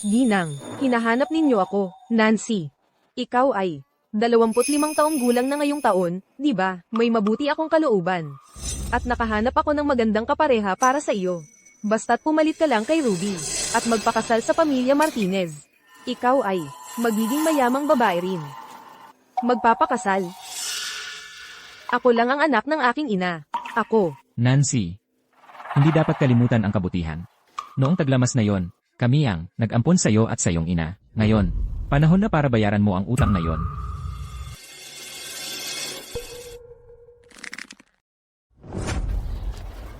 Ginang, hinahanap ninyo ako, Nancy. Ikaw ay 25 taong gulang na ngayong taon, di ba? May mabuti akong kalooban. At nakahanap ako ng magandang kapareha para sa iyo. Basta't pumalit ka lang kay Ruby, at magpakasal sa pamilya Martinez. Ikaw ay magiging mayamang babae rin. Magpapakasal. Ako lang ang anak ng aking ina. Ako. Nancy, hindi dapat kalimutan ang kabutihan. Noong taglamas na yon, kami ang nag-ampon sa iyo at sa iyong ina. Ngayon, panahon na para bayaran mo ang utang na yon.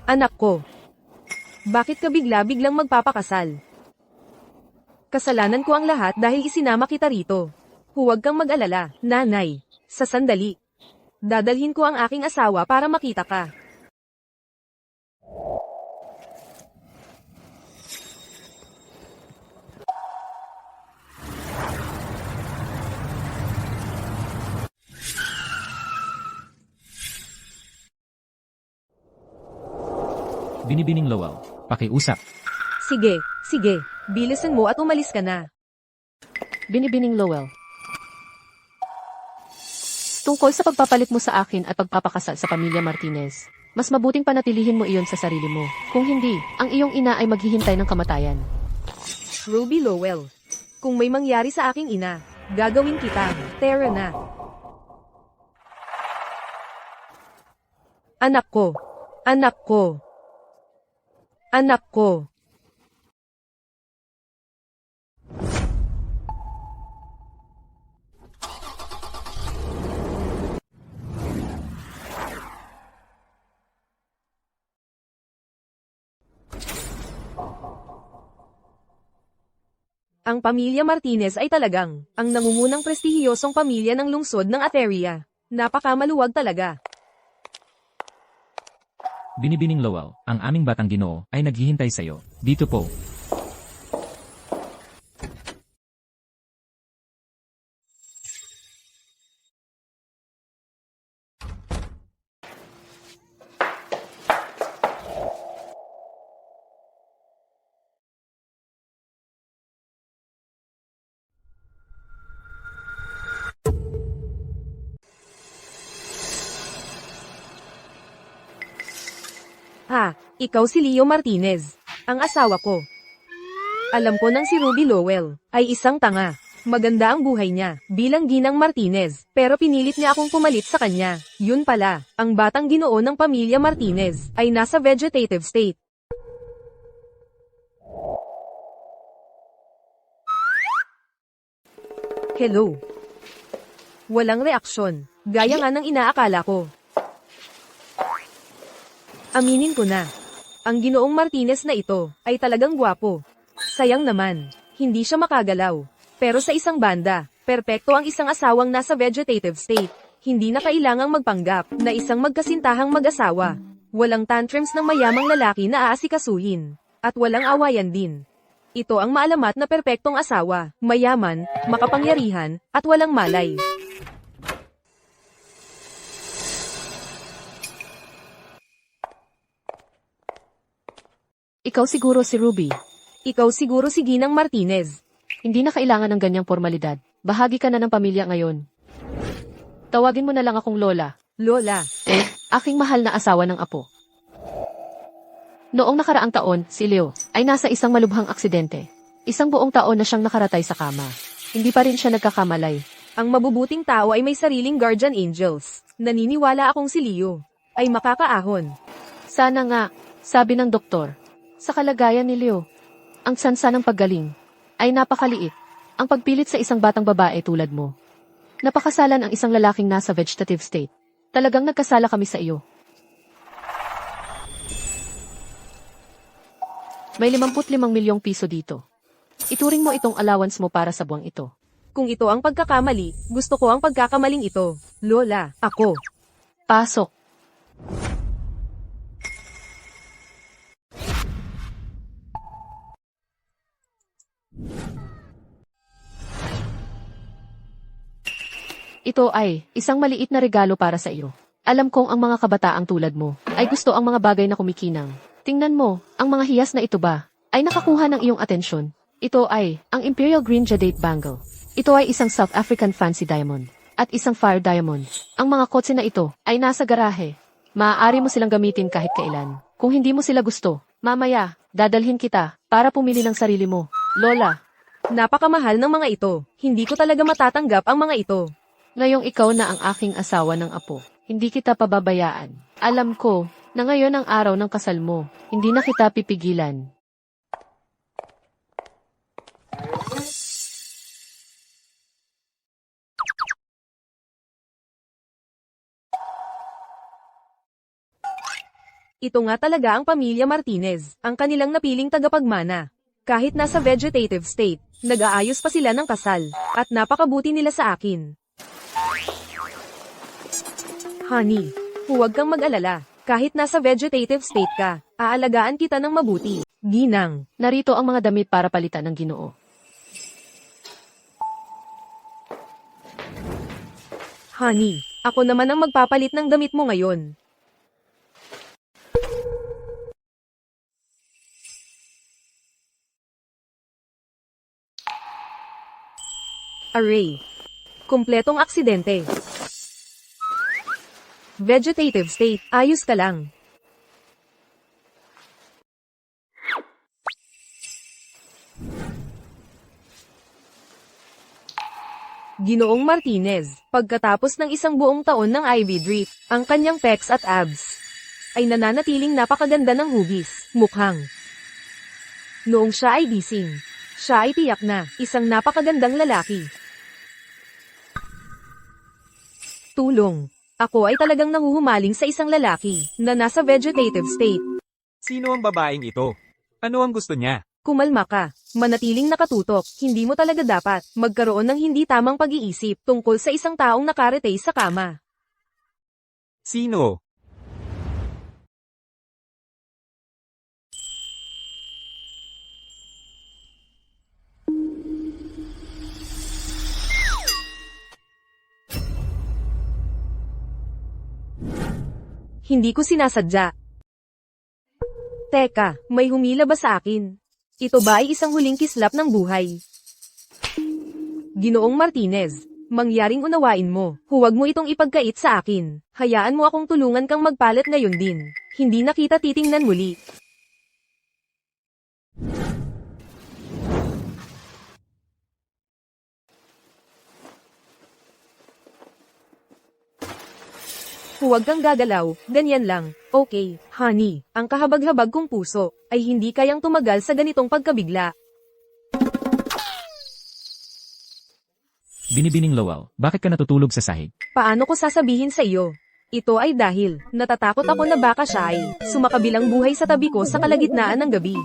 Anak ko. Bakit ka bigla-biglang magpapakasal? Kasalanan ko ang lahat dahil isinama kita rito. Huwag kang mag-alala, nanay. Sa sandali. Dadalhin ko ang aking asawa para makita ka. Binibining Lowell, pakiusap. Sige, sige. Bilisan mo at umalis ka na. Binibining Lowell. Tungkol sa pagpapalit mo sa akin at pagpapakasal sa pamilya Martinez, mas mabuting panatilihin mo iyon sa sarili mo. Kung hindi, ang iyong ina ay maghihintay ng kamatayan. Ruby Lowell. Kung may mangyari sa aking ina, gagawin kita. Tara na. Anak ko. Anak ko. Anak ko. Ang pamilya Martinez ay talagang ang nangungunang prestihiyosong pamilya ng lungsod ng Ateria. Napakamaluwag talaga. Binibining Lowell, ang aming batang Ginoo ay naghihintay sa iyo. Dito po. Ikaw si Leo Martinez, ang asawa ko. Alam ko nang si Ruby Lowell ay isang tanga. Maganda ang buhay niya bilang Ginang Martinez, pero pinilit niya akong pumalit sa kanya. Yun pala, ang batang Ginoo ng pamilya Martinez ay nasa vegetative state. Hello. Walang reaksyon, gaya nga ng inaakala ko. Aminin ko na. Ang Ginoong Martinez na ito ay talagang gwapo. Sayang naman, hindi siya makagalaw. Pero sa isang banda, perpekto ang isang asawang nasa vegetative state. Hindi na kailangang magpanggap na isang magkasintahang mag-asawa. Walang tantrums ng mayamang lalaki na aasikasuhin. At walang awayan din. Ito ang maalamat na perpektong asawa, mayaman, makapangyarihan, at walang malay. Ikaw siguro si Ruby. Ikaw siguro si Ginang Martinez. Hindi na kailangan ng ganyang formalidad. Bahagi ka na ng pamilya ngayon. Tawagin mo na lang akong Lola. Lola. Aking mahal na asawa ng apo. Noong nakaraang taon, si Leo ay nasa isang malubhang aksidente. Isang buong taon na siyang nakaratay sa kama. Hindi pa rin siya nagkakamalay. Ang mabubuting tao ay may sariling guardian angels. Naniniwala akong si Leo ay makakaahon. Sana nga, sabi ng doktor. Sa kalagayan ni Leo, ang sansa ng paggaling ay napakaliit. Ang pagpilit sa isang batang babae tulad mo. Napakasalan ang isang lalaking nasa vegetative state. Talagang nagkasala kami sa iyo. May 55 milyong piso dito. Ituring mo itong allowance mo para sa buwang ito. Kung ito ang pagkakamali, gusto ko ang pagkakamaling ito. Lola, ako. Pasok. Ito ay isang maliit na regalo para sa iyo. Alam kong ang mga kabataang tulad mo ay gusto ang mga bagay na kumikinang. Tingnan mo, ang mga hiyas na ito ba ay nakakuha ng iyong atensyon. Ito ay ang Imperial Green Jadate Bangle. Ito ay isang South African Fancy Diamond at isang Fire Diamond. Ang mga kotse na ito ay nasa garahe. Maaari mo silang gamitin kahit kailan. Kung hindi mo sila gusto, mamaya, dadalhin kita para pumili ng sarili mo. Lola, Napakamahal ng mga ito. Hindi ko talaga matatanggap ang mga ito. ngayong ikaw na ang aking asawa ng apo, hindi kita pababayaan. Alam ko na ngayon ang araw ng kasal mo. Hindi na kita pipigilan. Ito nga talaga ang pamilya Martinez, ang kanilang napiling tagapagmana. Kahit nasa vegetative state, nag-aayos pa sila ng kasal, at napakabuti nila sa akin. Honey, huwag kang mag-alala. Kahit nasa vegetative state ka, aalagaan kita ng mabuti. Ginang. Narito ang mga damit para palitan ng Ginoo. Honey, ako naman ang magpapalit ng damit mo ngayon. Array. Kumpletong aksidente. Vegetative state, ayos ka lang. Ginoong Martinez, pagkatapos ng isang buong taon ng IV drip, ang kanyang pecs at abs ay nananatiling napakaganda ng hugis, mukhang. Noong siya ay gising, siya ay tiyak na isang napakagandang lalaki. Tulong. Ako ay talagang nahuhumaling sa isang lalaki na nasa vegetative state. Sino ang babaeng ito? Ano ang gusto niya? Kumalma ka. Manatiling nakatutok. Hindi mo talaga dapat magkaroon ng hindi tamang pag-iisip tungkol sa isang taong nakaretay sa kama. Sino? Hindi ko sinasadya. Teka, may humila ba sa akin? Ito ba ay isang huling kislap ng buhay? Ginoong Martinez, mangyaring unawain mo. Huwag mo itong ipagkait sa akin. Hayaan mo akong tulungan kang magpalit ngayon din. Hindi na kita titingnan muli. Huwag kang gagalaw, ganyan lang. Okay, honey, ang kahabag-habag kong puso ay hindi kayang tumagal sa ganitong pagkabigla. Binibining Lowell, bakit ka natutulog sa sahig? Paano ko sasabihin sa iyo? Ito ay dahil natatakot ako na baka siya ay sumakabilang buhay sa tabi ko sa kalagitnaan ng gabi.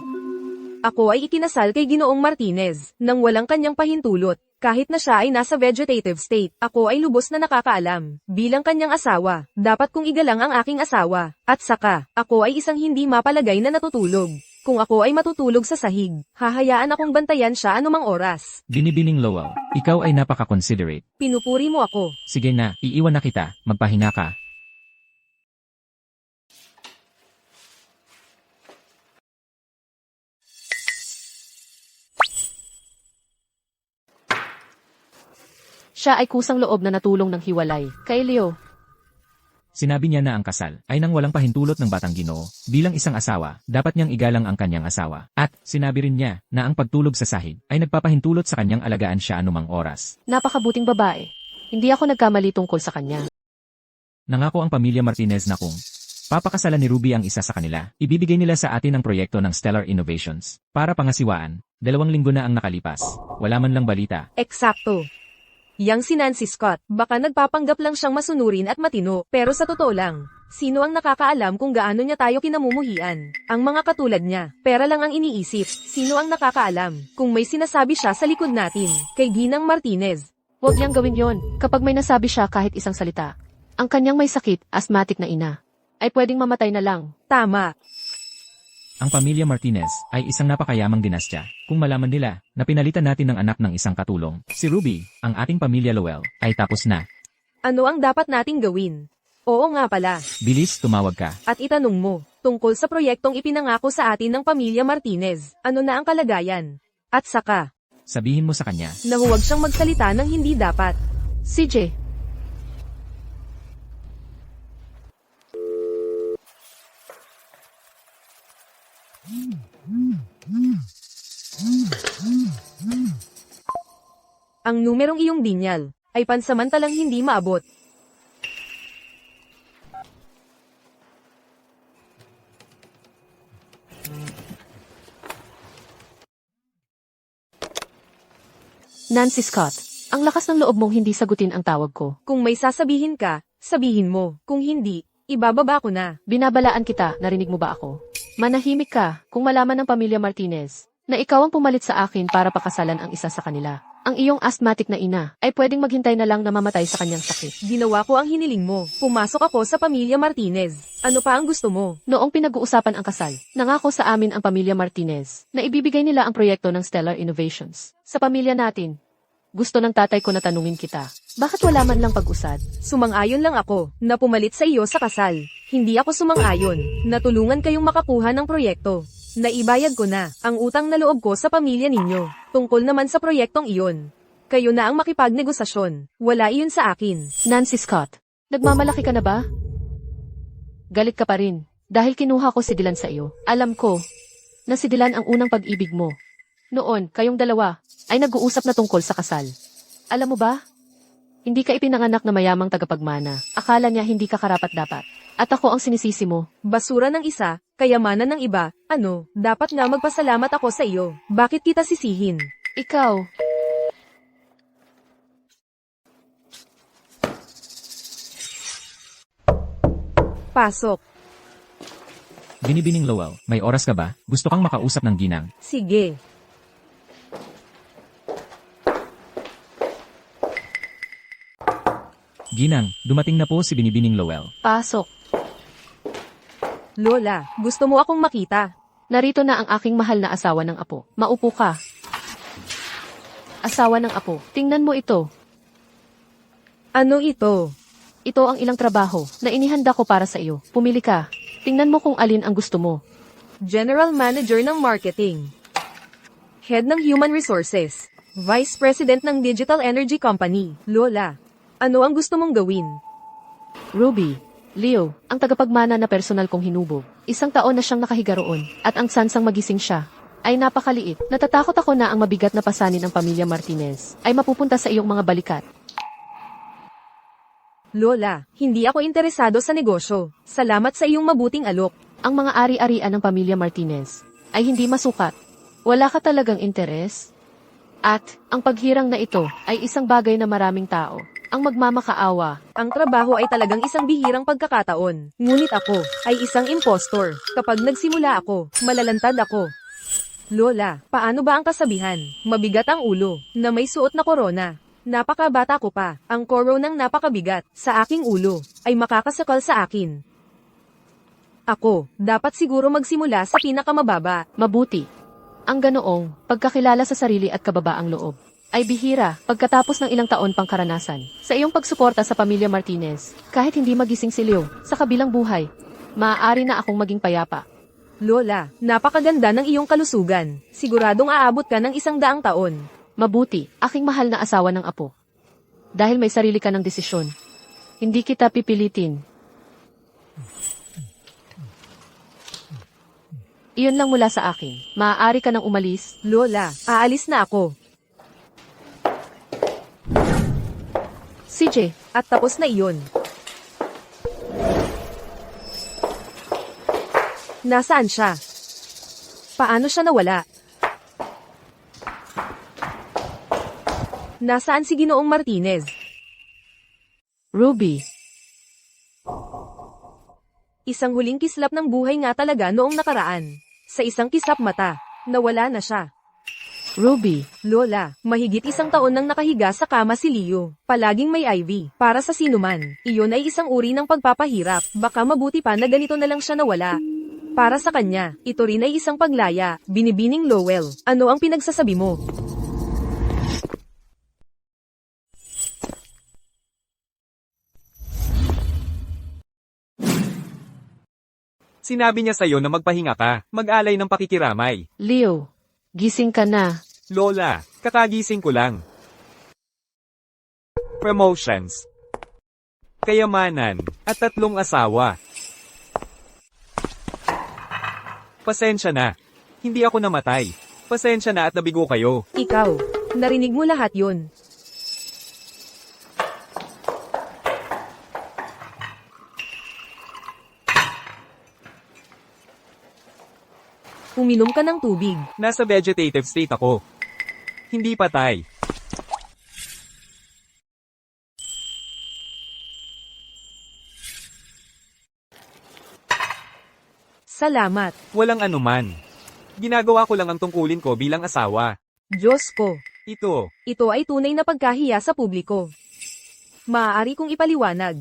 Ako ay ikinasal kay Ginoong Martinez nang walang kanyang pahintulot. Kahit na siya ay nasa vegetative state, ako ay lubos na nakakaalam. Bilang kanyang asawa, dapat kong igalang ang aking asawa. At saka, ako ay isang hindi mapalagay na natutulog. Kung ako ay matutulog sa sahig, hahayaan akong bantayan siya anumang oras. Binibining Lowell, ikaw ay napaka-considerate. Pinupuri mo ako. Sige na, iiwan na kita, magpahinga ka. Siya ay kusang loob na natulong ng hiwalay. Kay Leo, Sinabi niya na ang kasal ay nang walang pahintulot ng batang Ginoo. Bilang isang asawa, dapat niyang igalang ang kanyang asawa. At sinabi rin niya na ang pagtulog sa sahig ay nagpapahintulot sa kanyang alagaan siya anumang oras. napakabuting babae. Hindi ako nagkamali tungkol sa kanya. Nangako ang pamilya Martinez na kung papakasalan ni Ruby ang isa sa kanila, ibibigay nila sa atin ang proyekto ng Stellar Innovations. Para pangasiwaan, 2 linggo na ang nakalipas. Wala man lang balita. Eksakto. Yang si Nancy Scott, baka nagpapanggap lang siyang masunurin at matino, pero sa totoo lang, sino ang nakakaalam kung gaano niya tayo kinamumuhian? Ang mga katulad niya, pera lang ang iniisip, sino ang nakakaalam kung may sinasabi siya sa likod natin, kay Ginang Martinez? Huwag niyang gawin yon. Kapag may nasabi siya kahit isang salita, ang kanyang may sakit, asthmatic na ina, ay pwedeng mamatay na lang. Tama. Ang pamilya Martinez ay isang napakayamang dinastya. Kung malaman nila na pinalitan natin ng anak ng isang katulong, si Ruby, ang ating pamilya Lowell, ay tapos na. Ano ang dapat nating gawin? Oo nga pala, Bilis, tumawag ka. at itanong mo, tungkol sa proyektong ipinangako sa atin ng pamilya Martinez, ano na ang kalagayan? At saka, Sabihin mo sa kanya, na huwag siyang magsalita ng hindi dapat. CJ, Ang numerong iyong binyal ay pansamantalang hindi maabot. Nancy Scott, ang lakas ng loob mong hindi sagutin ang tawag ko. Kung may sasabihin ka, sabihin mo. Kung hindi, ibababa ko na. Binabalaan kita, narinig mo ba ako? Manahimik ka kung malaman ng pamilya Martinez na ikaw ang pumalit sa akin para pakasalan ang isa sa kanila. Ang iyong asthmatic na ina ay pwedeng maghintay na lang na mamatay sa kanyang sakit. Ginawa ko ang hiniling mo. Pumasok ako sa pamilya Martinez. Ano pa ang gusto mo? Noong pinag-uusapan ang kasal, nangako sa amin ang pamilya Martinez na ibibigay nila ang proyekto ng Stellar Innovations. Sa pamilya natin, gusto ng tatay ko na tanungin kita, bakit wala man lang pag-usad? Sumang-ayon lang ako na pumalit sa iyo sa kasal. Hindi ako sumang-ayon na tulungan kayong makakuha ng proyekto. Naibayad ko na ang utang na loob ko sa pamilya ninyo. Tungkol naman sa proyektong iyon. Kayo na ang makipagnegosasyon. Wala iyon sa akin. Nancy Scott, nagmamalaki ka na ba? Galit ka pa rin, dahil kinuha ko si Dylan sa iyo. Alam ko na si Dylan ang unang pag-ibig mo. Noon, kayong dalawa ay nag-uusap na tungkol sa kasal. Alam mo ba? Hindi ka ipinanganak na mayamang tagapagmana. Akala niya hindi ka karapat-dapat. At ako ang sinisisi mo. Basura ng isa, kayamanan ng iba. Ano, dapat nga magpasalamat ako sa iyo. Bakit kita sisihin? Ikaw, Pasok. Binibining Lowell, may oras ka ba? Gusto kang makausap ng ginang. Sige. Ginang, dumating na po si Binibining Lowell. pasok. Lola, gusto mo akong makita. Narito na ang aking mahal na asawa ng apo. Maupo ka. Asawa ng apo, tingnan mo ito. Ano ito? Ito ang ilang trabaho na inihanda ko para sa iyo. Pumili ka. Tingnan mo kung alin ang gusto mo. General Manager ng Marketing. Head ng Human Resources. Vice President ng Digital Energy Company. Lola, ano ang gusto mong gawin? Ruby, Leo, ang tagapagmana na personal kong hinubog. 1 taon na siyang nakahiga roon, at ang sansang magising siya ay napakaliit. Natatakot ako na ang mabigat na pasanin ng pamilya Martinez ay mapupunta sa iyong mga balikat. Lola, hindi ako interesado sa negosyo. Salamat sa iyong mabuting alok. Ang mga ari-arian ng pamilya Martinez ay hindi masukat. Wala ka talagang interes? At ang paghirang na ito ay isang bagay na maraming tao ang magmamakaawa. Ang trabaho ay talagang isang bihirang pagkakataon. Ngunit ako ay isang impostor. Kapag nagsimula ako, malalantad ako. Lola, paano ba ang kasabihan? Mabigat ang ulo, na may suot na korona. Napakabata ko pa, ang koronang napakabigat sa aking ulo ay makakasakal sa akin. Ako, dapat siguro magsimula sa pinakamababa. Mabuti. Ang ganoong pagkakilala sa sarili at kababaang loob ay bihira pagkatapos ng ilang taon pang karanasan. Sa iyong pagsuporta sa pamilya Martinez, kahit hindi magising si Leo sa kabilang buhay, maaari na akong maging payapa. Lola, napakaganda ng iyong kalusugan. Siguradong aabot ka ng 100 taon. Mabuti, aking mahal na asawa ng apo. Dahil may sarili ka ng desisyon, hindi kita pipilitin. Iyon lang mula sa akin. Maaari ka nang umalis. Lola, aalis na ako. CJ, At tapos na iyon. Nasaan siya? Paano siya nawala? Nasaan si Ginoong Martinez? Ruby, Isang huling kislap ng buhay nga talaga noong nakaraan. Sa isang kisap mata, nawala na siya. Ruby, Lola, mahigit 1 taon nang nakahiga sa kama si Leo. Palaging may IV. Para sa sinuman, iyon ay isang uri ng pagpapahirap. Baka mabuti pa na ganito na lang siya nawala. Para sa kanya, ito rin ay isang paglaya. Binibining Lowell, ano ang pinagsasabi mo? Sinabi niya sa'yo na magpahinga ka, mag-alay ng pakikiramay. Leo, gising ka na. Lola, kakagising ko lang. Promotions. Kayamanan, at 3 asawa. Pasensya na. Hindi ako namatay. Pasensya na at nabigo kayo. Ikaw, narinig mo lahat yun. Uminom ka ng tubig. Nasa vegetative state ako. Hindi patay. Salamat. Walang anuman. Ginagawa ko lang ang tungkulin ko bilang asawa. Diyos ko. Ito, Ay tunay na pagkahiya sa publiko. Maaari kong ipaliwanag.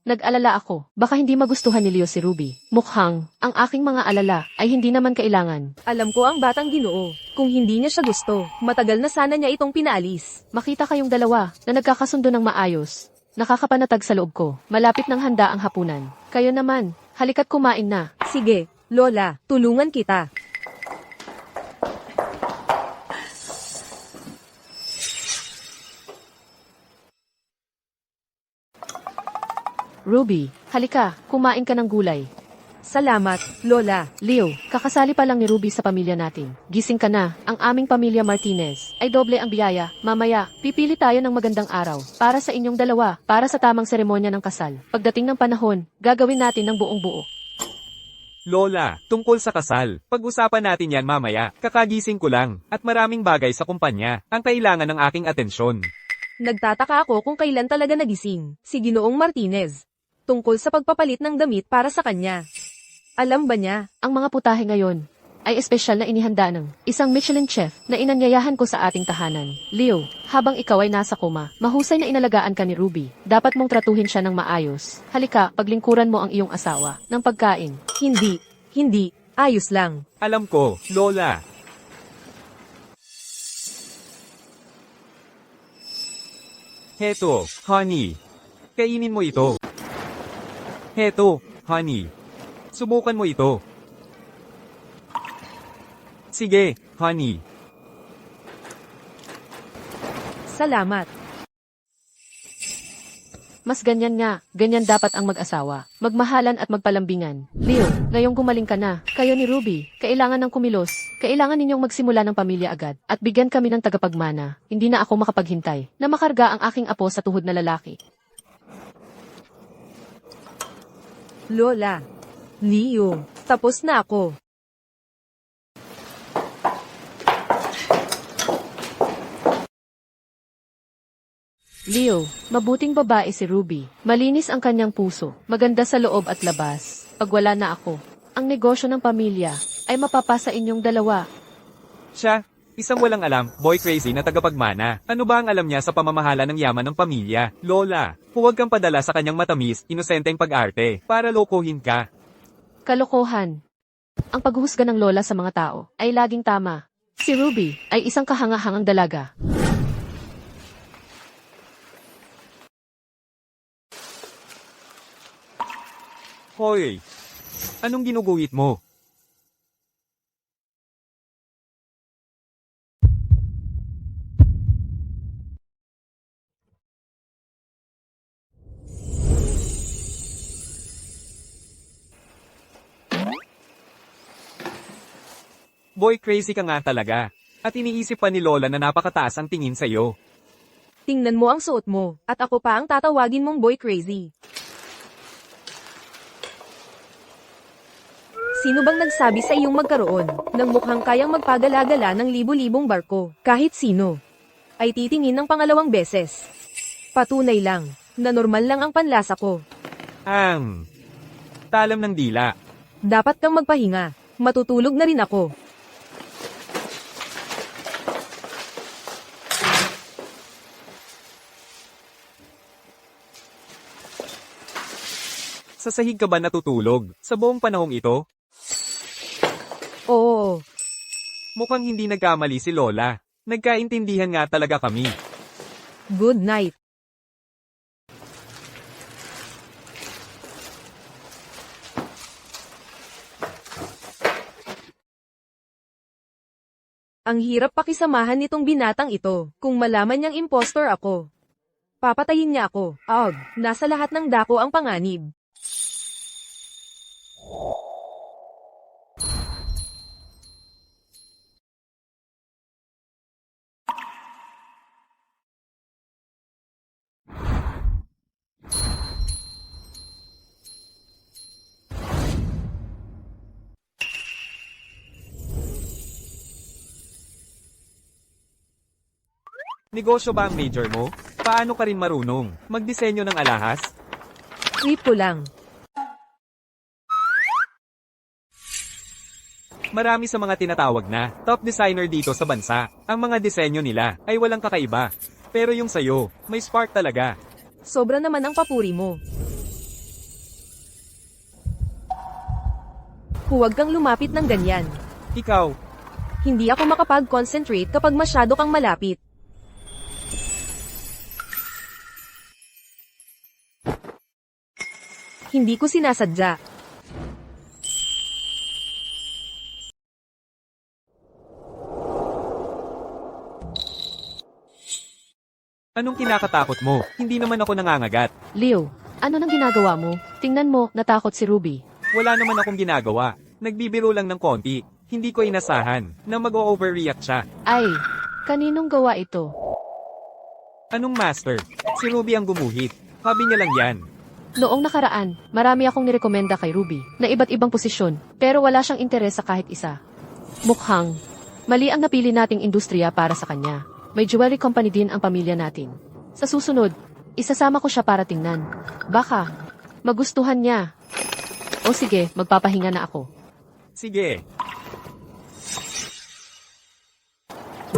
Nag-alala ako, baka hindi magustuhan ni Leo si Ruby. Mukhang, ang aking mga alala ay hindi naman kailangan. Alam ko ang batang Ginoo. Kung hindi niya siya gusto, matagal na sana niya itong pinaalis. Makita kayong dalawa na nagkakasundo ng maayos. Nakakapanatag sa loob ko. Malapit ng handa ang hapunan. Kayo naman, halika't kumain na. Sige, Lola, tulungan kita. Ruby, halika, kumain ka ng gulay. Salamat, Lola. Leo, kakasali pa lang ni Ruby sa pamilya natin. Gising ka na, ang aming pamilya Martinez ay doble ang biyaya. Mamaya, pipili tayo ng magandang araw para sa inyong dalawa, para sa tamang seremonya ng kasal. Pagdating ng panahon, gagawin natin ng buong buo. Lola, tungkol sa kasal. Pag-usapan natin yan mamaya. Kakagising ko lang. At maraming bagay sa kumpanya ang kailangan ng aking atensyon. Nagtataka ako kung kailan talaga nagising si Ginoong Martinez. Tungkol sa pagpapalit ng damit para sa kanya. Alam ba niya? Ang mga putahe ngayon ay espesyal na inihanda ng isang Michelin chef na inanyayahan ko sa ating tahanan. Leo, habang ikaw ay nasa koma, mahusay na inalagaan ka ni Ruby. Dapat mong tratuhin siya ng maayos. Halika, paglingkuran mo ang iyong asawa ng pagkain. Hindi. Ayos lang. Alam ko, Lola. Heto, honey. Kainin mo ito. Heto, honey. Subukan mo ito. Sige, honey. Salamat. Mas ganyan nga, ganyan dapat ang mag-asawa. Magmahalan at magpalambingan. Leo, ngayong gumaling ka na, kayo ni Ruby, kailangan ng kumilos. Kailangan ninyong magsimula ng pamilya agad. At bigyan kami ng tagapagmana. Hindi na ako makapaghintay na makarga ang aking apo sa tuhod na lalaki. Lola. Leo, tapos na ako. Leo, mabuting babae si Ruby. Malinis ang kanyang puso. Maganda sa loob at labas. Pag wala na ako, ang negosyo ng pamilya ay mapapasa inyong dalawa. Siya, isang walang alam, boy crazy na tagapagmana. Ano ba ang alam niya sa pamamahala ng yaman ng pamilya? Lola, huwag kang padala sa kanyang matamis, inosenteng pag-arte, para lokohin ka. Kalokohan. Ang paghuhusga ng lola sa mga tao ay laging tama. Si Ruby ay isang kahangahangang dalaga. Hoy, anong ginuguhit mo? Boy crazy ka nga talaga. At iniisip pa ni Lola na napakataas ang tingin sa'yo. Tingnan mo ang suot mo, at ako pa ang tatawagin mong boy crazy. Sino bang nagsabi sa iyong magkaroon ng mukhang kayang magpagala-gala ng libu-libong barko? Kahit sino ay titingin ng pangalawang beses. Patunay lang na normal lang ang panlasa ko. Talam ng dila. Dapat kang magpahinga. Matutulog na rin ako. Sa sahig ka ba natutulog? Sa buong panahong ito? Oo. Mukhang hindi nagkamali si Lola. Nagkaintindihan nga talaga kami. Good night. Ang hirap pakisamahan nitong binatang ito. Kung malaman niyang impostor ako, papatayin niya ako. Nasa lahat ng dako ang panganib. Negosyo ba ang major mo? Paano ka rin marunong magdisenyo ng alahas? Trip ko lang. Marami sa mga tinatawag na top designer dito sa bansa. Ang mga disenyo nila ay walang kakaiba. Pero yung sayo, may spark talaga. Sobra naman ang papuri mo. Huwag kang lumapit ng ganyan. Ikaw, Hindi ako makapag-concentrate kapag masyado kang malapit. Hindi ko sinasadya. anong kinakatakot mo? Hindi naman ako nangangagat. Leo, ano nang ginagawa mo? Tingnan mo, natakot si Ruby. Wala naman akong ginagawa. Nagbibiro lang ng konti. Hindi ko inasahan na mag-overreact siya. Ay, kaninong gawa ito? Anong master? Si Ruby ang gumuhit. Hobby niya lang yan. Noong nakaraan, marami akong nirekomenda kay Ruby na iba't ibang posisyon, pero wala siyang interes sa kahit isa. Mukhang mali ang napili nating industriya para sa kanya. May jewelry company din ang pamilya natin. Sa susunod, isasama ko siya para tingnan. Baka magustuhan niya. O sige, magpapahinga na ako. Sige.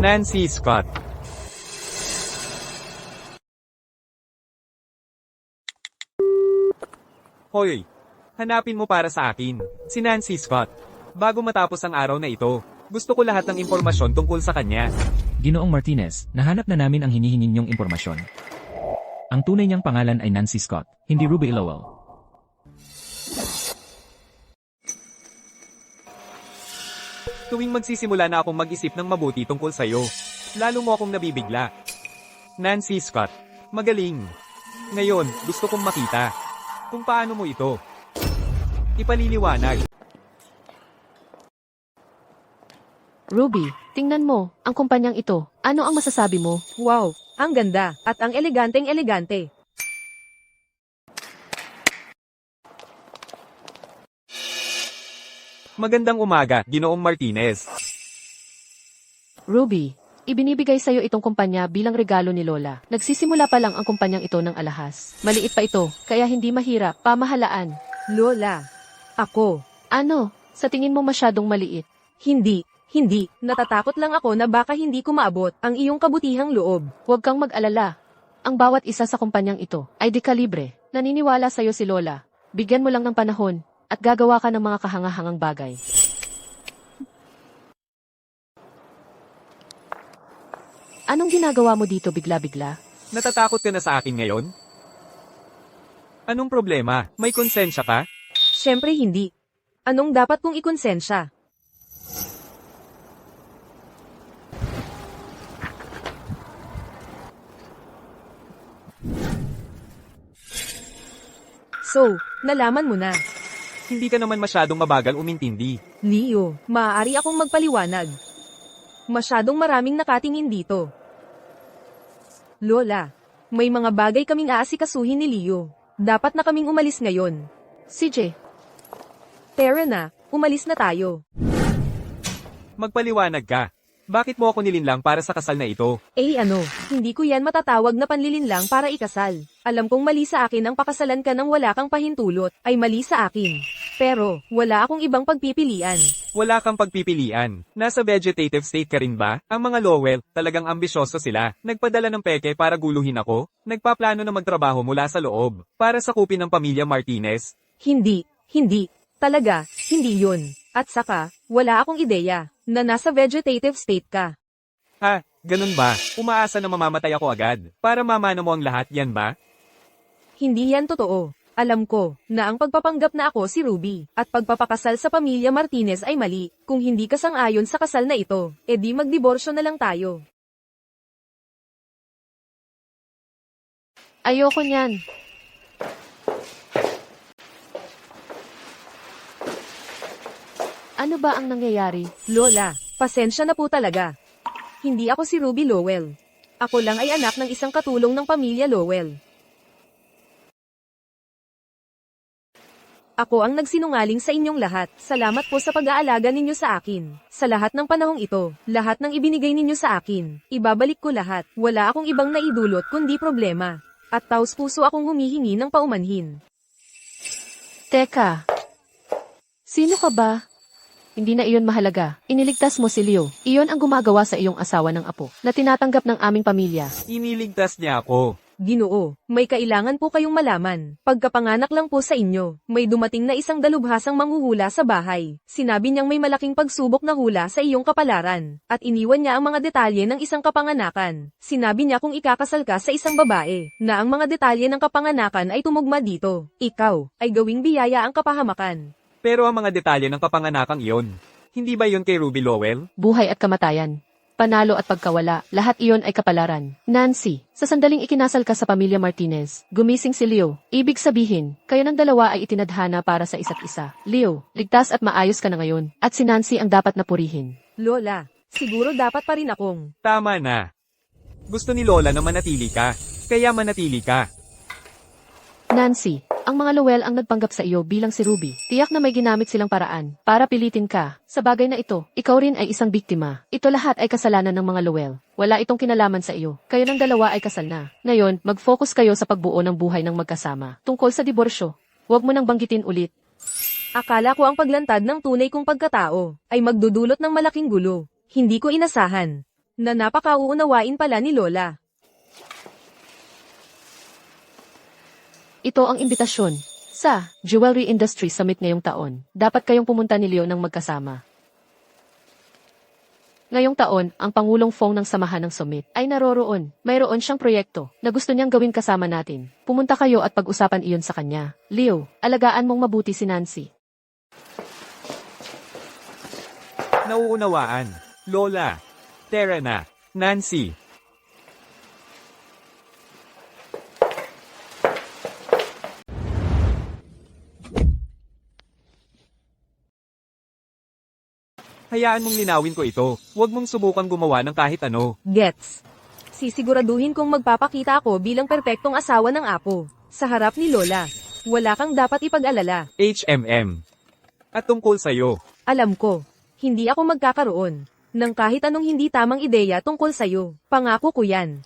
Nancy Scott. Hoy, hanapin mo para sa akin, si Nancy Scott. Bago matapos ang araw na ito, gusto ko lahat ng impormasyon tungkol sa kanya. Ginoong Martinez, nahanap na namin ang hinihingin niyong impormasyon. Ang tunay niyang pangalan ay Nancy Scott, hindi Ruby Lowell. Tuwing magsisimula na akong mag-isip ng mabuti tungkol sa'yo, lalo mo akong nabibigla. Nancy Scott, magaling. Ngayon, gusto kong makita kung paano mo ito ipaliliwanag. Ruby, tingnan mo, ang kumpanyang ito. Ano ang masasabi mo? Wow, ang ganda at ang eleganteng elegante. Magandang umaga, Ginoong Martinez. Ruby, ibinibigay sa'yo itong kumpanya bilang regalo ni Lola. Nagsisimula pa lang ang kumpanyang ito ng alahas. Maliit pa ito, kaya hindi mahirap pamahalaan. Lola, ako. Ano, sa tingin mo masyadong maliit? Hindi. Natatakot lang ako na baka hindi ko maabot ang iyong kabutihang loob. Huwag kang mag-alala. Ang bawat isa sa kumpanyang ito ay di kalibre. Naniniwala sa'yo si Lola. Bigyan mo lang ng panahon at gagawa ka ng mga kahangahangang bagay. Anong ginagawa mo dito bigla-bigla? Natatakot ka na sa akin ngayon? Anong problema? May konsensya ka? Siyempre hindi. Anong dapat kong ikonsensya? So, nalaman mo na. Hindi ka naman masyadong mabagal umintindi. Leo, maaari akong magpaliwanag. Masyadong maraming nakatingin dito. Lola, may mga bagay kaming aasikasuhin ni Leo. Dapat na kaming umalis ngayon. CJ, Tara na, umalis na tayo. Magpaliwanag ka. Bakit mo ako nilinlang para sa kasal na ito? Hindi ko yan matatawag na panlilinlang para ikasal. Alam kong mali sa akin ang pakasalan ka nang wala kang pahintulot, ay mali sa akin. Pero, wala akong ibang pagpipilian. Wala kang pagpipilian. Nasa vegetative state ka rin ba? Ang mga Lowell, talagang ambisyoso sila. Nagpadala ng peke para guluhin ako. Nagpaplano na magtrabaho mula sa loob. Para sakupin ng pamilya Martinez. Hindi. Talaga, hindi yun. At saka, wala akong ideya na nasa vegetative state ka. Ha, ganun ba? Umaasa na mamamatay ako agad. Para mamana mo ang lahat, yan ba? Hindi yan totoo. Alam ko na ang pagpapanggap na ako si Ruby at pagpapakasal sa pamilya Martinez ay mali. Kung hindi ka sang-ayon sa kasal na ito, edi magdiborsyo na lang tayo. Ayoko niyan. Ano ba ang nangyayari? Lola, pasensya na po talaga. Hindi ako si Ruby Lowell. Ako lang ay anak ng isang katulong ng pamilya Lowell. Ako ang nagsinungaling sa inyong lahat. Salamat po sa pag-aalaga ninyo sa akin. Sa lahat ng panahong ito, lahat ng ibinigay ninyo sa akin, ibabalik ko lahat. Wala akong ibang naidulot kundi problema. At taos-puso akong humihingi ng paumanhin. Teka. Sino ka ba? Hindi na iyon mahalaga. Iniligtas mo si Leo. Iyon ang gumagawa sa iyong asawa ng apo, na tinatanggap ng aming pamilya. Iniligtas niya ako. Ginoo, may kailangan po kayong malaman. Pagkapanganak lang po sa inyo, may dumating na isang dalubhasang manghuhula sa bahay. Sinabi niyang may malaking pagsubok na hula sa iyong kapalaran, at iniwan niya ang mga detalye ng isang kapanganakan. Sinabi niya kung ikakasal ka sa isang babae, na ang mga detalye ng kapanganakan ay tumugma dito. Ikaw, ay gawing biyaya ang kapahamakan. Pero ang mga detalye ng kapanganakang iyon, hindi ba yun kay Ruby Lowell? Buhay at kamatayan. Panalo at pagkawala, lahat iyon ay kapalaran. Nancy, sa sandaling ikinasal ka sa pamilya Martinez, gumising si Leo. Ibig sabihin, kayo ng dalawa ay itinadhana para sa isa't isa. Leo, ligtas at maayos ka na ngayon, at si Nancy ang dapat na purihin. Lola, siguro dapat pa rin akong. Tama na. Gusto ni Lola na manatili ka, kaya manatili ka. Nancy, ang mga Lowell ang nagpanggap sa iyo bilang si Ruby. Tiyak na may ginamit silang paraan para pilitin ka. Sa bagay na ito, ikaw rin ay isang biktima. Ito lahat ay kasalanan ng mga Lowell. Wala itong kinalaman sa iyo. Kayo ng dalawa ay kasal na. Ngayon, mag-focus kayo sa pagbuo ng buhay ng magkasama. Tungkol sa diborsyo, huwag mo nang banggitin ulit. Akala ko ang paglantad ng tunay kong pagkatao ay magdudulot ng malaking gulo. Hindi ko inasahan na napakauunawain pala ni Lola. Ito ang imbitasyon sa Jewelry Industry Summit ngayong taon. Dapat kayong pumunta ni Leo ng magkasama. Ngayong taon, ang Pangulong Fong ng Samahan ng Summit ay naroroon. Mayroon siyang proyekto na gusto niyang gawin kasama natin. Pumunta kayo at pag-usapan iyon sa kanya. Leo, alagaan mong mabuti si Nancy. Nauunawaan. Lola. Tara na. Nancy. Hayaan mong linawin ko ito. Huwag mong subukan gumawa ng kahit ano. Gets. Sisiguraduhin kong magpapakita ako bilang perpektong asawa ng apo. Sa harap ni Lola. Wala kang dapat ipag-alala. HMM. At tungkol sa'yo. Alam ko, hindi ako magkakaroon ng kahit anong hindi tamang ideya tungkol sa'yo. Pangako ko yan.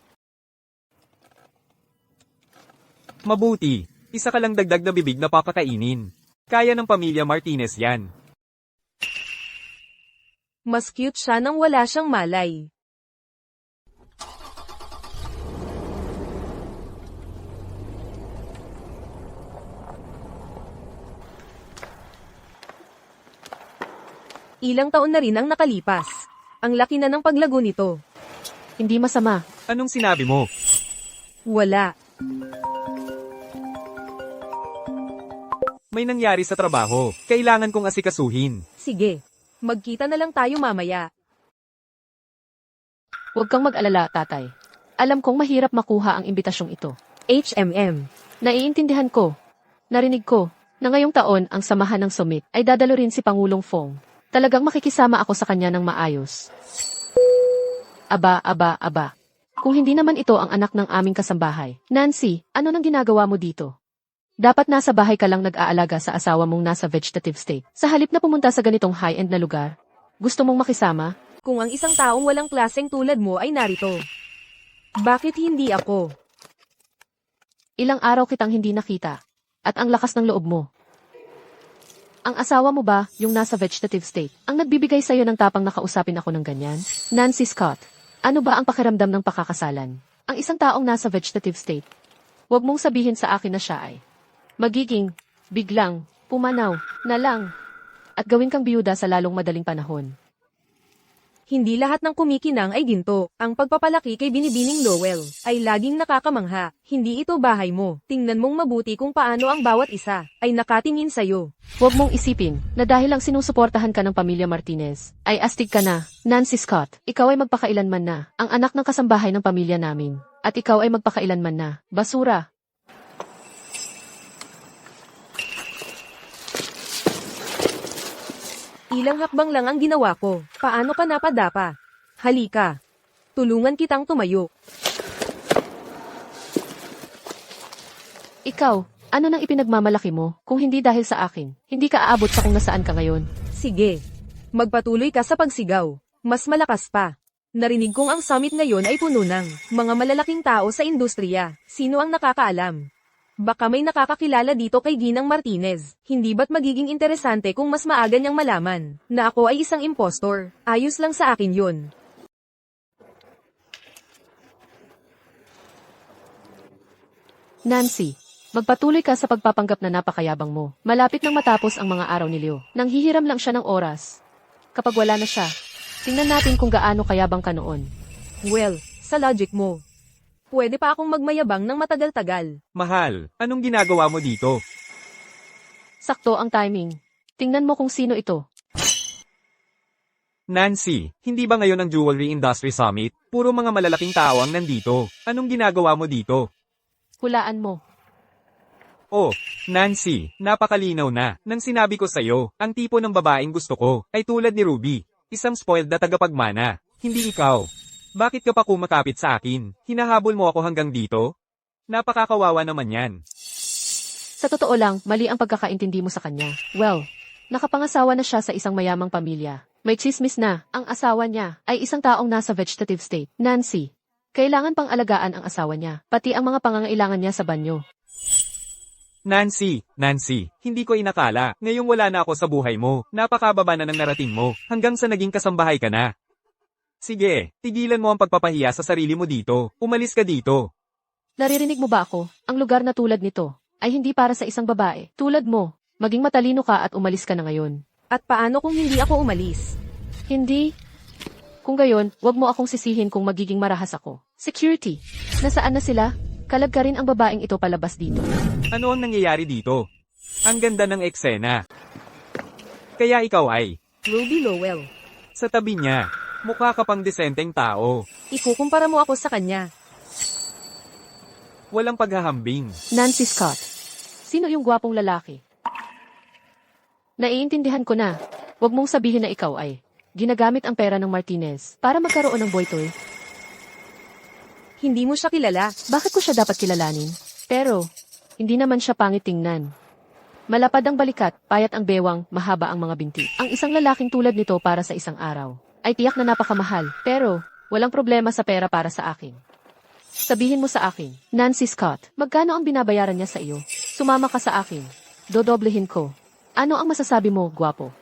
Mabuti. Isa ka lang dagdag na bibig na papakainin. Kaya ng pamilya Martinez yan. Mas cute siya nang wala siyang malay. Ilang taon na rin ang nakalipas. Ang laki na ng paglago nito. Hindi masama. Anong sinabi mo? Wala. May nangyari sa trabaho. Kailangan kong asikasuhin. Sige. Magkita na lang tayo mamaya. Huwag kang mag-alala, tatay. Alam kong mahirap makuha ang imbitasyong ito. HMM. Naiintindihan ko. Narinig ko na ngayong taon ang samahan ng Summit ay dadalo rin si Pangulong Fong. Talagang makikisama ako sa kanya ng maayos. Aba. Kung hindi naman ito ang anak ng aming kasambahay. Nancy, ano nang ginagawa mo dito? Dapat nasa bahay ka lang nag-aalaga sa asawa mong nasa vegetative state. Sa halip na pumunta sa ganitong high-end na lugar, gusto mong makisama? Kung ang isang taong walang klaseng tulad mo ay narito. Bakit hindi ako? Ilang araw kitang hindi nakita. At ang lakas ng loob mo. Ang asawa mo ba, yung nasa vegetative state, ang nagbibigay sa'yo ng tapang nakausapin ako ng ganyan? Nancy Scott, ano ba ang pakiramdam ng pakakasalan? Ang isang taong nasa vegetative state. Huwag mong sabihin sa akin na siya ay magiging biglang pumanaw na lang at gawin kang biyuda sa lalong madaling panahon. Hindi lahat ng kumikinang ay ginto. Ang pagpapalaki kay Binibining Lowell ay laging nakakamangha. Hindi ito bahay mo. Tingnan mong mabuti kung paano ang bawat isa ay nakatingin sa'yo. Huwag mong isipin na dahil lang sinusuportahan ka ng pamilya Martinez, ay astig ka na. Nancy Scott, ikaw ay magpakailanman na ang anak ng kasambahay ng pamilya namin. At ikaw ay magpakailanman na basura. Ilang hakbang lang ang ginawa ko. Paano ka napadapa? Halika. Tulungan kitang tumayo. Ikaw, ano nang ipinagmamalaki mo kung hindi dahil sa akin? Hindi ka aabot sa kung nasaan ka ngayon. Sige. Magpatuloy ka sa pagsigaw. Mas malakas pa. Narinig kong ang summit ngayon ay puno ng mga malalaking tao sa industriya. Sino ang nakakaalam? Baka may nakakakilala dito kay Ginang Martinez. Hindi ba't magiging interesante kung mas maaga niyang malaman na ako ay isang impostor? Ayos lang sa akin yun. Nancy, magpatuloy ka sa pagpapanggap na napakayabang mo. Malapit nang matapos ang mga araw ni Leo. Nanghihiram lang siya ng oras. Kapag wala na siya, tingnan natin kung gaano kayabang ka noon. Well, sa logic mo, pwede pa akong magmayabang ng matagal-tagal. Mahal, anong ginagawa mo dito? Sakto ang timing. Tingnan mo kung sino ito. Nancy, hindi ba ngayon ang Jewelry Industry Summit? Puro mga malalaking tao ang nandito. Anong ginagawa mo dito? Hulaan mo. Oh, Nancy, napakalinaw na. Nang sinabi ko sa'yo, ang tipo ng babaeng gusto ko ay tulad ni Ruby. Isang spoiled na tagapagmana. Hindi ikaw. Bakit ka pa kumakapit sa akin? Hinahabol mo ako hanggang dito? Napakakawawa naman yan. Sa totoo lang, mali ang pagkakaintindi mo sa kanya. Well, nakapangasawa na siya sa isang mayamang pamilya. May chismis na, ang asawa niya ay isang taong nasa vegetative state. Nancy, kailangan pang alagaan ang asawa niya, pati ang mga pangangailangan niya sa banyo. Nancy, hindi ko inakala. Ngayong wala na ako sa buhay mo. Napakababa na ng narating mo. Hanggang sa naging kasambahay ka na. Sige, tigilan mo ang pagpapahiya sa sarili mo dito. Umalis ka dito. Naririnig mo ba ako? Ang lugar na tulad nito ay hindi para sa isang babae. Tulad mo, maging matalino ka at umalis ka na ngayon. At paano kung hindi ako umalis? Hindi. Kung gayon, wag mo akong sisihin kung magiging marahas ako. Security. Nasaan na sila? Kalag ka rin ang babaeng ito palabas dito. Ano ang nangyayari dito? Ang ganda ng eksena. Kaya ikaw ay, Ruby Lowell. sa tabi niya, mukha ka pang desenteng tao. Ikukumpara mo ako sa kanya. Walang paghahambing. Nancy Scott. Sino yung gwapong lalaki? Naiintindihan ko na. Huwag mong sabihin na ikaw ay ginagamit ang pera ng Martinez para magkaroon ng boy toy. Hindi mo siya kilala. Bakit ko siya dapat kilalanin? Pero, hindi naman siya pangit tingnan. Malapad ang balikat, payat ang bewang, mahaba ang mga binti. Ang isang lalaking tulad nito para sa isang araw ay tiyak na napakamahal, pero walang problema sa pera para sa akin. Sabihin mo sa akin, Nancy Scott, magkano ang binabayaran niya sa iyo? Sumama ka sa akin. Dodoblehin ko. Ano ang masasabi mo, gwapo?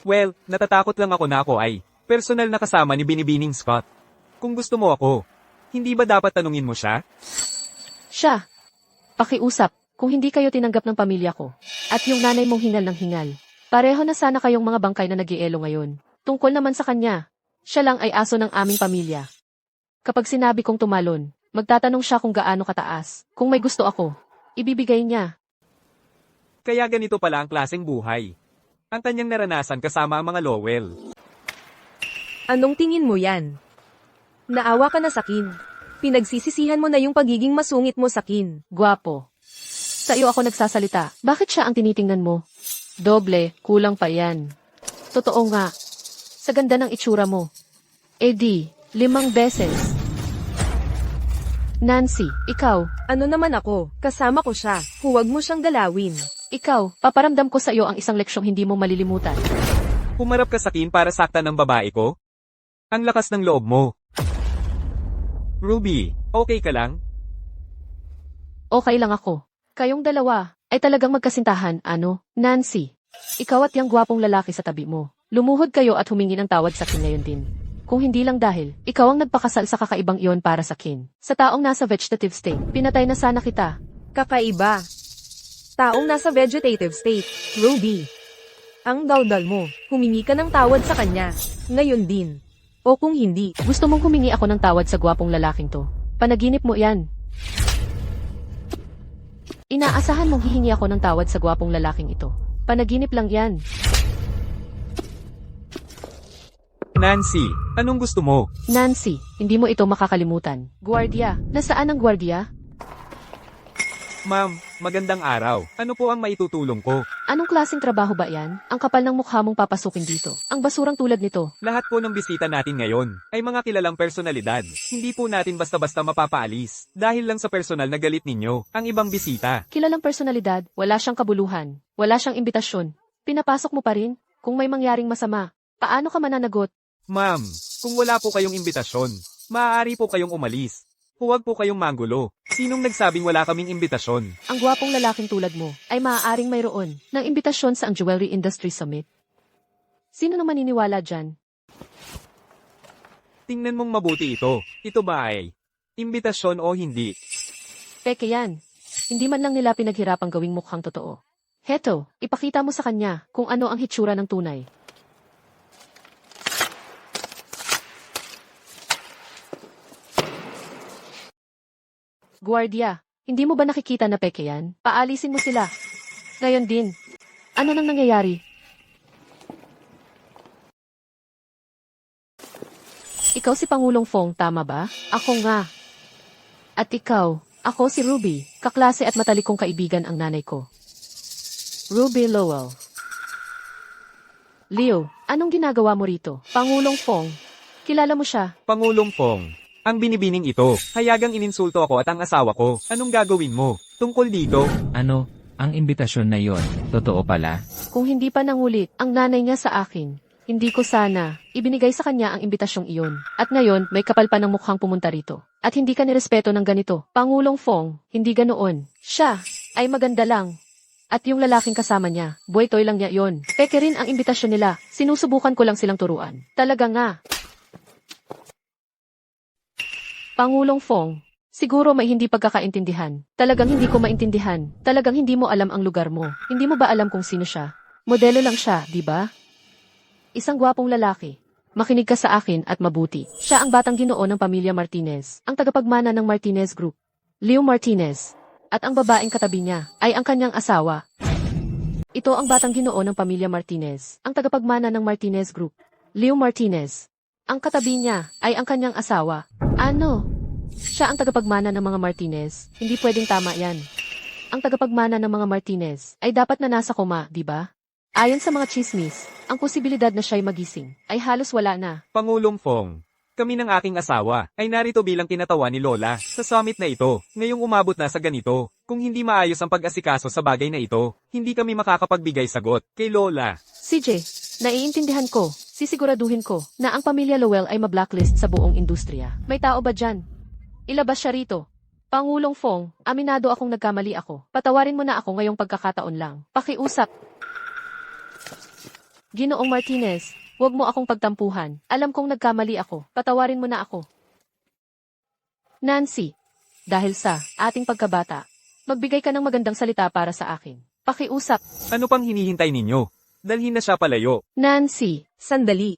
Well, natatakot lang ako na ako ay personal na kasama ni Binibining Scott. Kung gusto mo ako, hindi ba dapat tanungin mo siya? Siya. Pakiusap, kung hindi kayo tinanggap ng pamilya ko, at yung nanay mong hingal ng hingal, pareho na sana kayong mga bangkay na nag-ielo ngayon. Tungkol naman sa kanya, siya lang ay aso ng aming pamilya. Kapag sinabi kong tumalon, magtatanong siya kung gaano kataas. Kung may gusto ako, ibibigay niya. Kaya ganito pala ang klaseng buhay. Ang kanyang naranasan kasama ang mga Lowell. Anong tingin mo yan? Naawa ka na sakin. Pinagsisisihan mo na yung pagiging masungit mo sakin. Gwapo. Sa iyo ako nagsasalita. Bakit siya ang tinitingnan mo? Doble, kulang pa yan. Totoo nga. Sa ganda ng itsura mo. Eh di, 5 beses. Nancy, ikaw. Ano naman ako? Kasama ko siya. Huwag mo siyang galawin. Ikaw, paparamdam ko sa iyo ang isang leksyong hindi mo malilimutan. Humarap ka sa akin para saktan ng babae ko? Ang lakas ng loob mo. Ruby, okay ka lang? Okay lang ako. Kayong dalawa, ay talagang magkasintahan, ano? Nancy, ikaw at yung gwapong lalaki sa tabi mo. Lumuhod kayo at humingi ng tawad sa akin ngayon din. Kung hindi lang dahil, ikaw ang nagpakasal sa kakaibang iyon para sa akin. Sa taong nasa vegetative state, pinatay na sana kita. Kakaiba. Taong nasa vegetative state. Ruby. Ang daldal mo. Humingi ka ng tawad sa kanya. Ngayon din. O kung hindi, Gusto mong humingi ako ng tawad sa gwapong lalaking to. Panaginip mo yan. Inaasahan mong hihingi ako ng tawad sa gwapong lalaking ito. Panaginip lang yan. Nancy, anong gusto mo? Nancy, hindi mo ito makakalimutan. Guardia, nasaan ang guardia? Ma'am, magandang araw. Ano po ang maitutulong ko? Anong klaseng trabaho ba yan? Ang kapal ng mukha mong papasukin dito. Ang basurang tulad nito. Lahat po ng bisita natin ngayon ay mga kilalang personalidad. Hindi po natin basta-basta mapapaalis dahil lang sa personal na galit ninyo ang ibang bisita. Kilalang personalidad, wala siyang kabuluhan. Wala siyang imbitasyon. Pinapasok mo pa rin? Kung may mangyaring masama, paano ka mananagot? Ma'am, kung wala po kayong imbitasyon, maaari po kayong umalis. Huwag po kayong manggulo. Sinong nagsabing wala kaming imbitasyon? Ang gwapong lalaking tulad mo ay maaaring mayroon ng imbitasyon sa ang Jewelry Industry Summit. Sino nang maniniwala dyan? Tingnan mong mabuti ito. Ito ba ay imbitasyon o hindi? Peke yan. Hindi man lang nila pinaghirapang gawing mukhang totoo. Heto, ipakita mo sa kanya kung ano ang hitsura ng tunay. Guardia, hindi mo ba nakikita na peke yan? Paalisin mo sila. Ngayon din. Ano nang nangyayari? Ikaw si Pangulong Fong, tama ba? Ako nga. At ikaw, ako si Ruby, kaklase at matalikong kaibigan ang nanay ko. Ruby Lowell. Leo, anong ginagawa mo rito? Pangulong Fong, kilala mo siya. Pangulong Fong, ang binibining ito, hayagang ininsulto ako at ang asawa ko. Anong gagawin mo? Tungkol dito? Ano, ang imbitasyon na yon, totoo pala? Kung hindi pa nangulit ang nanay niya sa akin, hindi ko sana ibinigay sa kanya ang imbitasyong iyon. At ngayon, may kapal pa ng mukhang pumunta rito. At hindi ka nirespeto ng ganito. Pangulong Fong, hindi ganoon. Siya ay maganda lang. At yung lalaking kasama niya, boy-toy lang niya yon. Peke rin ang imbitasyon nila. Sinusubukan ko lang silang turuan. Talaga nga. Pangulong Fong, siguro may hindi pagkakaintindihan. Talagang hindi ko maintindihan. Talagang hindi mo alam ang lugar mo. Hindi mo ba alam kung sino siya? Modelo lang siya, di ba? Isang gwapong lalaki. Makinig ka sa akin at mabuti. Siya ang batang ginoo ng pamilya Martinez, ang tagapagmana ng Martinez Group, Leo Martinez. At ang babaeng katabi niya ay ang kanyang asawa. Ito ang batang ginoo ng pamilya Martinez, ang tagapagmana ng Martinez Group, Leo Martinez. Ang katabi niya ay ang kanyang asawa. Ano? Siya ang tagapagmana ng mga Martinez. Hindi pwedeng tama yan. Ang tagapagmana ng mga Martinez ay dapat na nasa koma, di ba? Ayon sa mga chismis, ang posibilidad na siya'y magising ay halos wala na. Pangulong Fong, kami ng aking asawa ay narito bilang kinatawa ni Lola sa summit na ito. Ngayong umabot na sa ganito, kung hindi maayos ang pag-asikaso sa bagay na ito, hindi kami makakapagbigay sagot kay Lola. CJ, naiintindihan ko, sisiguraduhin ko na ang pamilya Lowell ay mablacklist sa buong industriya. May tao ba dyan? Ilabas siya rito. Pangulong Fong, aminado akong nagkamali ako. Patawarin mo na ako ngayong pagkakataon lang. Pakiusap. Ginoong Martinez, huwag mo akong pagtampuhan. Alam kong nagkamali ako. Patawarin mo na ako. Nancy, dahil sa ating pagkabata, magbigay ka ng magandang salita para sa akin. Pakiusap. Ano pang hinihintay ninyo? Dalhin na siya palayo. Nancy, sandali.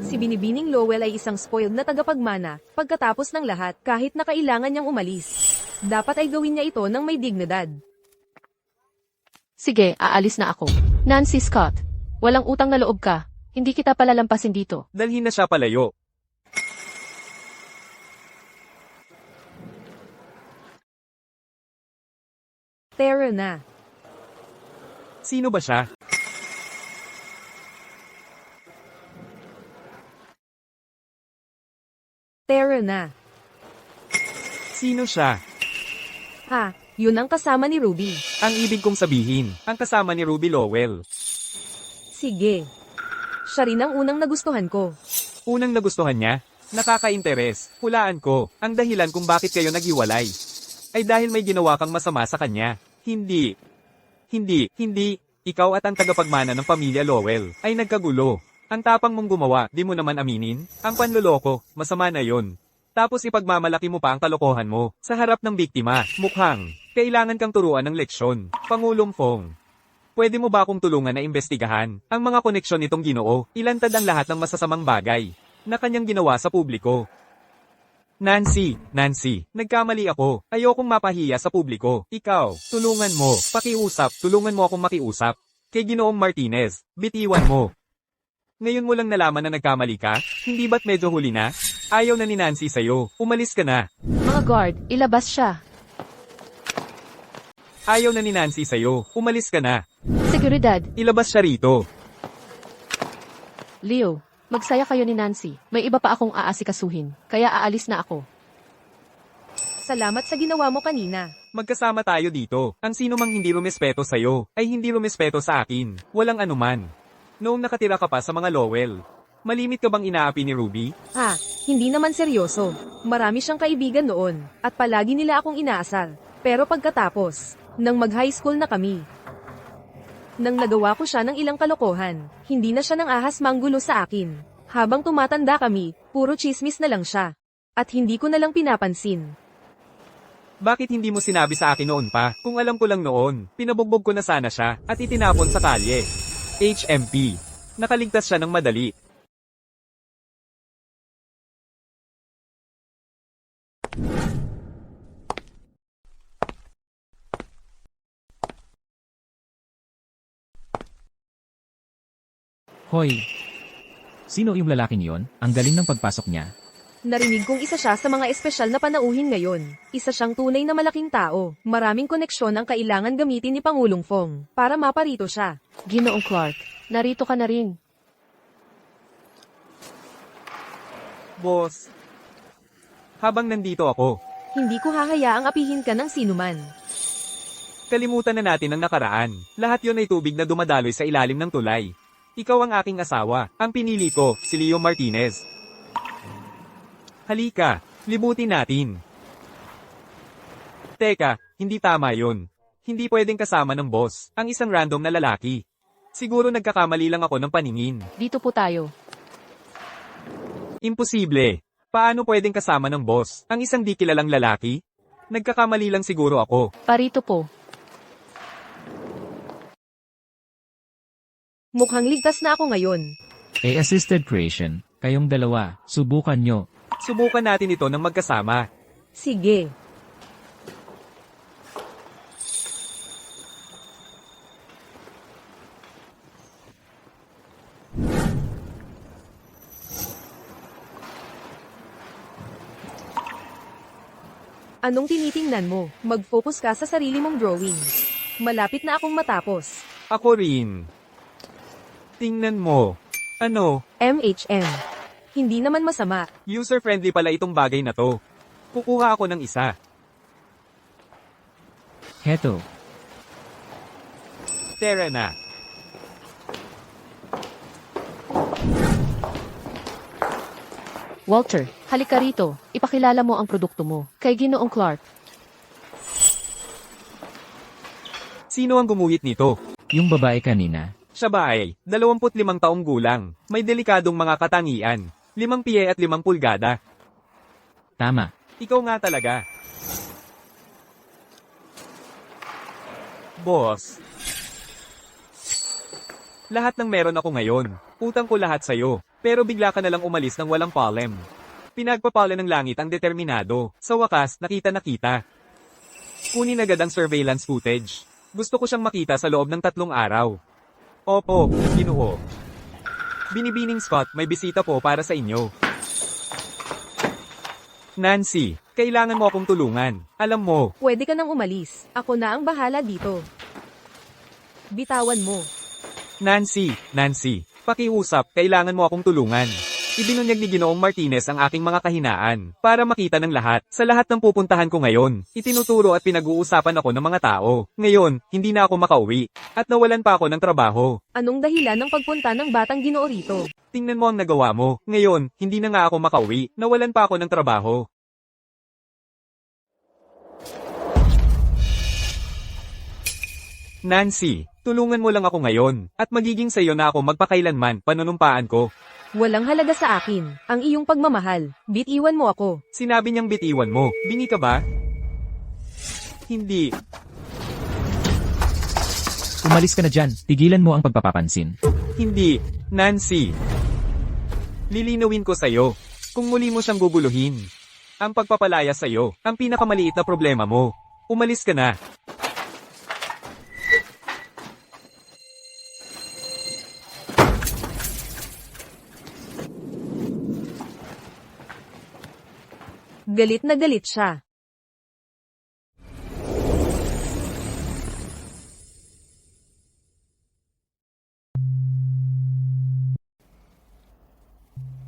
Si Binibining Lowell ay isang spoiled na tagapagmana, pagkatapos ng lahat kahit na kailangan niyang umalis. Dapat ay gawin niya ito ng may dignidad. sige, aalis na ako. Nancy Scott, walang utang na loob ka. Hindi kita palalampasin dito. Dalhin na siya palayo. Tara na. Sino ba siya? Tara na. Sino siya? Ha, yun ang kasama ni Ruby. Ang ibig kong sabihin, ang kasama ni Ruby Lowell. Sige. Siya rin ang unang nagustuhan ko. Unang nagustuhan niya? Nakaka-interes. Hulaan ko, ang dahilan kung bakit kayo naghiwalay ay dahil may ginawa kang masama sa kanya. Hindi. Ikaw at ang tagapagmana ng pamilya Lowell ay nagkagulo. Ang tapang mong gumawa, di mo naman aminin? Ang panloloko, masama na yon. Tapos ipagmamalaki mo pa ang kalokohan mo sa harap ng biktima. Mukhang, kailangan kang turuan ng leksyon. Pangulong Fong. Pwede mo ba akong tulungan na imbestigahan ang mga koneksyon nitong Ginoo? Ilantad ang lahat ng masasamang bagay na kanyang ginawa sa publiko. Nancy, nagkamali ako. Ayokong mapahiya sa publiko. Ikaw, tulungan mo. Pakiusap, tulungan mo akong makiusap. Kay Ginoong Martinez, bitiwan mo. Ngayon mo lang nalaman na nagkamali ka? Hindi ba't medyo huli na? Ayaw na ni Nancy sa'yo. Umalis ka na. Mga guard, ilabas siya. Ayaw na ni Nancy sa'yo. Umalis ka na. Seguridad, Ilabas siya rito. Leo, magsaya kayo ni Nancy. May iba pa akong aasikasuhin, kaya aalis na ako. Salamat sa ginawa mo kanina. Magkasama tayo dito. Ang sino mang hindi rumespeto sa'yo, ay hindi rumespeto sa akin. Walang anuman. Noong nakatira ka pa sa mga Lowell, malimit ka bang inaapi ni Ruby? Ha, hindi naman seryoso. Marami siyang kaibigan noon, at palagi nila akong inaasar. Pero pagkatapos, nang mag-high school na kami, nang nagawa ko siya ng ilang kalokohan, hindi na siya nang ahas manggulo sa akin. Habang tumatanda kami, puro chismis na lang siya. At hindi ko na lang pinapansin. Bakit hindi mo sinabi sa akin noon pa? Kung alam ko lang noon, pinabugbog ko na sana siya, at itinapon sa kalye. HMP. Nakaligtas siya ng madali. Hoy! Sino yung lalaking yon? Ang galing ng pagpasok niya. Narinig kong isa siya sa mga espesyal na panauhin ngayon. Isa siyang tunay na malaking tao. Maraming koneksyon ang kailangan gamitin ni Pangulong Fong para maparito siya. Ginoong Clark, narito ka na rin. Boss. Habang nandito ako, Hindi ko hahayaang apihin ka ng sinuman. kalimutan na natin ang nakaraan. Lahat yon ay tubig na dumadaloy sa ilalim ng tulay. Ikaw ang aking asawa. Ang pinili ko, si Leo Martinez. Halika, libutin natin. Teka, hindi tama yon. Hindi pwedeng kasama ng boss, ang isang random na lalaki. Siguro nagkakamali lang ako ng paningin. Dito po tayo. Imposible. Paano pwedeng kasama ng boss, ang isang di kilalang lalaki? Nagkakamali lang siguro ako. Parito po. Mukhang ligtas na ako ngayon. Assisted creation. Kayong dalawa, subukan nyo. Subukan natin ito ng magkasama. Sige. Anong tinitingnan mo? Mag-focus ka sa sarili mong drawing. Malapit na akong matapos. Ako rin. Tingnan mo. Ano? MHM. Hindi naman masama. User-friendly pala itong bagay na to. Kukuha ako ng isa. Heto. Tara na. Walter, halika rito. Ipakilala mo ang produkto mo. Kay Ginoong Clark. Sino ang gumuhit nito? Yung babae kanina. Siya ba ay 25 taong gulang, may delikadong mga katangian, 5 piye at 5 pulgada. Tama. Ikaw nga talaga. Boss. Lahat ng meron ako ngayon, utang ko lahat sa'yo, pero bigla ka nalang umalis ng walang palem. Pinagpapala ng langit ang determinado, sa wakas nakita na kita. Kunin agad ang surveillance footage. Gusto ko siyang makita sa loob ng 3 araw. Opo, Ginoo. Binibining Scott, may bisita po para sa inyo. Nancy, kailangan mo akong tulungan. Alam mo, Pwede ka nang umalis. Ako na ang bahala dito. Bitawan mo. Nancy, pakiusap, kailangan mo akong tulungan. Ibinunyag ni Ginoong Martinez ang aking mga kahinaan para makita ng lahat. Sa lahat ng pupuntahan ko ngayon, itinuturo at pinag-uusapan ako ng mga tao. Ngayon, hindi na ako makauwi. At nawalan pa ako ng trabaho. Anong dahilan ng pagpunta ng batang Ginoo rito? Tingnan mo ang nagawa mo. Ngayon, hindi na nga ako makauwi. Nawalan pa ako ng trabaho. Nancy, tulungan mo lang ako ngayon. At magiging sayo na ako magpakailanman, panunumpaan ko. Walang halaga sa akin. Ang iyong pagmamahal. Bitiwan mo ako. Sinabi niyang bitiwan mo. Bingi ka ba? Hindi. Umalis ka na dyan, tigilan mo ang pagpapapansin. Hindi, Nancy. Lilinawin ko sa'yo. Kung muli mo siyang guguluhin. Ang pagpapalaya sa'yo, ang pinakamaliit na problema mo. Umalis ka na. Galit na galit siya.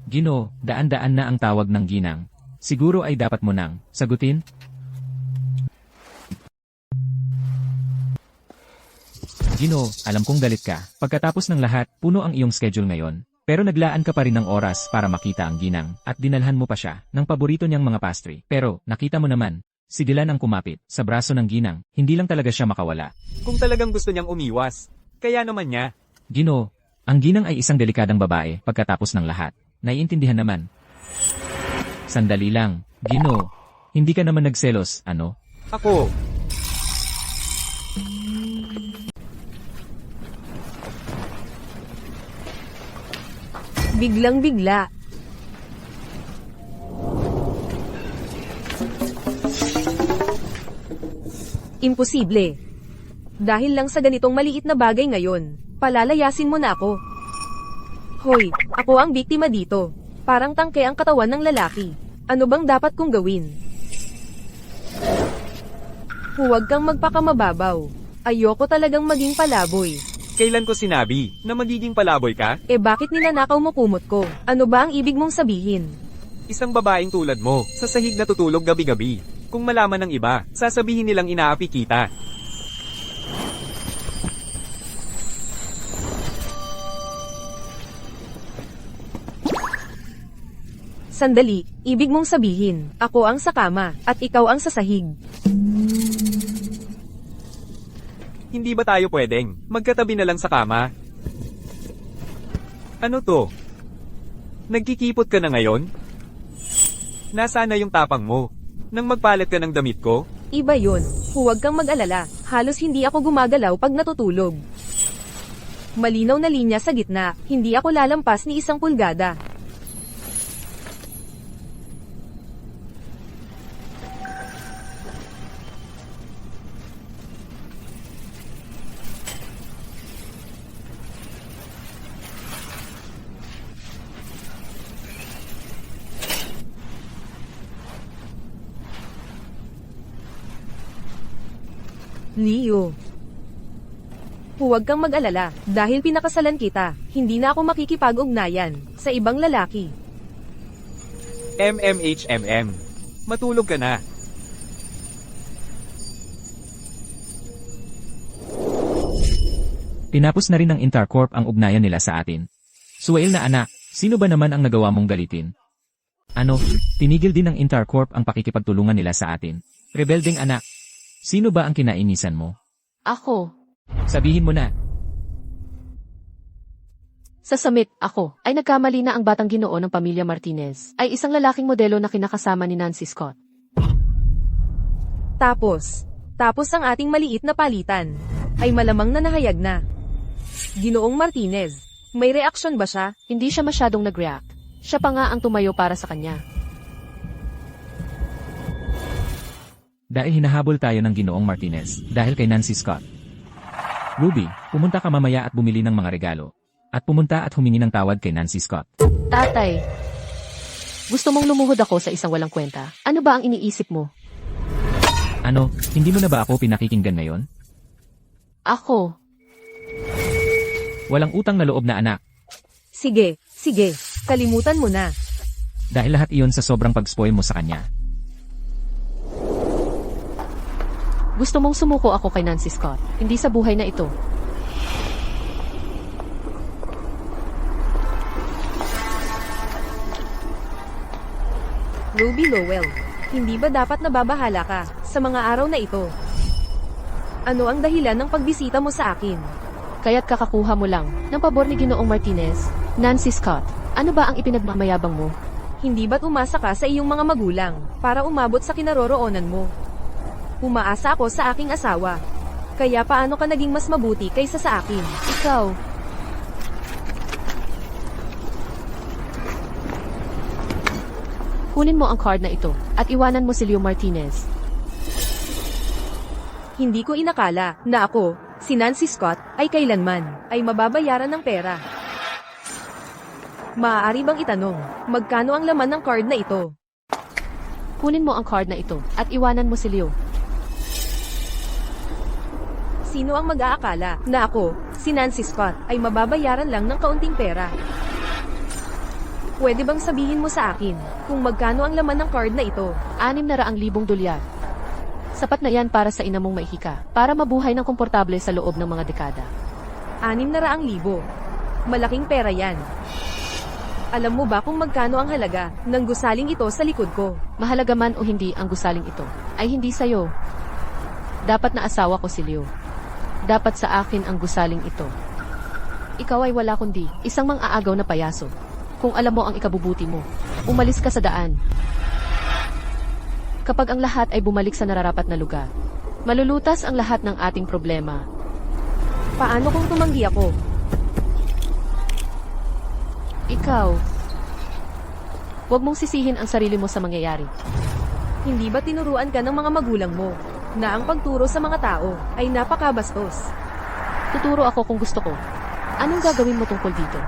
Gino, daan-daan na ang tawag ng ginang. Siguro ay dapat mo nang sagutin? Gino, alam kong galit ka. Pagkatapos ng lahat, puno ang iyong schedule ngayon. Pero naglaan ka pa rin ng oras para makita ang ginang at dinalhan mo pa siya ng paborito niyang mga pastry. Pero, nakita mo naman, si Dylan ang kumapit sa braso ng ginang, hindi lang talaga siya makawala. Kung talagang gusto niyang umiwas, kaya naman niya. Gino, ang ginang ay isang delikadang babae pagkatapos ng lahat. Naiintindihan naman. Sandali lang, Gino. Hindi ka naman nagselos, ano? Ako, Biglang-bigla. Imposible. Dahil lang sa ganitong maliit na bagay ngayon, palalayasin mo na ako. Hoy, ako ang biktima dito. Parang tangke ang katawan ng lalaki. Ano bang dapat kong gawin? Huwag kang magpakamababaw. Ayoko talagang maging palaboy. kailan ko sinabi na magiging palaboy ka? Eh bakit ninanakaw mo kumot ko? Ano ba ang ibig mong sabihin? Isang babaeng tulad mo, sa sahig na tutulog gabi-gabi. Kung malaman ng iba, sasabihin nilang inaapi kita. Sandali, ibig mong sabihin, ako ang sa kama, at ikaw ang sa sahig. Hindi ba tayo pwedeng magkatabi na lang sa kama? Ano to? Nagkikipot ka na ngayon? Nasaan na yung tapang mo? Nang magpalit ka ng damit ko? Iba yun, huwag kang mag-alala, halos hindi ako gumagalaw pag natutulog. Malinaw na linya sa gitna, hindi ako lalampas ni 1 pulgada. Leo. Huwag kang mag-alala, dahil pinakasalan kita, hindi na ako makikipag-ugnayan sa ibang lalaki. MMHMM. Matulog ka na. Tinapos na rin ng Intercorp ang ugnayan nila sa atin. Suwail na anak, sino ba naman ang nagawa mong galitin? Ano, tinigil din ng Intercorp ang pakikipagtulungan nila sa atin. Rebelding anak, sino ba ang kinainisan mo? Ako. Sabihin mo na. Sa summit, ako, ay nagkamali na ang batang ginoo ng pamilya Martinez, ay isang lalaking modelo na kinakasama ni Nancy Scott. Tapos ang ating maliit na palitan, ay malamang na nahayag na. Ginoong Martinez, may reaksyon ba siya? Hindi siya masyadong nag-react. Siya pa nga ang tumayo para sa kanya. Dahil hinahabol tayo ng Ginoong Martinez, dahil kay Nancy Scott. Ruby, pumunta ka mamaya at bumili ng mga regalo. At pumunta at humingi ng tawad kay Nancy Scott. Tatay, gusto mong lumuhod ako sa isang walang kwenta? Ano ba ang iniisip mo? Ano, hindi mo na ba ako pinakikinggan ngayon? Ako. Walang utang na loob na anak, Sige, kalimutan mo na. dahil lahat iyon sa sobrang pag-spoil mo sa kanya. Gusto mong sumuko ako kay Nancy Scott, hindi sa buhay na ito. Ruby Lowell, hindi ba dapat nababahala ka sa mga araw na ito? Ano ang dahilan ng pagbisita mo sa akin? Kaya't kakakuha mo lang ng pabor ni Ginoong Martinez. Nancy Scott, ano ba ang ipinagmamayabang mo? Hindi ba't umasa ka sa iyong mga magulang para umabot sa kinaroroonan mo? Umaasa ako sa aking asawa. Kaya paano ka naging mas mabuti kaysa sa akin? Ikaw. Kunin mo ang card na ito at iwanan mo si Leo Martinez. Hindi ko inakala na ako, si Nancy Scott, ay kailanman ay mababayaran ng pera. Maaari bang itanong, magkano ang laman ng card na ito? Kunin mo ang card na ito at iwanan mo si Leo. Sino ang mag-aakala na ako, si Nancy Scott, ay mababayaran lang ng kaunting pera? Pwede bang sabihin mo sa akin kung magkano ang laman ng card na ito? 600,000 dolyar. Sapat na yan para sa ina mong maihika, para mabuhay ng komportable sa loob ng mga dekada. 600,000. Malaking pera yan. Alam mo ba kung magkano ang halaga ng gusaling ito sa likod ko? Mahalaga man o hindi ang gusaling ito, ay hindi sa'yo. Dapat na asawa ko si Leo. Dapat sa akin ang gusaling ito. Ikaw ay wala kundi isang mang-aagaw na payaso. Kung alam mo ang ikabubuti mo, umalis ka sa daan. Kapag ang lahat ay bumalik sa nararapat na lugar, malulutas ang lahat ng ating problema. Paano kung tumanggi ako? Ikaw, huwag mong sisihin ang sarili mo sa mangyayari. Hindi ba tinuruan ka ng mga magulang mo na ang pagturo sa mga tao ay napakabastos? Tuturo ako kung gusto ko. Anong gagawin mo tungkol dito?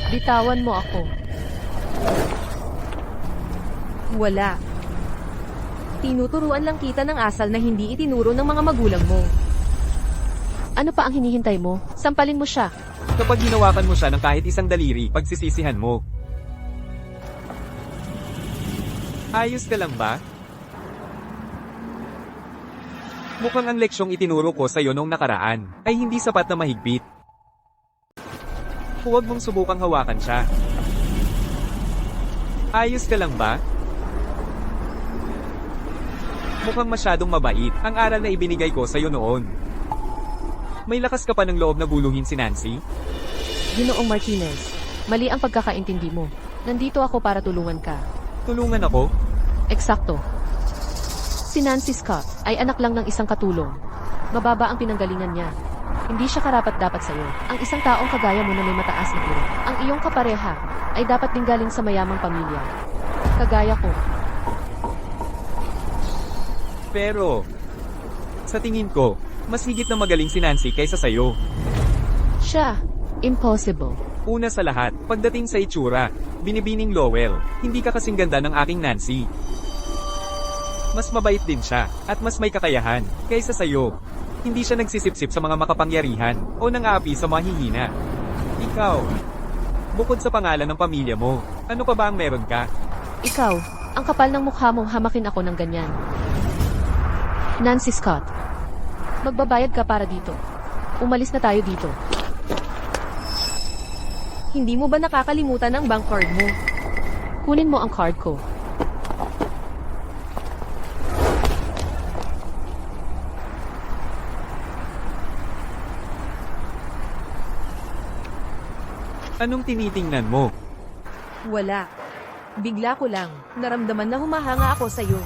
Bitawan mo ako. Wala. Tinuturuan lang kita ng asal na hindi itinuro ng mga magulang mo. Ano pa ang hinihintay mo? Sampalin mo siya. Kapag hinawakan mo siya ng kahit isang daliri, pagsisisihan mo. Ayos ka lang ba? Mukhang ang leksyong itinuro ko sa'yo noong nakaraan ay hindi sapat na mahigpit. Huwag mong subukang hawakan siya. Ayos ka lang ba? Mukhang masyadong mabait ang aral na ibinigay ko sa'yo noon. May lakas ka pa ng loob na guluhin si Nancy? Ginoong Martinez, mali ang pagkakaintindi mo. Nandito ako para tulungan ka. Tulungan ako? Eksakto. Si Nancy Scott ay anak lang ng isang katulong. Mababa ang pinanggalingan niya. Hindi siya karapat-dapat sa'yo. Ang isang taong kagaya mo na may mataas na iro. Ang iyong kapareha ay dapat din galing sa mayamang pamilya. Kagaya ko. Pero, sa tingin ko, mas higit na magaling si Nancy kaysa sa'yo. Siya, impossible. Una sa lahat, pagdating sa itsura, binibining Lowell, hindi ka kasing ganda ng aking Nancy. Mas mabait din siya, at mas may kakayahan, kaysa sa'yo. Hindi siya nagsisipsip sa mga makapangyarihan, o nang-aapi sa mahihina. Ikaw, bukod sa pangalan ng pamilya mo, ano pa ba ang meron ka? Ikaw, ang kapal ng mukha mo hamakin ako ng ganyan. Nancy Scott, magbabayad ka para dito. Umalis na tayo dito. Hindi mo ba nakakalimutan ang bank card mo? Kunin mo ang card ko. Anong tinitingnan mo? Wala. Bigla ko lang, naramdaman na humahanga ako sa'yo.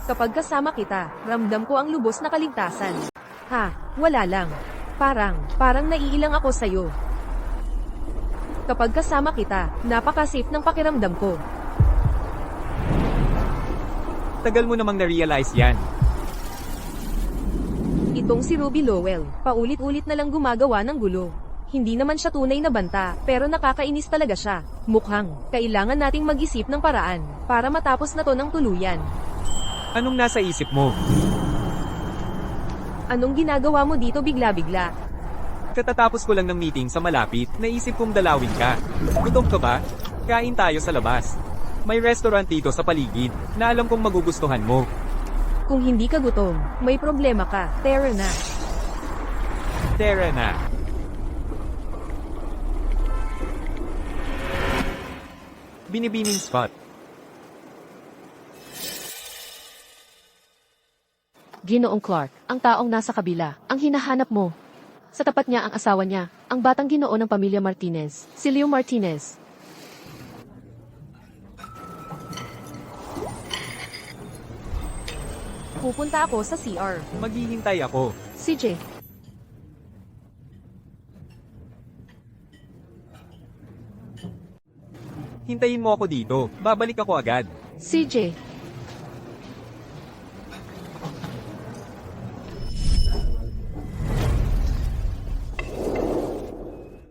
Kapag kasama kita, ramdam ko ang lubos na kaligtasan. Ha, wala lang. Parang naiilang ako sa'yo. Kapag kasama kita, napaka-safe ng pakiramdam ko. Tagal mo namang na-realize yan. Itong si Ruby Lowell, paulit-ulit na lang gumagawa ng gulo. Hindi naman siya tunay na banta, pero nakakainis talaga siya. Mukhang, kailangan nating mag-isip ng paraan, para matapos na to ng tuluyan. Anong nasa isip mo? Anong ginagawa mo dito bigla-bigla? Katatapos ko lang ng meeting sa malapit, naisip kong dalawin ka. Gutom ka ba? Kain tayo sa labas. May restaurant dito sa paligid, na alam kong magugustuhan mo. Kung hindi ka gutom, may problema ka, tara na. Tara na. Binibining spot. Ginoong Clark, ang taong nasa kabila, ang hinahanap mo. Sa tapat niya ang asawa niya, ang batang ginoo ng pamilya Martinez, si Leo Martinez. Pupunta ako sa CR. Maghihintay ako. CJ, Hintayin mo ako dito. Babalik ako agad. CJ.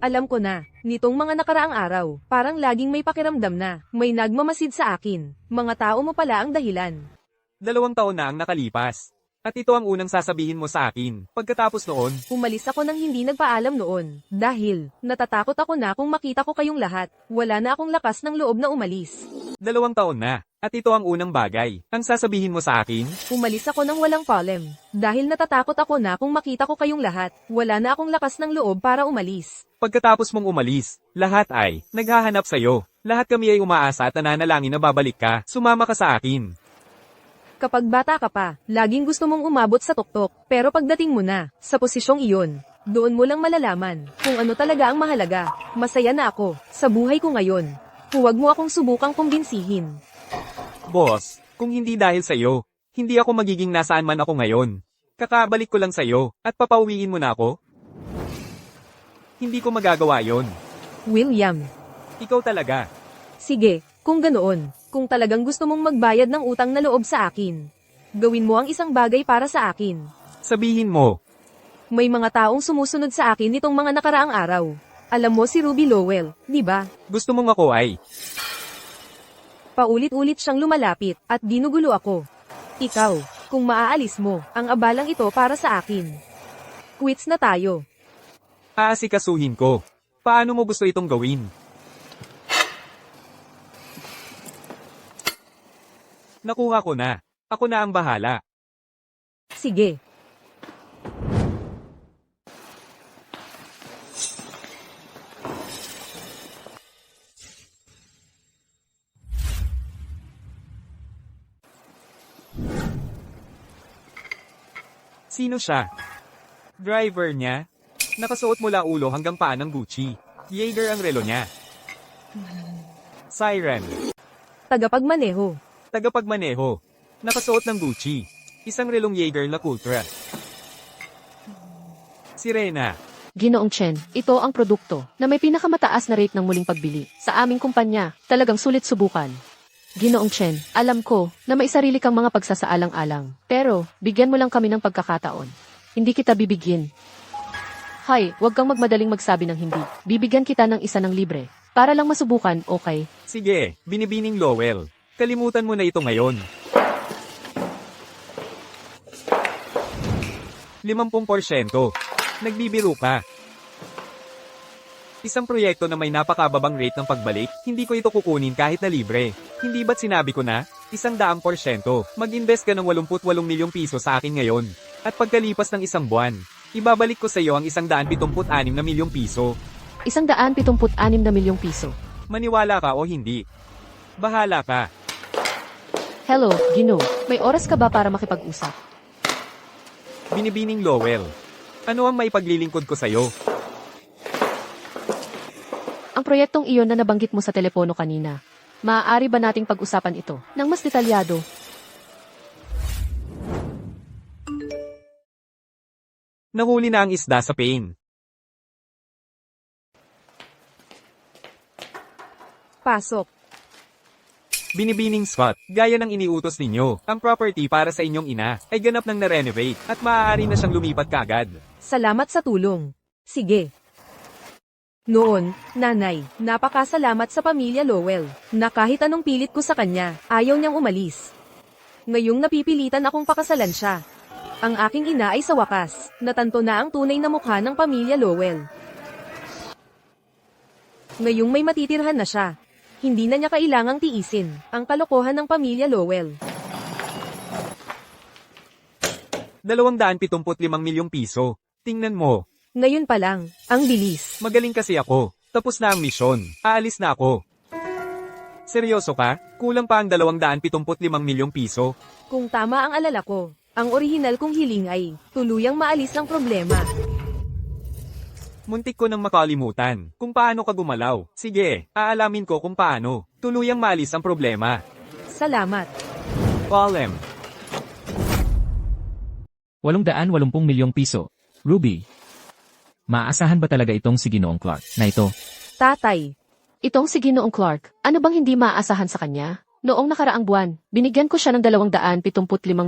Alam ko na, nitong mga nakaraang araw, parang laging may pakiramdam na, may nagmamasid sa akin. Mga tao mo pala ang dahilan. 2 taon na ang nakalipas. At ito ang unang sasabihin mo sa akin. Pagkatapos noon, Umalis ako nang hindi nagpaalam noon. Dahil, natatakot ako na kung makita ko kayong lahat. Wala na akong lakas ng loob na umalis. 2 taon na. At ito ang unang bagay. Ang sasabihin mo sa akin, Umalis ako nang walang problem. Dahil natatakot ako na kung makita ko kayong lahat. Wala na akong lakas ng loob para umalis. pagkatapos mong umalis, lahat ay naghahanap sa'yo. Lahat kami ay umaasa at nananalangin na babalik ka. Sumama ka sa akin. Kapag bata ka pa, laging gusto mong umabot sa tuktok. Pero pagdating mo na, sa posisyong iyon, doon mo lang malalaman kung ano talaga ang mahalaga. Masaya na ako sa buhay ko ngayon. Huwag mo akong subukang kumbinsihin. Boss, kung hindi dahil sa'yo, hindi ako magiging nasaan man ako ngayon. Kakabalik ko lang sa'yo, at papauwiin mo na ako? Hindi ko magagawa yon. William, Ikaw talaga. sige, kung ganoon, kung talagang gusto mong magbayad ng utang na loob sa akin, gawin mo ang isang bagay para sa akin. Sabihin mo, May mga taong sumusunod sa akin nitong mga nakaraang araw. Alam mo si Ruby Lowell, di ba? gusto mong ako ay, Paulit-ulit siyang lumalapit, at ginugulo ako. Ikaw, kung maaalis mo, ang abalang ito para sa akin. Quits na tayo. aasikasuhin ko. Paano mo gusto itong gawin? Nakuha ko na. Ako na ang bahala. Sige. Sino siya? Driver niya? Nakasuot mula ulo hanggang paa ng Gucci. Jaeger ang relo niya. Siren. Tagapagmaneho. Tagapagmaneho. Nakasuot ng Gucci. Isang relong Jaeger La Cultra. Sirena. Ginoong Chen, ito ang produkto na may pinakamataas na rate ng muling pagbili. Sa aming kumpanya, talagang sulit subukan. Ginoong Chen, alam ko na may sarili kang mga pagsasaalang-alang. Pero, bigyan mo lang kami ng pagkakataon. Hindi kita bibigyan. Hay, huwag kang magmadaling magsabi ng hindi. Bibigyan kita ng isa ng libre. Para lang masubukan, okay? Sige, binibining Lowell. Kalimutan mo na ito ngayon. 50%. Nagbibiro ka. Isang proyekto na may napakababang rate ng pagbalik, hindi ko ito kukunin kahit na libre. Hindi ba't sinabi ko na? 100%. Mag-invest ka ng 88 milyong piso sa akin ngayon. At pagkalipas ng isang buwan, ibabalik ko sa iyo ang 176 na milyong piso. 176 na milyong piso. Maniwala ka o hindi. Bahala ka. Hello, Gino. May oras ka ba para makipag-usap? Binibining Lowell. Ano ang maipaglilingkod ko sa'yo? Ang proyektong iyon na nabanggit mo sa telepono kanina. Maaari ba nating pag-usapan ito ng mas detalyado? Nahuli na ang isda sa pain. Pasok. Binibining Scott, gaya ng iniutos ninyo, ang property para sa inyong ina ay ganap nang na-renovate at maaari na siyang lumipat kaagad. Salamat sa tulong. Sige. Noon, nanay, napakasalamat sa pamilya Lowell, na kahit anong pilit ko sa kanya, ayaw niyang umalis. Ngayong napipilitan akong pakasalan siya. Ang aking ina ay sa wakas, natanto na ang tunay na mukha ng pamilya Lowell. Ngayong may matitirhan na siya, hindi na niya kailangang tiisin ang kalokohan ng pamilya Lowell. 275 milyong piso. Tingnan mo, Ngayon pa lang, ang bilis. magaling kasi ako. Tapos na ang misyon. Aalis na ako. Seryoso ka? Kulang pa ang 275 milyong piso. Kung tama ang alala ko, ang orihinal kong hiling ay tuluyang maalis ang problema. Muntik ko nang makalimutan kung paano ka gumalaw. Sige, aalamin ko kung paano. Tuluyang maalis ang problema. Salamat. Colem. 880 milyong piso. Ruby. Maaasahan ba talaga itong si Ginoong Clark na ito? Tatay, Itong si Ginoong Clark, ano bang hindi maaasahan sa kanya? Noong nakaraang buwan, binigyan ko siya ng 275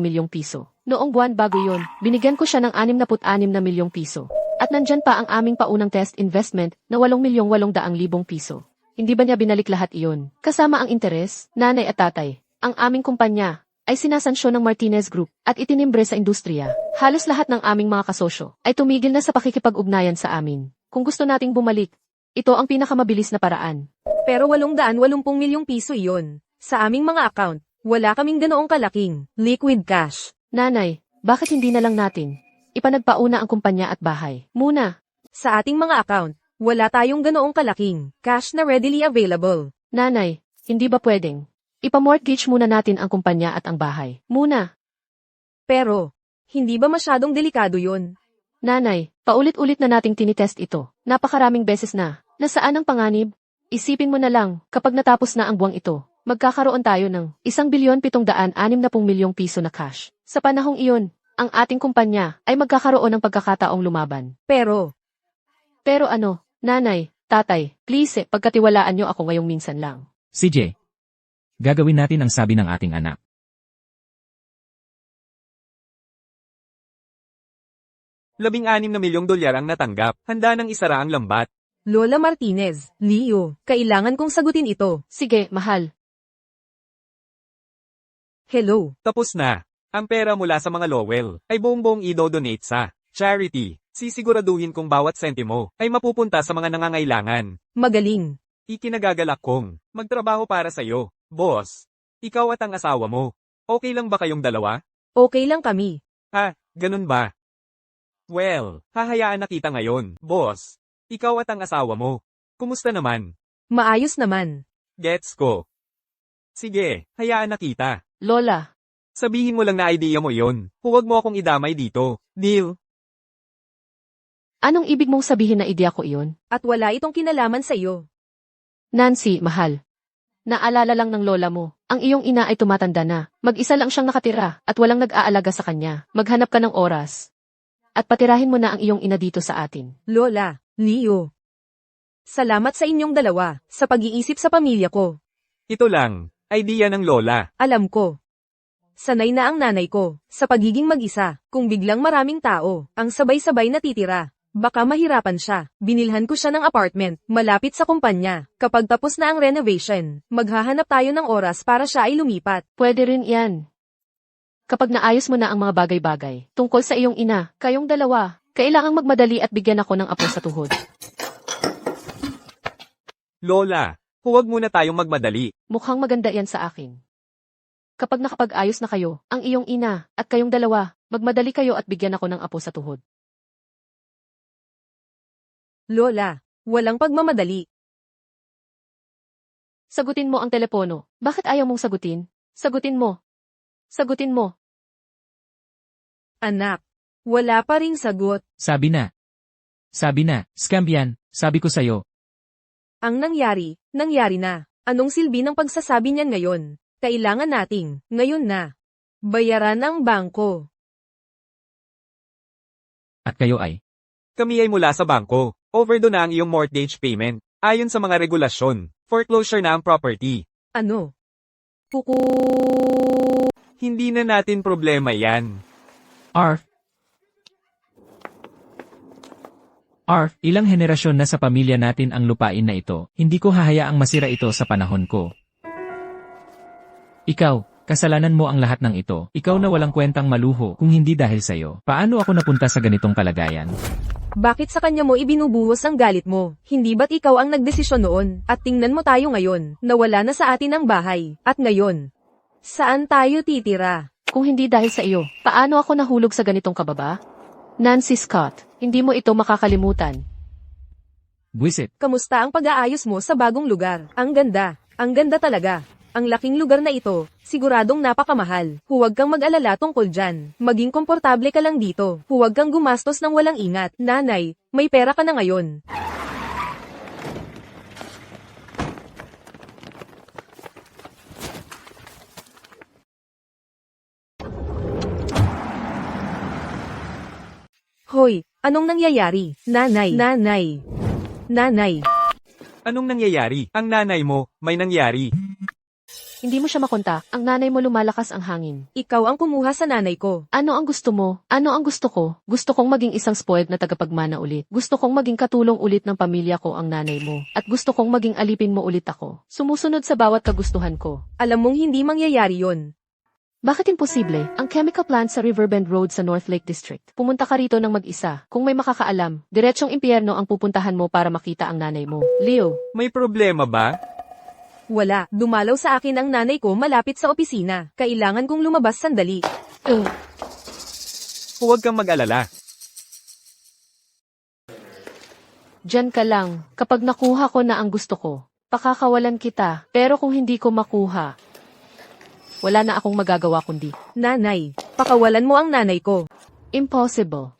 milyong piso. Noong buwan bago yon, binigyan ko siya ng 66 na milyong piso. At nandyan pa ang aming paunang test investment na 8,800,000 piso. Hindi ba niya binalik lahat iyon? Kasama ang interes, nanay at tatay. Ang aming kumpanya ay sinasansyon ng Martinez Group at itinimbre sa industriya. Halos lahat ng aming mga kasosyo ay tumigil na sa pakikipag-ugnayan sa amin. Kung gusto nating bumalik, ito ang pinakamabilis na paraan. pero 880 milyong piso iyon. Sa aming mga account, wala kaming ganoong kalaking liquid cash. Nanay, bakit hindi na lang natin ipanagpauna ang kumpanya at bahay? Muna, Sa ating mga account, wala tayong ganoong kalaking cash na readily available. nanay, hindi ba pwedeng ipamortgage muna natin ang kumpanya at ang bahay? Muna, Pero, hindi ba masyadong delikado yun? nanay, paulit-ulit na nating tinitest ito. Napakaraming beses na. Nasaan ang panganib? Isipin mo na lang, kapag natapos na ang buwang ito, magkakaroon tayo ng 1,760 milyong piso na cash. Sa panahong iyon, ang ating kumpanya ay magkakaroon ng pagkakataong lumaban. Pero, Pero ano, nanay, tatay, please pagkatiwalaan nyo ako ngayong minsan lang. CJ. Gagawin natin ang sabi ng ating anak. $16 na milyong ang natanggap. Handa nang isara ang lambat. Lola Martinez, Leo, kailangan kong sagutin ito. Sige, mahal. Hello, Tapos na. Ang pera mula sa mga Lowell ay buong-buong i-donate sa charity. Sisiguraduhin kong bawat sentimo ay mapupunta sa mga nangangailangan. magaling. Ikinagagalak kong magtrabaho para sa'yo, boss. Ikaw at ang asawa mo. Okay lang ba kayong dalawa? Okay lang kami. Ganun ba? Well, hahayaan na kita ngayon, boss. Ikaw at ang asawa mo. Kumusta naman? Maayos naman. Gets ko. Sige, hayaan na kita. Lola, Sabihin mo lang na idea mo yon. Huwag mo akong idamay dito. Deal? anong ibig mong sabihin na ideya ko iyon? At wala itong kinalaman sa iyo. Nancy, mahal. Naalala lang ng lola mo, ang iyong ina ay tumatanda na. Mag-isa lang siyang nakatira at walang nag-aalaga sa kanya. Maghanap ka ng oras. At patirahin mo na ang iyong ina dito sa atin. Lola, Leo. Salamat sa inyong dalawa, sa pag-iisip sa pamilya ko. Ito lang, idea ng lola. Alam ko. Sanay na ang nanay ko, sa pagiging mag-isa, kung biglang maraming tao, ang sabay-sabay natitira. Baka mahirapan siya. Binilhan ko siya ng apartment, malapit sa kumpanya. Kapag tapos na ang renovation, maghahanap tayo ng oras para siya ay lumipat. Pwede rin yan. Kapag naayos mo na ang mga bagay-bagay, tungkol sa iyong ina, kayong dalawa, kailangang magmadali at bigyan ako ng apo sa tuhod. Lola, huwag muna tayong magmadali. Mukhang maganda yan sa akin. Kapag nakapag-ayos na kayo, ang iyong ina, at kayong dalawa, magmadali kayo at bigyan ako ng apo sa tuhod. Lola, walang pagmamadali. Sagutin mo ang telepono. Bakit ayaw mong sagutin? Sagutin mo. Sagutin mo. Anak, wala pa ring sagot. Sabi na. Scam yan, sabi ko sa'yo. Ang nangyari na. Anong silbi ng pagsasabi niyan ngayon? Kailangan nating, ngayon na, bayaran ang bangko. At kayo ay. Kami ay mula sa bangko. Overdue na ang iyong mortgage payment. Ayon sa mga regulasyon, foreclosure na ang property. Ano? Hindi na natin problema yan. Arf, ilang henerasyon na sa pamilya natin ang lupain na ito, hindi ko hahayaang masira ito sa panahon ko. Ikaw, kasalanan mo ang lahat ng ito. Ikaw na walang kwentang maluho kung hindi dahil sa'yo. Paano ako napunta sa ganitong kalagayan? Bakit sa kanya mo ibinubuhos ang galit mo? Hindi ba't ikaw ang nagdesisyon noon? At tingnan mo tayo ngayon, nawala na sa atin ang bahay. At ngayon, saan tayo titira? Kung hindi dahil sa iyo, paano ako nahulog sa ganitong kababa? Nancy Scott, hindi mo ito makakalimutan. Buisit, Kamusta ang pag-aayos mo sa bagong lugar? Ang ganda talaga. Ang laking lugar na ito, siguradong napakamahal. Huwag kang mag-alala tungkol dyan. Maging komportable ka lang dito. Huwag kang gumastos ng walang ingat. Nanay, may pera ka na ngayon. Hoy, anong nangyayari? Nanay, nanay, nanay. Anong nangyayari? Ang nanay mo, may nangyari. Hindi mo siya makontak. Ang nanay mo lumalakas ang hangin. Ikaw ang kumuha sa nanay ko. Ano ang gusto mo? Ano ang gusto ko? Gusto kong maging isang spoiled na tagapagmana ulit. Gusto kong maging katulong ulit ng pamilya ko ang nanay mo. At gusto kong maging alipin mo ulit ako. Sumusunod sa bawat kagustuhan ko. Alam mong hindi mangyayari yon. Bakit imposible? Ang chemical plant sa Riverbend Road sa North Lake District. Pumunta ka rito ng mag-isa. Kung may makakaalam, diretsong impyerno ang pupuntahan mo para makita ang nanay mo. Leo, May problema ba? Wala, dumalaw sa akin ang nanay ko malapit sa opisina. Kailangan kong lumabas sandali. Huwag kang mag-alala. Diyan ka lang. Kapag nakuha ko na ang gusto ko, pakakawalan kita. Pero kung hindi ko makuha, wala na akong magagawa kundi. Nanay, pakawalan mo ang nanay ko. Impossible.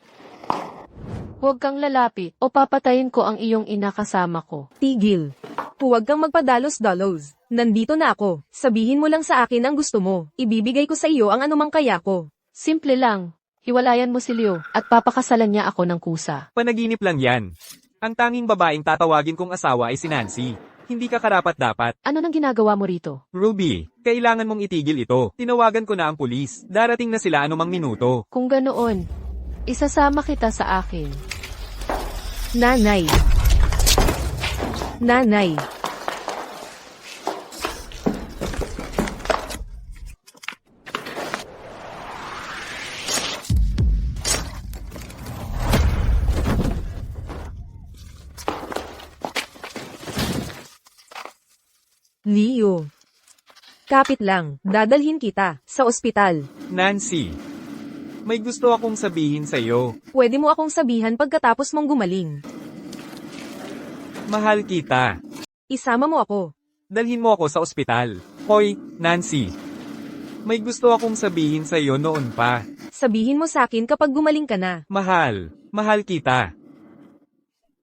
Huwag kang lalapit o papatayin ko ang iyong ina kasama ko. Tigil. Huwag kang magpadalos-dalos. Nandito na ako. Sabihin mo lang sa akin ang gusto mo. Ibibigay ko sa iyo ang anumang kaya ko. Simple lang. Hiwalayan mo si Leo at papakasalan niya ako ng kusa. Panaginip lang yan. Ang tanging babaeng tatawagin kong asawa ay si Nancy. Hindi ka karapat-dapat. Ano nang ginagawa mo rito? Ruby, kailangan mong itigil ito. Tinawagan ko na ang pulis. Darating na sila anumang minuto. Kung ganoon, isasama kita sa akin. Nanay. Nanay. Leo. Kapit lang, dadalhin kita sa ospital. Nancy, may gusto akong sabihin sa iyo. Pwede mo akong sabihan pagkatapos mong gumaling. Mahal kita. Isama mo ako. Dalhin mo ako sa ospital. Hoy, Nancy. May gusto akong sabihin sa iyo noon pa. Sabihin mo sa akin kapag gumaling ka na. Mahal. Mahal kita.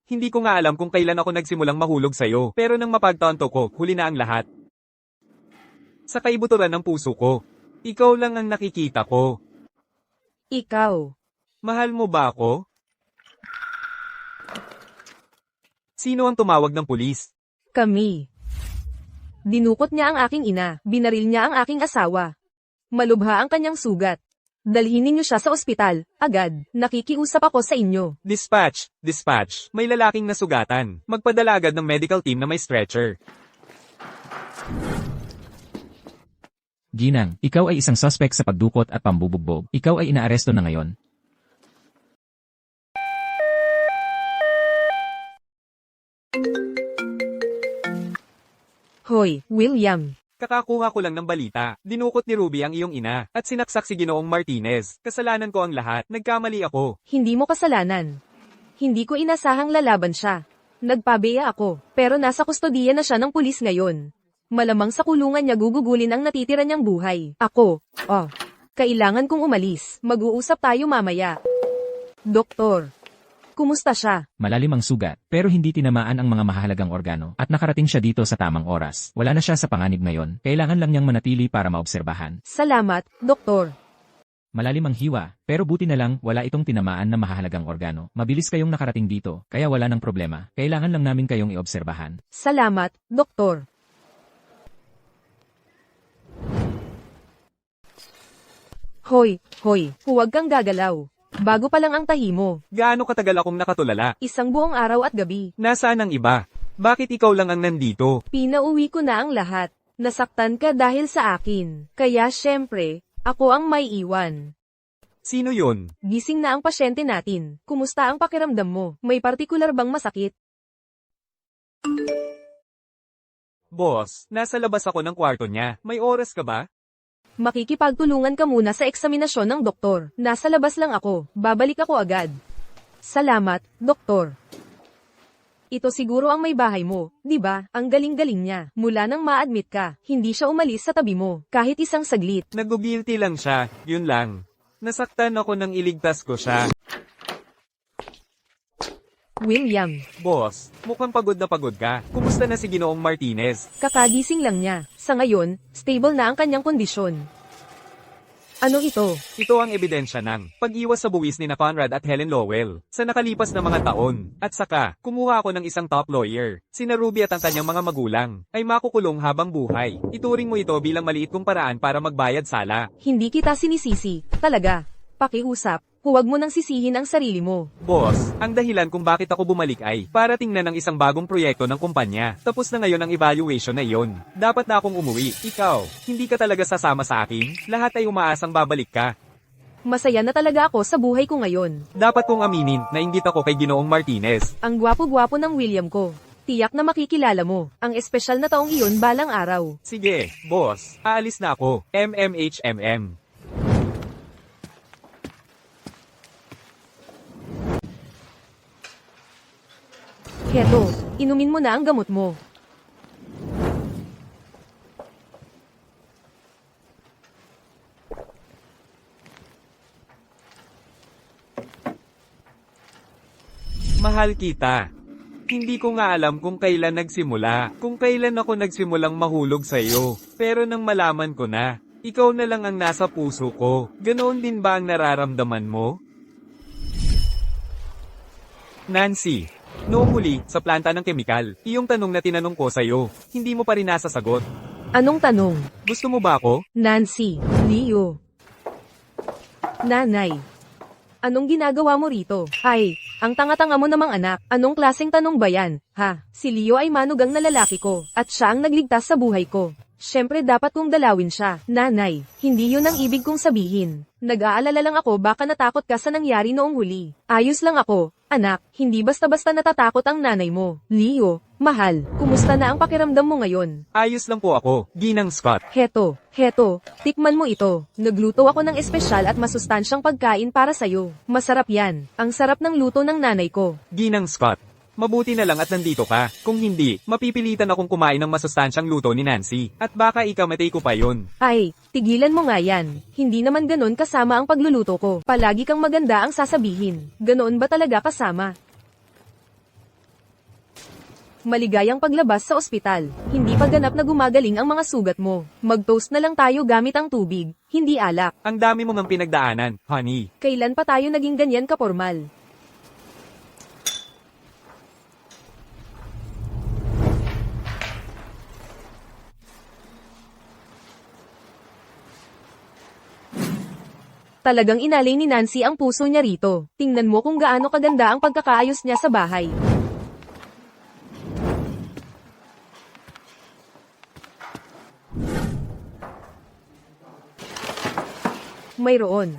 Hindi ko nga alam kung kailan ako nagsimulang mahulog sa iyo, pero nang mapagtanto ko, huli na ang lahat. Sa kaibuturan ng puso ko. Ikaw lang ang nakikita ko. Ikaw. Mahal mo ba ako? Sino ang tumawag ng pulis? Kami. Dinukot niya ang aking ina. Binaril niya ang aking asawa. Malubha ang kanyang sugat. Dalhin ninyo siya sa ospital, agad. Nakikiusap ako sa inyo. Dispatch, dispatch. May lalaking nasugatan. Magpadala agad ng medical team na may stretcher. Ginang, ikaw ay isang suspect sa pagdukot at pambubugbog. Ikaw ay inaaresto na ngayon. Hoy, William. Kakakuha ko lang ng balita. Dinukot ni Ruby ang iyong ina, at sinaksak si Ginoong Martinez. Kasalanan ko ang lahat. Nagkamali ako. Hindi mo kasalanan. Hindi ko inasahang lalaban siya. Nagpabeya ako, pero nasa kustodiya na siya ng pulis ngayon. Malamang sa kulungan niya gugugulin ang natitira niyang buhay. Ako, kailangan kong umalis. Mag-uusap tayo mamaya. Doktor, kumusta siya? Malalim ang sugat, pero hindi tinamaan ang mga mahalagang organo at nakarating siya dito sa tamang oras. Wala na siya sa panganib ngayon, kailangan lang niyang manatili para maobserbahan. Salamat, Doktor. Malalim ang hiwa, pero buti na lang wala itong tinamaan na mahalagang organo. Mabilis kayong nakarating dito, kaya wala ng problema. Kailangan lang namin kayong iobserbahan. Salamat, Doktor. Hoy, huwag kang gagalaw. Bago pa lang ang tahi mo. Gaano katagal akong nakatulala? Isang buong araw at gabi. Nasaan ang iba? Bakit ikaw lang ang nandito? Pinauwi ko na ang lahat. Nasaktan ka dahil sa akin. Kaya syempre, ako ang may iwan. Sino yun? Gising na ang pasyente natin. Kumusta ang pakiramdam mo? May partikular bang masakit? Boss, nasa labas ako ng kwarto niya. May oras ka ba? Makikipagtulungan ka muna sa eksaminasyon ng doktor. Nasa labas lang ako. Babalik ako agad. Salamat, doktor. Ito siguro ang may bahay mo, di ba? Ang galing-galing niya. Mula nang ma-admit ka, hindi siya umalis sa tabi mo, kahit isang saglit. Nag-guilty lang siya, yun lang. Nasaktan ako nang iligtas ko siya. William, Boss, mukhang pagod na pagod ka. Kumusta na si Ginoong Martinez? kakagising lang niya. Sa ngayon, stable na ang kanyang kondisyon. Ano ito? Ito ang ebidensya ng pag-iwas sa buwis ni na Conrad at Helen Lowell sa nakalipas na mga taon. At saka, kumuha ako ng isang top lawyer. Sina Ruby at ang kanyang mga magulang ay makukulong habang buhay. Ituring mo ito bilang maliit kong paraan para magbayad sala. Hindi kita sinisisi. Talaga. Pakiusap. Huwag mo nang sisihin ang sarili mo. Boss, ang dahilan kung bakit ako bumalik ay para tingnan ang isang bagong proyekto ng kumpanya. Tapos na ngayon ang evaluation na iyon. Dapat na akong umuwi. Ikaw, hindi ka talaga sasama sa akin? Lahat ay umaasang babalik ka. Masaya na talaga ako sa buhay ko ngayon. Dapat kong aminin na inggit ako kay Ginoong Martinez. Ang gwapo-gwapo ng William ko. Tiyak na makikilala mo. Ang espesyal na taong iyon balang araw. Sige, boss, aalis na ako. MMHMM. Heto, inumin mo na ang gamot mo. Mahal kita. Hindi ko nga alam kung kailan nagsimula, kung kailan ako nagsimulang mahulog sa'yo. Pero nang malaman ko na, ikaw na lang ang nasa puso ko. Ganoon din ba ang nararamdaman mo? Nancy, noong huli, sa planta ng kemikal, iyong tanong na tinanong ko sa'yo, hindi mo pa rin nasasagot. Anong tanong? Gusto mo ba ako? Nancy, Leo. Nanay. Anong ginagawa mo rito? Ay, ang tanga-tanga mo namang anak. Anong klaseng tanong ba yan? Ha? Si Leo ay manugang na lalaki ko, at siya ang nagligtas sa buhay ko. Siyempre dapat kong dalawin siya. Nanay, hindi yun ang ibig kong sabihin. Nag-aalala lang ako baka natakot ka sa nangyari noong huli. Ayos lang ako. Anak, hindi basta-basta natatakot ang nanay mo. Leo, mahal, kumusta na ang pakiramdam mo ngayon? Ayos lang po ako, Ginang Scott. Heto, tikman mo ito. Nagluto ako ng espesyal at masustansyang pagkain para sa'yo. Masarap yan. Ang sarap ng luto ng nanay ko. Ginang Scott. Mabuti na lang at nandito ka. Kung hindi, mapipilitan akong kumain ng masustansyang luto ni Nancy. At baka ikamatay ko pa yun. Ay, tigilan mo nga yan. Hindi naman ganon kasama ang pagluluto ko. Palagi kang maganda ang sasabihin. Ganoon ba talaga kasama? Maligayang paglabas sa ospital. Hindi pa ganap na gumagaling ang mga sugat mo. Mag-toast na lang tayo gamit ang tubig, hindi alak. Ang dami mo ng pinagdaanan, honey. Kailan pa tayo naging ganyan kapormal? Talagang inalay ni Nancy ang puso niya rito. Tingnan mo kung gaano kaganda ang pagkakaayos niya sa bahay. Mayroon.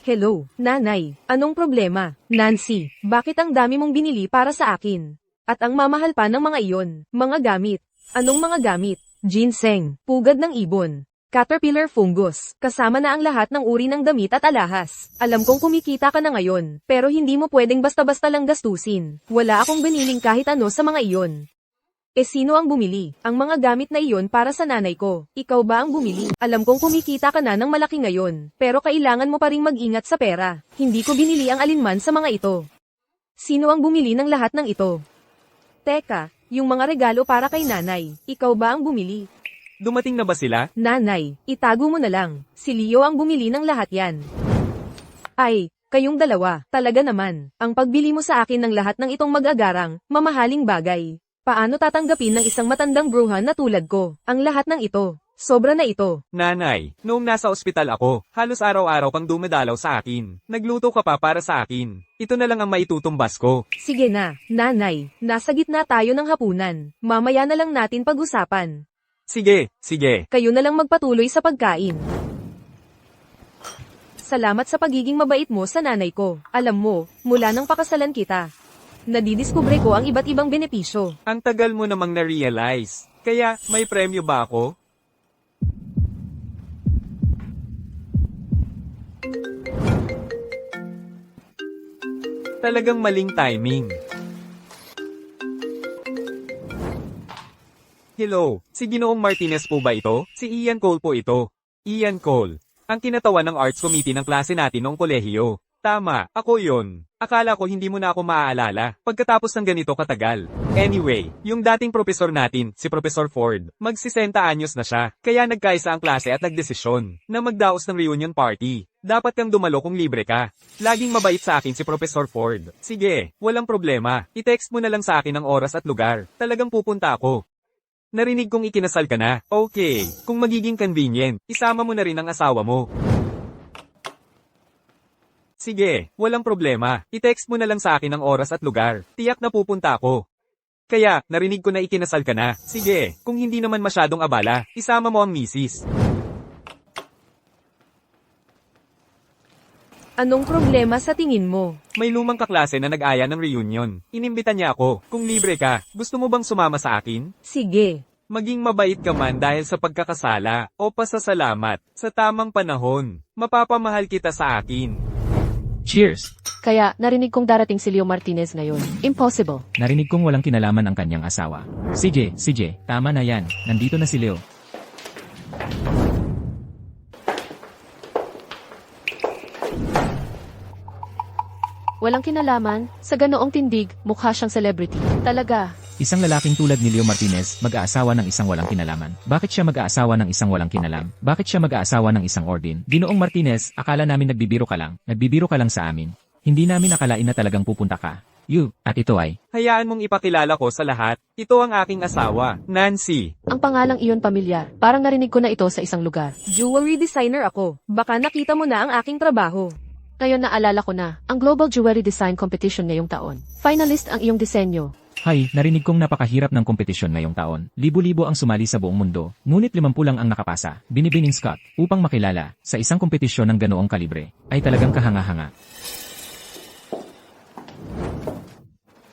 Hello, nanay. Anong problema? Nancy, bakit ang dami mong binili para sa akin? At ang mamahal pa ng mga iyon, mga gamit. Anong mga gamit? Ginseng, pugad ng ibon, caterpillar fungus, kasama na ang lahat ng uri ng damit at alahas. Alam kong kumikita ka na ngayon, pero hindi mo pwedeng basta-basta lang gastusin. Wala akong biniling kahit ano sa mga iyon. Sino ang bumili? Ang mga gamit na iyon para sa nanay ko. Ikaw ba ang bumili? Alam kong kumikita ka na ng malaki ngayon, pero kailangan mo pa ring mag-ingat sa pera. Hindi ko binili ang alinman sa mga ito. Sino ang bumili ng lahat ng ito? Teka, yung mga regalo para kay nanay. Ikaw ba ang bumili? Dumating na ba sila? Nanay, itago mo na lang. Si Leo ang bumili ng lahat yan. Ay, kayong dalawa, talaga naman. Ang pagbili mo sa akin ng lahat ng itong mag-agarang, mamahaling bagay. Paano tatanggapin ng isang matandang bruhan na tulad ko, ang lahat ng ito? Sobra na ito. Nanay, noong nasa ospital ako, halos araw-araw kang dumadalaw sa akin. Nagluto ka pa para sa akin. Ito na lang ang maitutumbas ko. Sige na, nanay, nasa gitna tayo ng hapunan. Mamaya na lang natin pag-usapan. Sige, sige. Kayo na lang magpatuloy sa pagkain. Salamat sa pagiging mabait mo sa nanay ko. Alam mo, mula nang pakasalan kita, nadidiskubre ko ang iba't ibang benepisyo. Ang tagal mo namang na-realize. Kaya, may premyo ba ako? Talagang maling timing. Hello, si Ginoong Martinez po ba ito? Si Ian Cole po ito. Ian Cole. Ang kinatawan ng arts committee ng klase natin noong kolehiyo. Tama, ako yon. Akala ko hindi mo na ako maaalala pagkatapos ng ganito katagal. Anyway, yung dating profesor natin, si Professor Ford, magsisenta anyos na siya. Kaya nagkaisa ang klase at nagdesisyon na magdaos ng reunion party. Dapat kang dumalo kung libre ka. Laging mabait sa akin si Professor Ford. Sige, walang problema. I-text mo na lang sa akin ang oras at lugar. Talagang pupunta ako. Narinig kong ikinasal ka na. Okay, kung magiging convenient, isama mo na rin ang asawa mo. Sige, walang problema. I-text mo na lang sa akin ang oras at lugar. Tiyak na pupunta ako. Kaya, narinig ko na ikinasal ka na. Sige, kung hindi naman masyadong abala, isama mo ang misis. Anong problema sa tingin mo? May lumang kaklase na nag-aya ng reunion. Inimbita niya ako. Kung libre ka, gusto mo bang sumama sa akin? Sige. Maging mabait ka man dahil sa pagkakasala o pasasalamat sa tamang panahon. Mapapamahal kita sa akin. Cheers! Kaya, narinig kong darating si Leo Martinez ngayon. Impossible. Narinig kong walang kinalaman ang kanyang asawa. Sige, tama na yan. Nandito na si Leo. Walang kinalaman, sa ganoong tindig, mukha siyang celebrity. Talaga. Isang lalaking tulad ni Leo Martinez, mag-aasawa ng isang walang kinalaman. Bakit siya mag-aasawa ng isang walang kinalam? Bakit siya mag-aasawa ng isang ordin? Ginoong Martinez, akala namin nagbibiro ka lang. Nagbibiro ka lang sa amin. Hindi namin akalain na talagang pupunta ka. At ito ay... Hayaan mong ipakilala ko sa lahat. Ito ang aking asawa, Nancy. Ang pangalang iyon pamilyar. Parang narinig ko na ito sa isang lugar. Jewelry designer ako. Baka nakita mo na ang aking trabaho. Ngayon naalala ko na, ang Global Jewelry Design Competition ngayong taon. Finalist ang iyong disenyo. Hay, narinig kong napakahirap ng kompetisyon ngayong taon. Libo-libo ang sumali sa buong mundo, ngunit 50 lang ang nakapasa. Binibining Scott, upang makilala, sa isang kompetisyon ng ganoong kalibre, ay talagang kahanga-hanga.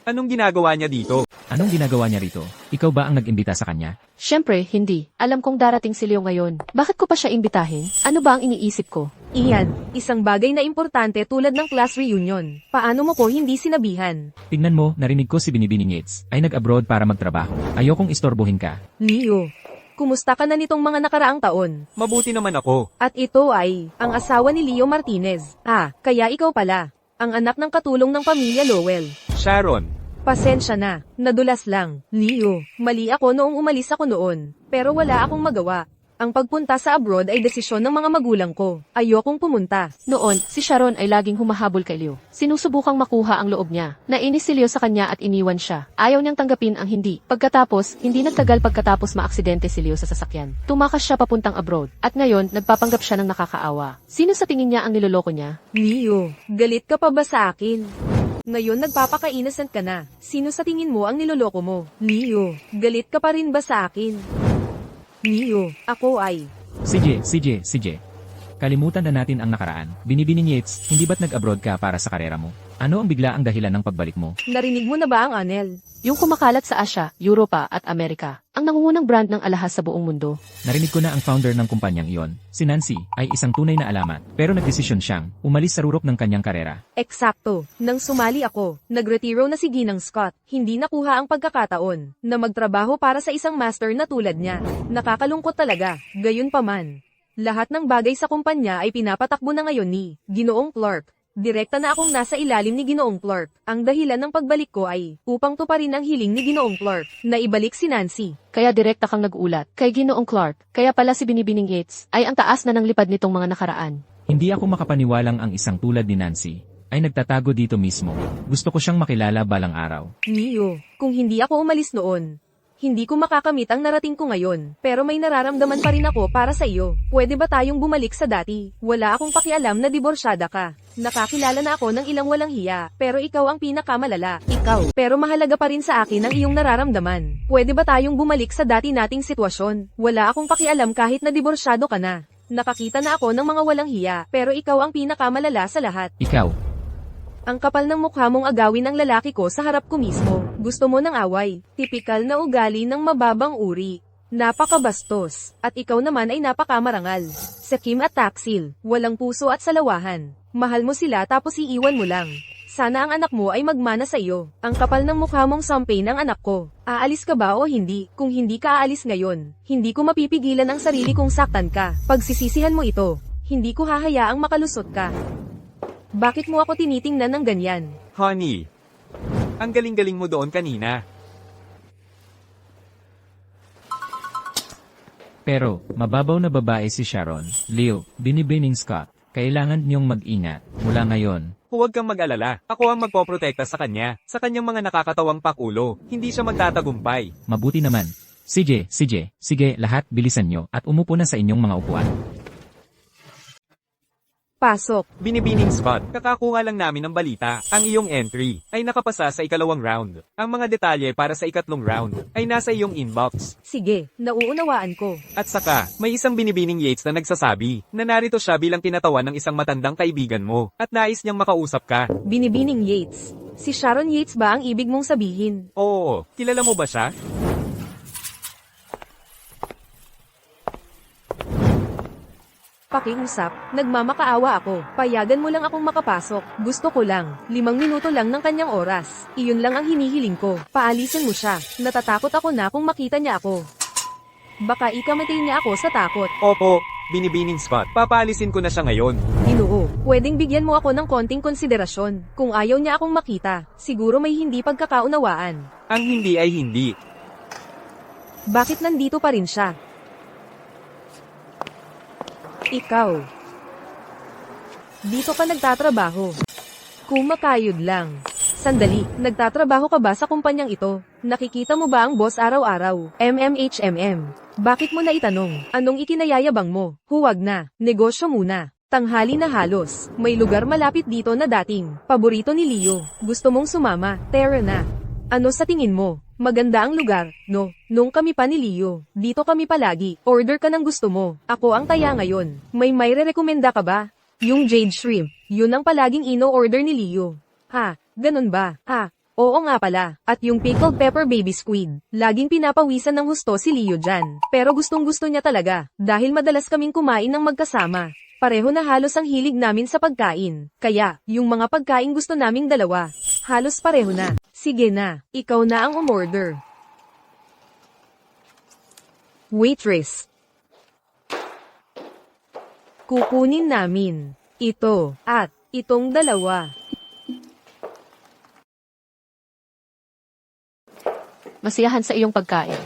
Anong ginagawa niya dito? Anong ginagawa niya rito? Ikaw ba ang nag-imbita sa kanya? Siyempre, hindi. Alam kong darating si Leo ngayon. Bakit ko pa siya imbitahin? Ano ba ang iniisip ko? Iyan, isang bagay na importante tulad ng class reunion. Paano mo ko hindi sinabihan? Tingnan mo, narinig ko si Binibining Yates, ay nag-abroad para magtrabaho. Ayokong istorbohin ka. Leo, kumusta ka na nitong mga nakaraang taon? Mabuti naman ako. At ito ay, ang asawa ni Leo Martinez. Kaya ikaw pala, ang anak ng katulong ng pamilya Lowell. Sharon. Pasensya na, nadulas lang. Leo, mali ako noong umalis ako noon, pero wala akong magawa. Ang pagpunta sa abroad ay desisyon ng mga magulang ko. Ayokong pumunta. Noon, si Sharon ay laging humahabol kay Leo. Sinusubukang makuha ang loob niya. Nainis si Leo sa kanya at iniwan siya. Ayaw niyang tanggapin ang hindi. Pagkatapos, hindi nagtagal pagkatapos maaksidente si Leo sa sasakyan. Tumakas siya papuntang abroad. At ngayon, nagpapanggap siya ng nakakaawa. Sino sa tingin niya ang niloloko niya? Leo, galit ka pa ba sa akin? Ngayon nagpapaka-innocent ka na. Sino sa tingin mo ang niloloko mo? Leo, galit ka pa rin ba sa akin? Leo, ako ay... Sige. Kalimutan na natin ang nakaraan. Binibining Yates, hindi ba't nag-abroad ka para sa karera mo? Ano ang bigla ang dahilan ng pagbalik mo? Narinig mo na ba ang Anel? Yung kumakalat sa Asia, Europa at Amerika. Ang nangungunang brand ng alahas sa buong mundo. Narinig ko na ang founder ng kumpanyang iyon, si Nancy, ay isang tunay na alamat. Pero nagdesisyon siyang umalis sa rurok ng kanyang karera. Eksakto. Nang sumali ako, nagretiro na si Ginang Scott. Hindi nakuha ang pagkakataon na magtrabaho para sa isang master na tulad niya. Nakakalungkot talaga. Gayunpaman, lahat ng bagay sa kumpanya ay pinapatakbo na ngayon ni Ginoong Clark. Direkta na akong nasa ilalim ni Ginoong Clark. Ang dahilan ng pagbalik ko ay upang tuparin ang hiling ni Ginoong Clark na ibalik si Nancy. Kaya direkta kang nag-ulat kay Ginoong Clark. Kaya pala si Binibining Yates ay ang taas na ng lipad nitong mga nakaraan. Hindi ako makapaniwalang ang isang tulad ni Nancy ay nagtatago dito mismo. Gusto ko siyang makilala balang araw. Leo, kung hindi ako umalis noon, hindi ko makakamit ang narating ko ngayon, pero may nararamdaman pa rin ako para sa iyo. Pwede ba tayong bumalik sa dati? Wala akong pakialam na diborsyada ka. Nakakilala na ako ng ilang walang hiya, pero ikaw ang pinakamalala. Ikaw. Pero mahalaga pa rin sa akin ang iyong nararamdaman. Pwede ba tayong bumalik sa dati nating sitwasyon? Wala akong pakialam kahit na diborsyado ka na. Nakakita na ako ng mga walang hiya, pero ikaw ang pinakamalala sa lahat. Ikaw. Ang kapal ng mukha mong agawin ng lalaki ko sa harap ko mismo. Gusto mo ng away. Tipikal na ugali ng mababang uri. Napakabastos. At ikaw naman ay napakamarangal. Sa Kim at Taksil, walang puso at salawahan. Mahal mo sila tapos iiwan mo lang. Sana ang anak mo ay magmana sa iyo. Ang kapal ng mukha mong sampay ng anak ko. Aalis ka ba o hindi? Kung hindi ka aalis ngayon, hindi ko mapipigilan ang sarili kong saktan ka. Pagsisisihan mo ito. Hindi ko hahayaang makalusot ka. Bakit mo ako tinitingnan ng ganyan? Honey, ang galing-galing mo doon kanina. Pero, mababaw na babae si Sharon. Leo, binibining Scott. Kailangan niyong mag-ingat. Mula ngayon, Huwag kang mag-alala. Ako ang magpoprotekta sa kanya. Sa kanyang mga nakakatawang pakulo. Hindi siya magtatagumpay. mabuti naman. Sige, lahat bilisan nyo at umupo na sa inyong mga upuan. Pasok. Binibining Scott, kakakuha lang namin ng balita. Ang iyong entry ay nakapasa sa ikalawang round. Ang mga detalye para sa ikatlong round ay nasa iyong inbox. Sige, nauunawaan ko. At saka, may isang binibining Yates na nagsasabi na narito siya bilang kinatawan ng isang matandang kaibigan mo at nais niyang makausap ka. Binibining Yates. Si Sharon Yates ba ang ibig mong sabihin? Oo, kilala mo ba siya? Pakiusap, nagmamakaawa ako. Payagan mo lang akong makapasok. Gusto ko lang, 5 minuto lang ng kanyang oras. Iyon lang ang hinihiling ko. Paalisin mo siya. Natatakot ako na kung makita niya ako. Baka ikamatay niya ako sa takot. Opo, binibining Scott. Papalisin ko na siya ngayon. Ginoo, pwedeng bigyan mo ako ng konting konsiderasyon. Kung ayaw niya akong makita, siguro may hindi pagkakaunawaan. Ang hindi ay hindi. Bakit nandito pa rin siya? Ikaw. Dito ka nagtatrabaho. Kung makayod lang. Sandali, nagtatrabaho ka ba sa kumpanyang ito? Nakikita mo ba ang boss araw-araw? Bakit mo na itanong? Anong ikinayayabang mo? Huwag na, negosyo muna. Tanghali na halos. May lugar malapit dito na dating paborito ni Leo. Gusto mong sumama? Tara na. Ano sa tingin mo? Maganda ang lugar, no? Nung kami pa ni Leo, dito kami palagi. Order ka ng gusto mo. Ako ang taya ngayon. May rekomenda ka ba? Yung Jade Shrimp, yun ang palaging ino-order ni Leo. Ha, ganun ba? Ha, oo nga pala. At yung pickled pepper baby squid, laging pinapawisan ng husto si Leo dyan. Pero gustong gusto niya talaga, dahil madalas kaming kumain ng magkasama. Pareho na halos ang hilig namin sa pagkain. Kaya, yung mga pagkain gusto naming dalawa, halos pareho na. Sige na, ikaw na ang umorder. Waitress. Kukunin namin ito at itong dalawa. Masiyahan sa iyong pagkain.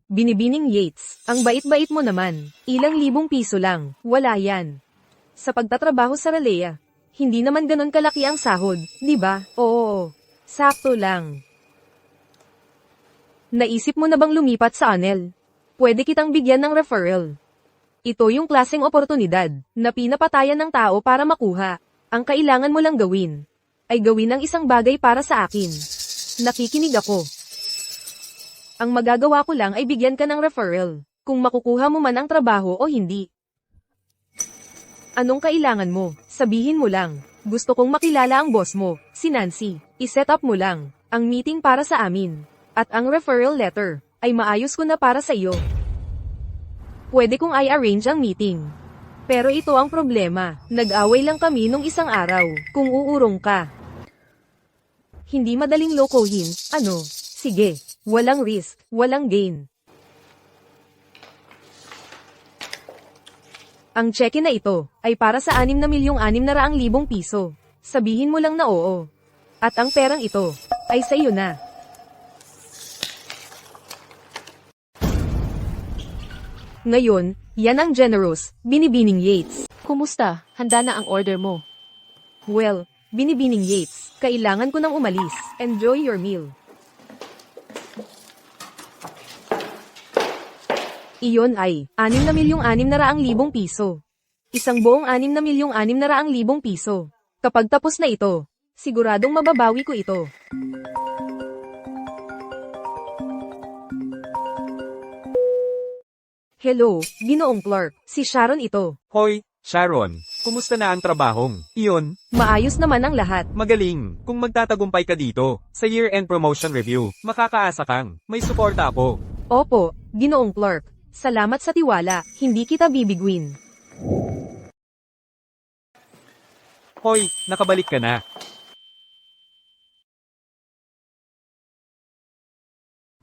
Binibining Yates, ang bait-bait mo naman. Ilang libong piso lang, wala yan. Sa pagtatrabaho sa Ralea, hindi naman ganon kalaki ang sahod, di ba? Oo, sakto lang. Naisip mo na bang lumipat sa Anel? Pwede kitang bigyan ng referral. Ito yung klaseng oportunidad na pinapatayan ng tao para makuha. Ang kailangan mo lang gawin ay gawin ang isang bagay para sa akin. Nakikinig ako. Ang magagawa ko lang ay bigyan ka ng referral, kung makukuha mo man ang trabaho o hindi. Anong kailangan mo? Sabihin mo lang. Gusto kong makilala ang boss mo, si Nancy. I-set up mo lang ang meeting para sa amin. At ang referral letter ay maayos ko na para sa iyo. Pwede kong i-arrange ang meeting. Pero ito ang problema. Nag-away lang kami nung isang araw. Kung uurong ka, hindi madaling lokohin, ano? Sige, walang risk, walang gain. Ang cheque na ito ay para sa 6,600,000 piso. Sabihin mo lang na oo. At ang perang ito ay sa iyo na. Ngayon, yan ang generous, binibining Yates. Kumusta? Handa na ang order mo. Well, binibining Yates, kailangan ko nang umalis. Enjoy your meal. Iyon ay 6,600,000 piso. Isang buong 6,600,000 piso. Kapag tapos na ito, siguradong mababawi ko ito. Hello, Ginoong Clark. Si Sharon ito. Hoy, Sharon, kumusta na ang trabahong? Iyon, Maayos naman ang lahat. magaling. Kung magtatagumpay ka dito, sa year-end promotion review, makakaasa kang, may suporta ako. Opo, Ginoong Clark. Salamat sa tiwala, hindi kita bibiguin. Hoy, nakabalik ka na.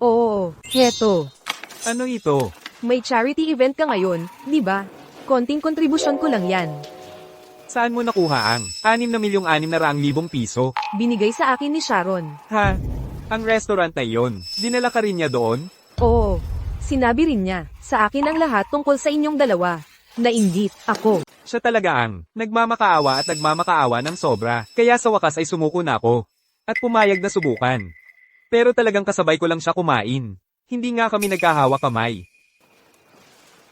Oo, heto. Ano ito? May charity event ka ngayon, di ba? Konting kontribusyon ko lang yan. Saan mo nakuha ang 6,600,000 piso? Binigay sa akin ni Sharon. Ha? Ang restaurant na iyon, dinala ka rin niya doon? Oo. Sinabi rin niya, sa akin ang lahat tungkol sa inyong dalawa. Nainggit ako. Siya talaga ang nagmamakaawa at nagmamakaawa ng sobra. Kaya sa wakas ay sumuko na ako. At pumayag na subukan. Pero talagang kasabay ko lang siya kumain. Hindi nga kami nagkahawa kamay.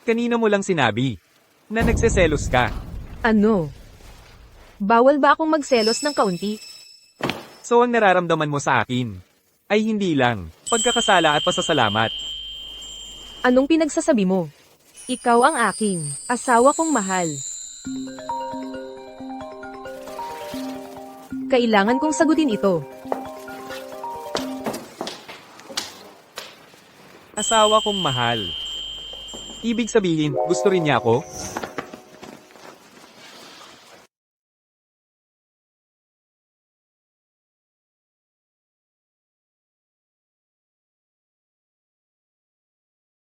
Kanina mo lang sinabi na nagseselos ka. Ano? Bawal ba akong magselos ng kaunti? So ang nararamdaman mo sa akin ay hindi lang pagkakasala at pasasalamat. Anong pinagsasabi mo? Ikaw ang aking asawa kong mahal. Kailangan kong sagutin ito. Asawa kong mahal. Ibig sabihin, gusto rin niya ako?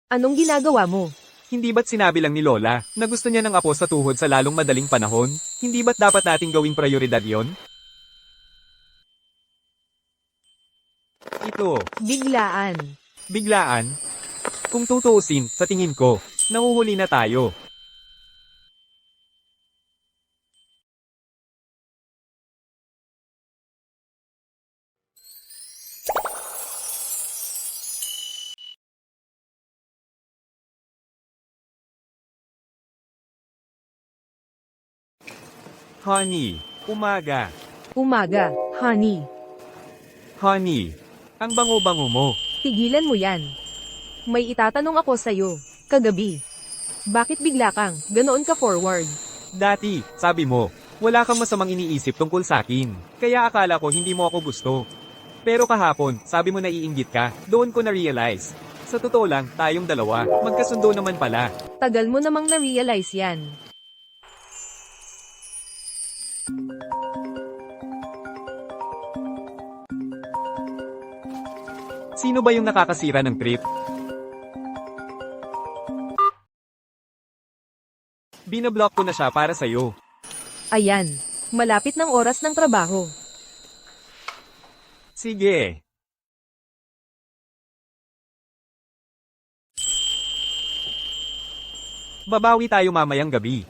Anong ginagawa mo? Hindi ba't sinabi lang ni Lola na gusto niya ng apo sa tuhod sa lalong madaling panahon? Hindi ba't dapat nating gawing prioridad yon? Ito, Biglaan. biglaan. Kung tutuusin, sa tingin ko, nahuhuli na tayo. Honey, umaga. Umaga, honey. Honey, ang bango-bango mo. Tigilan mo yan. May itatanong ako sa'yo. Kagabi. Bakit bigla kang ganoon ka forward? Dati, sabi mo, wala kang masamang iniisip tungkol sa akin. Kaya akala ko hindi mo ako gusto. Pero kahapon, sabi mo naiinggit ka, doon ko na-realize. Sa totoo lang, tayong dalawa, magkasundo naman pala. Tagal mo namang na-realize yan. Sino ba yung nakakasira ng trip? Binablock ko na siya para sa'yo. Ayan. Malapit ng oras ng trabaho. Sige. Babawi tayo mamayang gabi.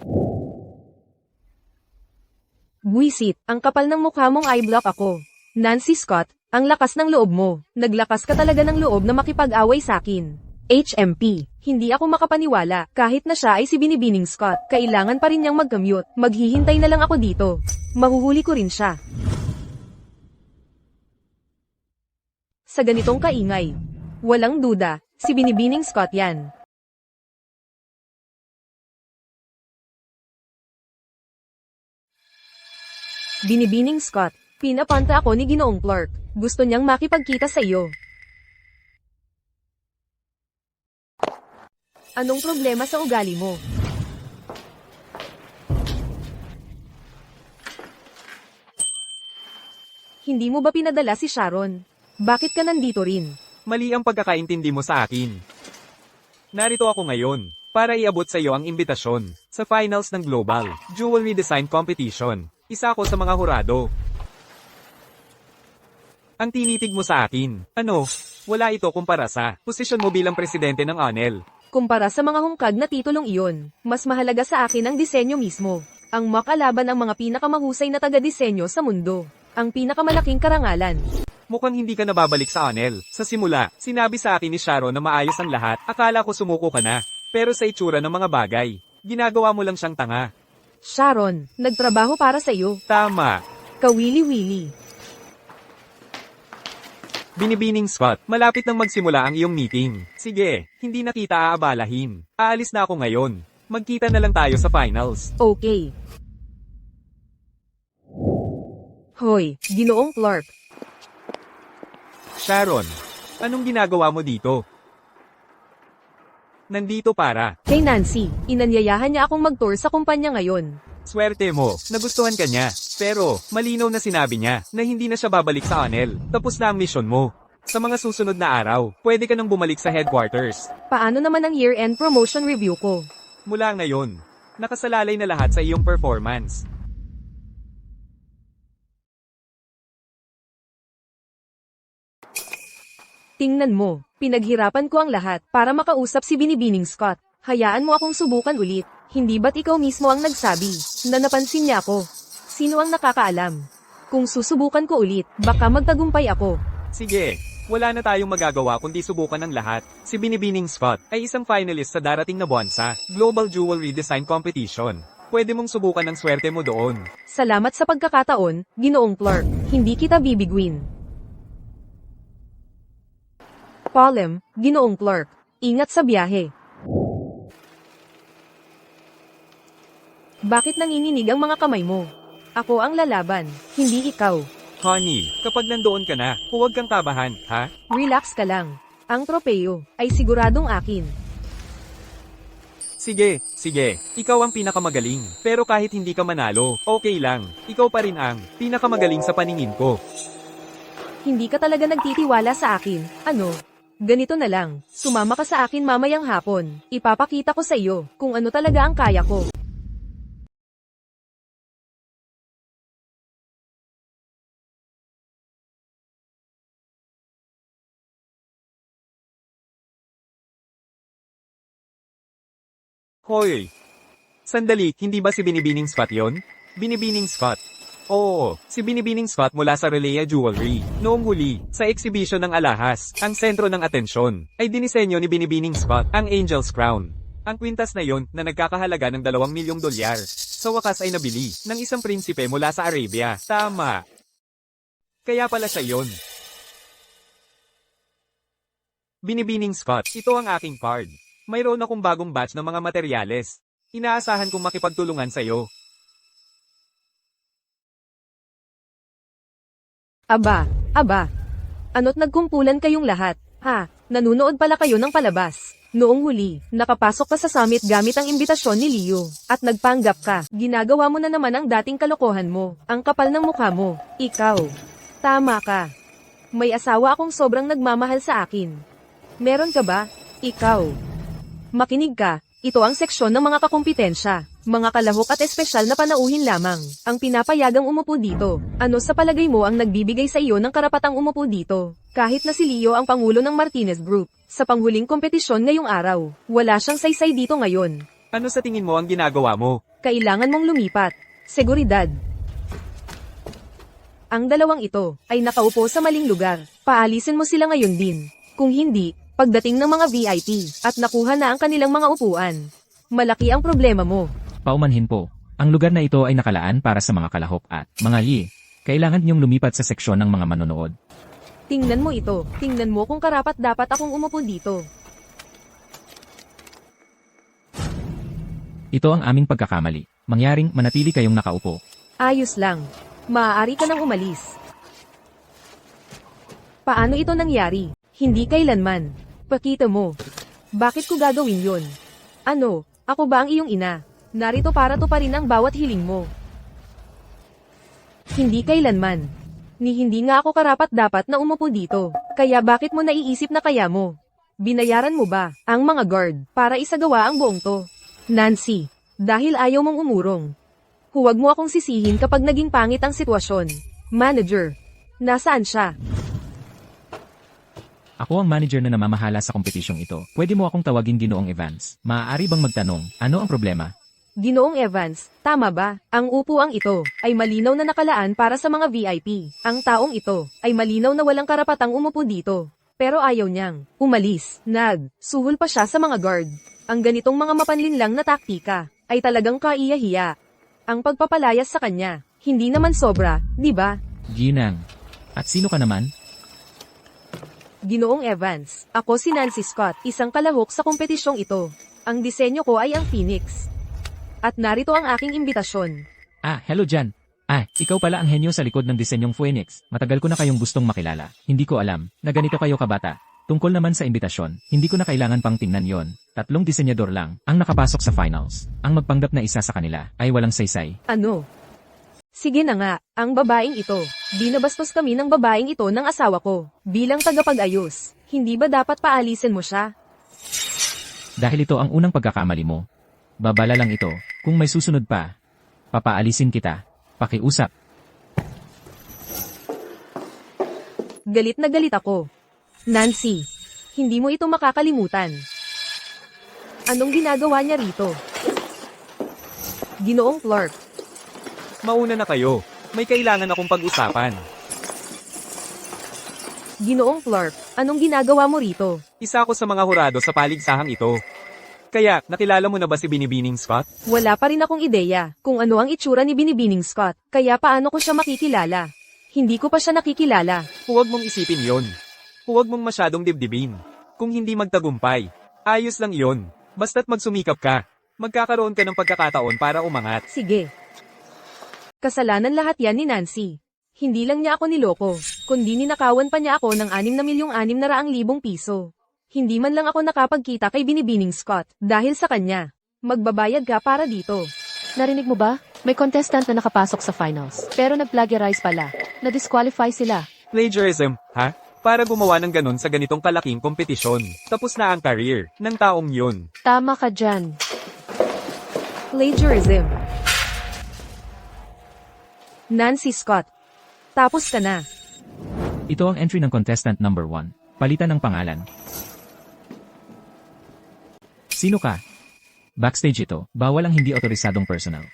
Buisit, ang kapal ng mukha mong i-block ako. Nancy Scott, ang lakas ng loob mo. Naglakas ka talaga ng loob na makipag-away sakin. HMP, hindi ako makapaniwala. Kahit na siya ay si Binibining Scott, kailangan pa rin niyang mag-commute. Maghihintay na lang ako dito. Mahuhuli ko rin siya. Sa ganitong kaingay. Walang duda, si Binibining Scott yan. Binibining Scott, pinapanta ako ni Ginoong Clark. Gusto niyang makipagkita sa iyo. Anong problema sa ugali mo? Hindi mo ba pinadala si Sharon? Bakit ka nandito rin? Mali ang pagkakaintindi mo sa akin. Narito ako ngayon para iabot sa iyo ang imbitasyon sa finals ng Global Jewelry Design Competition. Isa ako sa mga hurado. Ang tinitig mo sa akin, ano, wala ito kumpara sa posisyon mo bilang presidente ng ANEL. Kumpara sa mga hungkag na titulong iyon, mas mahalaga sa akin ang disenyo mismo. Ang makalaban ang mga pinakamahusay na taga-disenyo sa mundo. Ang pinakamalaking karangalan. Mukhang hindi ka nababalik sa ANEL. Sa simula, sinabi sa akin ni Sharon na maayos ang lahat. Akala ko sumuko ka na. Pero sa itsura ng mga bagay, ginagawa mo lang siyang tanga. Sharon, nagtrabaho para sa iyo. Tama. Kawili-wili. Binibining Scott, malapit nang magsimula ang iyong meeting. Sige, hindi na kita aabalahin. Aalis na ako ngayon. Magkita na lang tayo sa finals. Okay. Hoy, Ginoong Clark. Sharon, anong ginagawa mo dito? Nandito para. Kay Nancy, inanyayahan niya akong mag-tour sa kumpanya ngayon. Swerte mo, nagustuhan ka niya. Pero, malinaw na sinabi niya na hindi na siya babalik sa ANEL. Tapos na ang misyon mo. Sa mga susunod na araw, pwede ka nang bumalik sa headquarters. Paano naman ang year-end promotion review ko? Mula ngayon, nakasalalay na lahat sa iyong performance. Tingnan mo, pinaghirapan ko ang lahat para makausap si Binibining Scott. Hayaan mo akong subukan ulit. Hindi ba't ikaw mismo ang nagsabi na napansin niya ako? Sino ang nakakaalam? Kung susubukan ko ulit, baka magtagumpay ako. Sige, wala na tayong magagawa kundi subukan ng lahat. Si Binibining Scott ay isang finalist sa darating na Bwansa Global Jewelry Design Competition. Pwede mong subukan ang swerte mo doon. Salamat sa pagkakataon, Ginoong Clark. Hindi kita bibiguin. Palem, Ginoong Clark. Ingat sa biyahe. Bakit nanginginig ang mga kamay mo? Ako ang lalaban, hindi ikaw. Honey, kapag nandoon ka na, huwag kang kabahan, ha? Relax ka lang. Ang tropeyo ay siguradong akin. Sige, sige. Ikaw ang pinakamagaling. Pero kahit hindi ka manalo, okay lang. Ikaw pa rin ang pinakamagaling sa paningin ko. Hindi ka talaga nagtitiwala sa akin, ano? Ganito na lang, sumama ka sa akin mamayang hapon. Ipapakita ko sa iyo kung ano talaga ang kaya ko. Hoy! Sandali, hindi ba si Binibining Scott yon? Binibining Scott. Oo, si Binibining Scott mula sa Relaya Jewelry. Noong huli, sa exhibition ng alahas, ang sentro ng atensyon, ay dinisenyo ni Binibining Scott ang Angel's Crown. Ang kwintas na yon na nagkakahalaga ng $2 milyong, sa wakas ay nabili ng isang prinsipe mula sa Arabia. Tama. Kaya pala siya yon. Binibining Scott, ito ang aking card. Mayroon akong bagong batch ng mga materyales. Inaasahan kong makipagtulungan sa'yo. Aba, ano't nagkumpulan kayong lahat, ha? Nanunood pala kayo ng palabas. Noong huli, nakapasok ka sa summit gamit ang imbitasyon ni Leo, at nagpanggap ka. Ginagawa mo na naman ang dating kalokohan mo, ang kapal ng mukha mo. Ikaw. Tama ka. May asawa akong sobrang nagmamahal sa akin. Meron ka ba? Ikaw. Makinig ka, ito ang seksyon ng mga kakumpetensya, mga kalahok at espesyal na panauhin lamang, ang pinapayagang umupo dito. Ano sa palagay mo ang nagbibigay sa iyo ng karapatang umupo dito? Kahit na si Leo ang pangulo ng Martinez Group, sa panghuling kompetisyon ngayong araw, wala siyang saysay dito ngayon. Ano sa tingin mo ang ginagawa mo? Kailangan mong lumipat. Seguridad. Ang dalawang ito ay nakaupo sa maling lugar. Paalisin mo sila ngayon din. Kung hindi, pagdating ng mga VIP, at nakuha na ang kanilang mga upuan, malaki ang problema mo. Paumanhin po. Ang lugar na ito ay nakalaan para sa mga kalahok at mga li. Kailangan niyong lumipat sa seksyon ng mga manonood. Tingnan mo ito. Tingnan mo kung karapat dapat akong umupo dito. Ito ang aming pagkakamali. Mangyaring manatili kayong nakaupo. Ayos lang. Maaari ka nang umalis. Paano ito nangyari? Hindi kailanman. Pakita mo. Bakit ko gagawin yon? Ano, ako ba ang iyong ina? Narito para tuparin ang bawat hiling mo. Hindi kailanman. Hindi nga ako karapat dapat na umupo dito. Kaya bakit mo naiisip na kaya mo? Binayaran mo ba ang mga guard para isagawa ang buong to? Nancy, dahil ayaw mong umurong. Huwag mo akong sisihin kapag naging pangit ang sitwasyon. Manager, nasaan siya? Ako ang manager na namamahala sa kompetisyong ito. Pwede mo akong tawagin Ginoong Evans. Maaari bang magtanong, ano ang problema? Ginoong Evans, tama ba? Ang upuang ito ay malinaw na nakalaan para sa mga VIP. Ang taong ito ay malinaw na walang karapatang umupo dito. Pero ayaw niyang umalis. Suhol pa siya sa mga guard. Ang ganitong mga mapanlinlang na taktika ay talagang kaiyahiya. Ang pagpapalayas sa kanya, hindi naman sobra, di ba? Ginang. At sino ka naman? Ginoong Evans, ako si Nancy Scott, isang kalahok sa kompetisyong ito. Ang disenyo ko ay ang Phoenix. At narito ang aking imbitasyon. Hello Jan. Ikaw pala ang henyo sa likod ng disenyong Phoenix. Matagal ko na kayong gustong makilala. Hindi ko alam na ganito kayo kabata. Tungkol naman sa imbitasyon, hindi ko na kailangan pang tingnan yon. 3 disenyador lang ang nakapasok sa finals. Ang magpanggap na isa sa kanila ay walang saysay. Ano? Sige na nga, ang babaeng ito. Binabastos kami ng babaeng ito ng asawa ko. Bilang tagapag-ayos, hindi ba dapat paalisin mo siya? Dahil ito ang unang pagkakamali mo. Babala lang ito, kung may susunod pa. Papaalisin kita. Pakiusap. Galit na galit ako. Nancy, hindi mo ito makakalimutan. Anong ginagawa niya rito? Ginoong Clark, Mauna na kayo. May kailangan akong pag-usapan. Ginoong Clark, anong ginagawa mo rito? Isa ako sa mga hurado sa paligsahang ito. Kaya, nakilala mo na ba si Binibining Scott? Wala pa rin akong ideya kung ano ang itsura ni Binibining Scott, kaya paano ko siya makikilala? Hindi ko pa siya nakikilala. Huwag mong isipin yon. Huwag mong masyadong dibdibin. Kung hindi magtagumpay, ayos lang yon. Basta't magsumikap ka. Magkakaroon ka ng pagkakataon para umangat. Sige. Kasalanan lahat yan ni Nancy. Hindi lang niya ako niloko, kundi ninakawan pa niya ako ng 6,600,000 piso. Hindi man lang ako nakapagkita kay Binibining Scott dahil sa kanya. Magbabayad ka para dito. Narinig mo ba? May contestant na nakapasok sa finals. Pero nag-plagiarize pala. Na-disqualify sila. Plagiarism, ha? Para gumawa ng ganon sa ganitong kalaking kompetisyon. Tapos na ang career ng taong yun. Tama ka dyan. Plagiarism. Nancy Scott. Tapos ka na. Ito ang entry ng contestant number 1. Palitan ng pangalan. Sino ka? Backstage ito, bawal ang hindi otorisadong personal.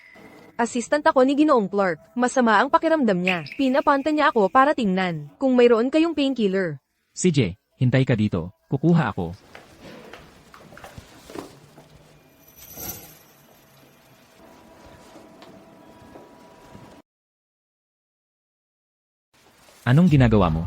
Assistant ako ni Ginoong Clark. Masama ang pakiramdam niya. Pinapanta niya ako para tingnan kung mayroon kayong painkiller. CJ, hintay ka dito. Kukuha ako. Anong ginagawa mo?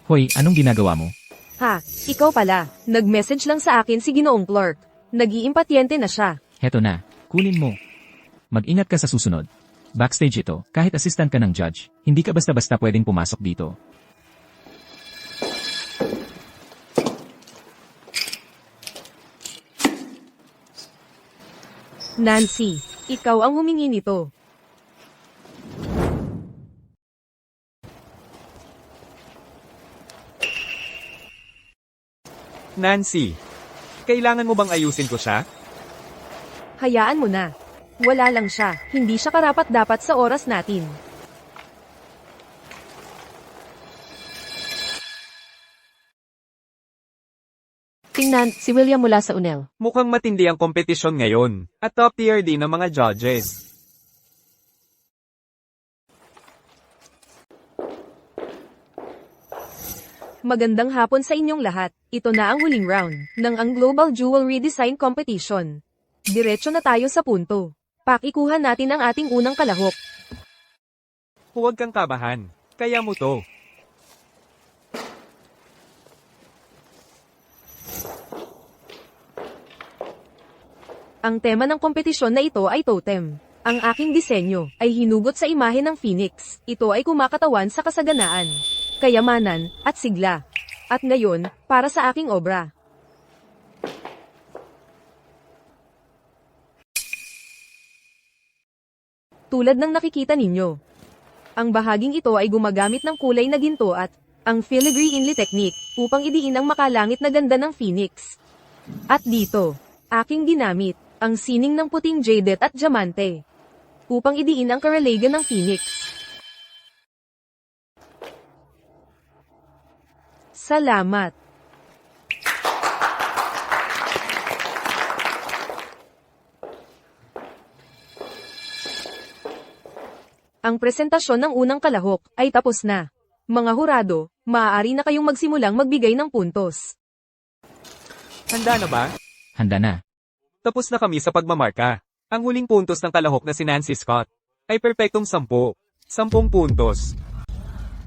Hoy, anong ginagawa mo? Ha, ikaw pala. Nag-message lang sa akin si Ginoong Clark. Nag-iimpatyente na siya. Heto na, kunin mo. Mag-ingat ka sa susunod. Backstage ito, kahit assistant ka ng judge, hindi ka basta-basta pwedeng pumasok dito. Nancy, ikaw ang humingi nito. Nancy, kailangan mo bang ayusin ko siya? Hayaan mo na. Wala lang siya. Hindi siya karapat-dapat sa oras natin. Tingnan, si William mula sa UNEL. Mukhang matindi ang kompetisyon ngayon, at top tier din ng mga judges. Magandang hapon sa inyong lahat. Ito na ang huling round ng ang Global Jewelry Design Competition. Diretso na tayo sa punto. Pakikuha natin ang ating unang kalahok. Huwag kang kabahan. Kaya mo to. Ang tema ng kompetisyon na ito ay totem. Ang aking disenyo ay hinugot sa imahe ng phoenix. Ito ay kumakatawan sa kasaganaan, kayamanan, at sigla. At ngayon, para sa aking obra. Tulad ng nakikita ninyo, ang bahaging ito ay gumagamit ng kulay na ginto at ang filigree inlay technique upang idiin ang makalangit na ganda ng phoenix. At dito, aking ginamit ang sining ng puting jade at diamante upang idiin ang karalagan ng phoenix. Salamat. Ang presentasyon ng unang kalahok ay tapos na. Mga hurado, maaari na kayong magsimulang magbigay ng puntos. Handa na ba? Handa na. Tapos na kami sa pagmamarka. Ang huling puntos ng kalahok na si Nancy Scott ay perpektong 10. 10 puntos.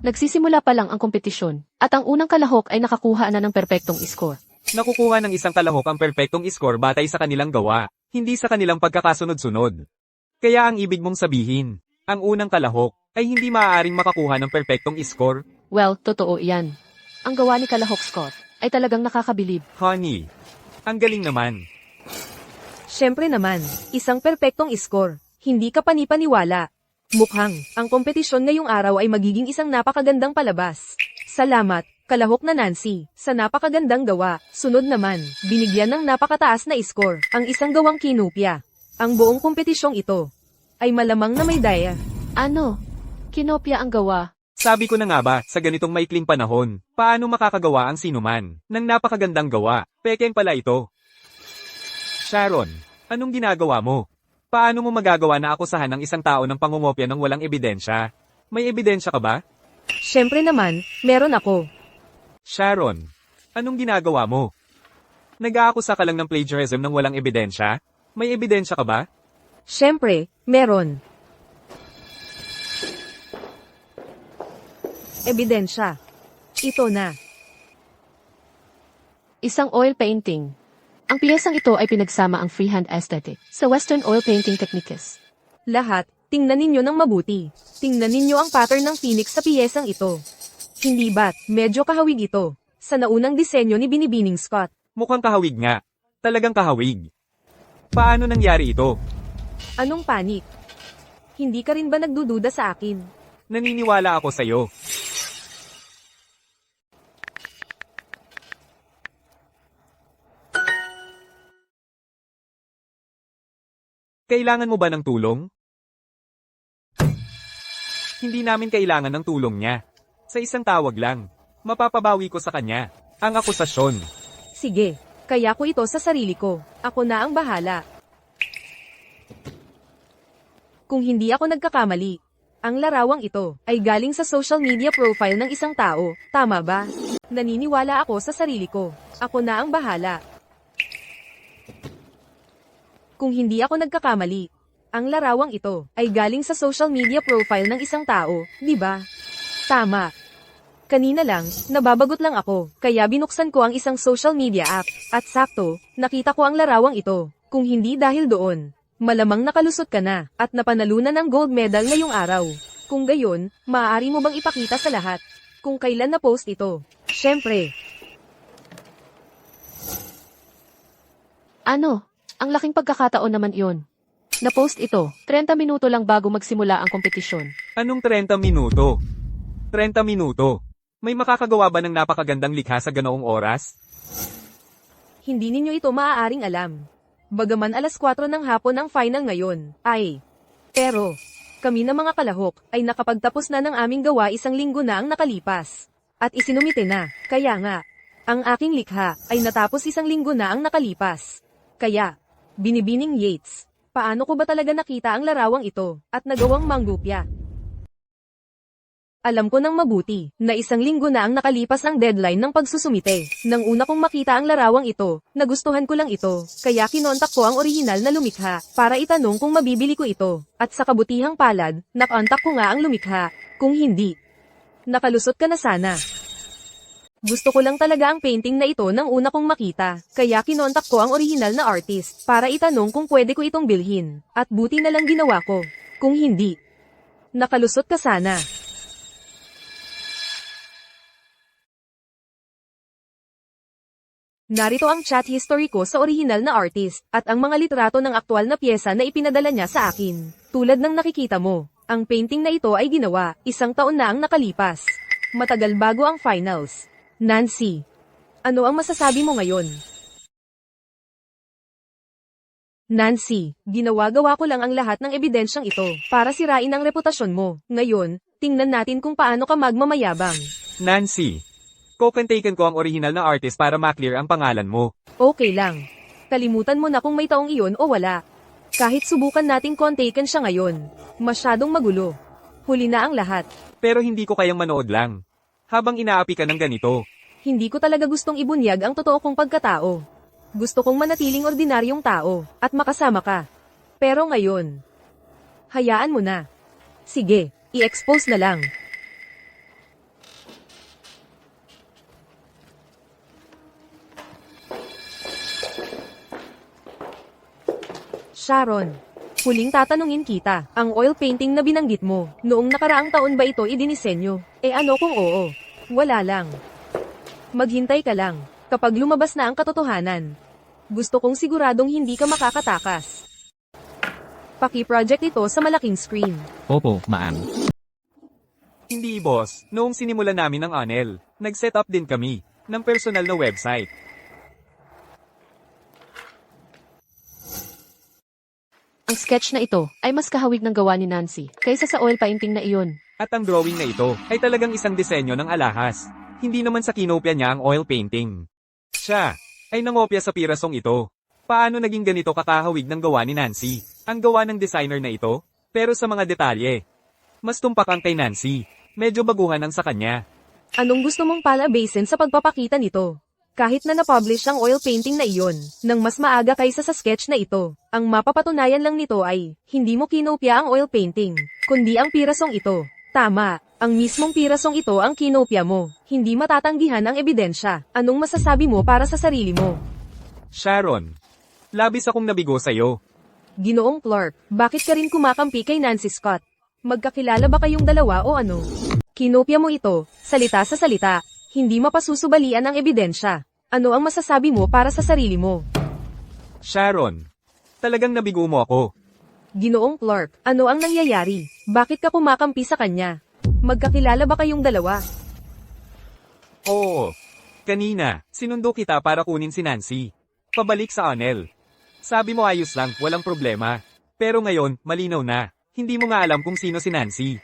Nagsisimula pa lang ang kompetisyon, at ang unang kalahok ay nakakuha na ng perpektong score. Nakukuha ng isang kalahok ang perpektong score batay sa kanilang gawa, hindi sa kanilang pagkakasunod-sunod. Kaya ang ibig mong sabihin, ang unang kalahok ay hindi maaaring makakuha ng perpektong score. Well, totoo iyan. Ang gawa ni Kalahok Scott ay talagang nakakabilib. Honey, ang galing naman. Syempre naman, isang perpektong score. Hindi ka panipaniwala. Mukhang, ang kompetisyon ngayong araw ay magiging isang napakagandang palabas. Salamat, kalahok na Nancy, sa napakagandang gawa. Sunod naman, binigyan ng napakataas na score, ang isang gawang kinopya. Ang buong kompetisyong ito, ay malamang na may daya. Ano? Kinopya ang gawa. Sabi ko na nga ba, sa ganitong maikling panahon, paano makakagawa ang sinuman ng napakagandang gawa? Pekeng pala ito. Sharon, anong ginagawa mo? Paano mo magagawa na akusahan ng isang tao ng pangungopya ng walang ebidensya? May ebidensya ka ba? Syempre naman, meron ako. Sharon, anong ginagawa mo? Nag-aakusa ka lang ng plagiarism ng walang ebidensya? May ebidensya ka ba? Syempre, meron. Ebidensya. Ito na. Isang oil painting. Ang piyesang ito ay pinagsama ang freehand aesthetic sa Western oil painting techniques. Lahat, tingnan ninyo ng mabuti. Tingnan ninyo ang pattern ng phoenix sa piyesang ito. Hindi ba't, medyo kahawig ito, sa naunang disenyo ni Binibining Scott. Mukhang kahawig nga. Talagang kahawig. Paano nangyari ito? Anong panik? Hindi ka rin ba nagdududa sa akin? Naniniwala ako sa'yo. Kailangan mo ba ng tulong? Hindi namin kailangan ng tulong niya. Sa isang tawag lang, mapapabawi ko sa kanya ang akusasyon. Sige, kaya ko ito sa sarili ko. Ako na ang bahala. Kung hindi ako nagkakamali, ang larawang ito ay galing sa social media profile ng isang tao, tama ba? Naniniwala ako sa sarili ko. Ako na ang bahala. Kung hindi ako nagkakamali, ang larawang ito ay galing sa social media profile ng isang tao, di ba? Tama. Kanina lang, nababagot lang ako, kaya binuksan ko ang isang social media app, at sakto, nakita ko ang larawang ito. Kung hindi dahil doon, malamang nakalusot ka na, at napanalunan ng gold medal ngayong araw. Kung gayon, maaari mo bang ipakita sa lahat kung kailan na-post ito? Syempre. Ano? Ang laking pagkakataon naman iyon. Na-post ito, 30 minuto lang bago magsimula ang kompetisyon. Anong 30 minuto? 30 minuto? May makakagawa ba ng napakagandang likha sa ganoong oras? Hindi ninyo ito maaaring alam. Bagaman alas 4 ng hapon ang final ngayon, ay. Pero, kami na mga kalahok, ay nakapagtapos na ng aming gawa isang linggo na ang nakalipas. At isinumite na, kaya nga, ang aking likha, ay natapos isang linggo na ang nakalipas. Kaya, Binibining Yates, paano ko ba talaga nakita ang larawang ito, at nagawang manggupya? Alam ko nang mabuti, na isang linggo na ang nakalipas ang deadline ng pagsusumite. Nang una kong makita ang larawang ito, nagustuhan ko lang ito, kaya kinontak ko ang orihinal na lumikha, para itanong kung mabibili ko ito, at sa kabutihang palad, nakontak ko nga ang lumikha, kung hindi. Nakalusot ka na sana. Gusto ko lang talaga ang painting na ito nang una kong makita, kaya kinontak ko ang orihinal na artist, para itanong kung pwede ko itong bilhin, at buti na lang ginawa ko. Kung hindi, nakalusot ka sana. Narito ang chat history ko sa orihinal na artist, at ang mga litrato ng aktwal na pyesa na ipinadala niya sa akin. Tulad ng nakikita mo, ang painting na ito ay ginawa, isang taon na ang nakalipas. Matagal bago ang finals. Nancy, ano ang masasabi mo ngayon? Nancy, ginawa-gawa ko lang ang lahat ng ebidensyang ito, para sirain ang reputasyon mo. Ngayon, tingnan natin kung paano ka magmamayabang. Nancy, kokontaken ko ang original na artist para maklear ang pangalan mo. Okay lang. Kalimutan mo na kung may taong iyon o wala. Kahit subukan nating kontaken siya ngayon. Masyadong magulo. Huli na ang lahat. Pero hindi ko kayang manood lang. Habang inaapi ka ng ganito. Hindi ko talaga gustong ibunyag ang totoo kong pagkatao. Gusto kong manatiling ordinaryong tao, at makasama ka. Pero ngayon, hayaan mo na. Sige, i-expose na lang. Sharon, huling tatanungin kita, ang oil painting na binanggit mo, noong nakaraang taon ba ito idinisenyo? Ano kung oo? Wala lang. Maghintay ka lang. Kapag lumabas na ang katotohanan, gusto kong siguradong hindi ka makakatakas. Paki-project ito sa malaking screen. Opo, ma'am. Hindi boss, noong sinimulan namin ang Anel, nag-set up din kami ng personal na website. Ang sketch na ito ay mas kahawig ng gawa ni Nancy kaysa sa oil painting na iyon. At ang drawing na ito ay talagang isang disenyo ng alahas. Hindi naman sa kinopya niya ang oil painting. Siya ay nangopya sa pirasong ito. Paano naging ganito kakahawig ng gawa ni Nancy? Ang gawa ng designer na ito, pero sa mga detalye. Mas tumpak ang kay Nancy. Medyo baguhan ang sa kanya. Anong gusto mong palabasin sa pagpapakita nito? Kahit na na-publish ang oil painting na iyon, nang mas maaga kaysa sa sketch na ito, ang mapapatunayan lang nito ay, hindi mo kinopya ang oil painting, kundi ang pirasong ito. Tama, ang mismong pirasong ito ang kinopya mo. Hindi matatanggihan ang ebidensya. Anong masasabi mo para sa sarili mo? Sharon, labis akong nabigo sa'yo. Ginoong Clark, bakit ka rin kumakampi kay Nancy Scott? Magkakilala ba kayong dalawa o ano? Kinopya mo ito, salita sa salita. Hindi mapasusubalian ang ebidensya. Ano ang masasabi mo para sa sarili mo? Sharon, talagang nabigo mo ako. Ginoong Clark, ano ang nangyayari? Bakit ka kumakampi sa kanya? Magkakilala ba kayong dalawa? Oo. Kanina, sinundo kita para kunin si Nancy. Pabalik sa Anel. Sabi mo ayos lang, walang problema. Pero ngayon, malinaw na. Hindi mo nga alam kung sino si Nancy.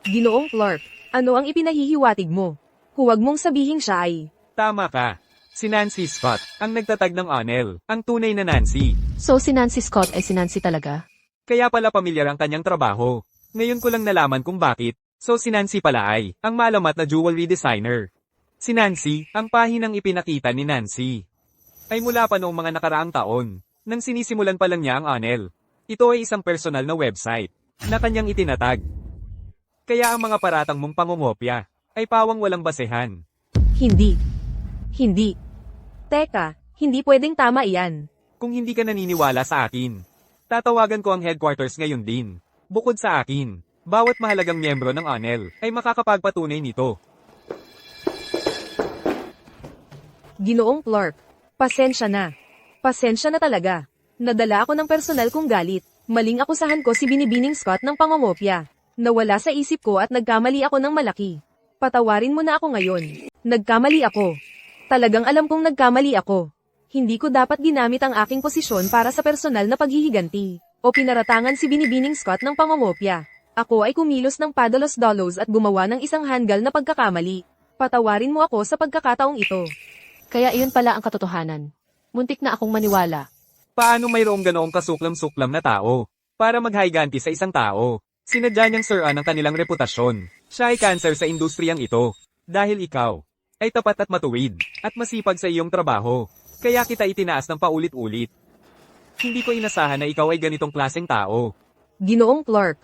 Ginoong Clark, ano ang ipinahihiwatig mo? Huwag mong sabihin siya ay... Tama ka. Si Nancy Scott, ang nagtatag ng Anel, ang tunay na Nancy. So si Nancy Scott ay si Nancy talaga? Kaya pala pamilyar ang kanyang trabaho. Ngayon ko lang nalaman kung bakit. So si Nancy pala ay, ang malamat na jewelry designer. Si Nancy, ang pahinang ipinakita ni Nancy, ay mula pa noong mga nakaraang taon, nang sinisimulan pa lang niya ang Anel. Ito ay isang personal na website, na kanyang itinatag. Kaya ang mga paratang mong pangungopya, ay pawang walang basehan. Hindi. Hindi. Teka, hindi pwedeng tama iyan. Kung hindi ka naniniwala sa akin, tatawagan ko ang headquarters ngayon din. Bukod sa akin, bawat mahalagang miyembro ng Anel ay makakapagpatunay nito. Ginoong Clark, pasensya na. Pasensya na talaga. Nadala ako ng personal kong galit. Maling akusahan ko si Binibining Scott ng pangongopya. Nawala sa isip ko at nagkamali ako ng malaki. Patawarin mo na ako ngayon. Nagkamali ako. Talagang alam kong nagkamali ako. Hindi ko dapat ginamit ang aking posisyon para sa personal na paghihiganti. O pinaratangan si Binibining Scott ng pangongopya. Ako ay kumilos ng padalos-dalos at gumawa ng isang hanggal na pagkakamali. Patawarin mo ako sa pagkakataong ito. Kaya iyon pala ang katotohanan. Muntik na akong maniwala. Paano mayroong ganoong kasuklam-suklam na tao para maghiganti sa isang tao? Sinadya niyang siraan ang kanilang reputasyon. Siya ay cancer sa industriyang ito. Dahil ikaw ay tapat at matuwid at masipag sa iyong trabaho. Kaya kita itinaas ng paulit-ulit. Hindi ko inasahan na ikaw ay ganitong klaseng tao. Ginoong Clark,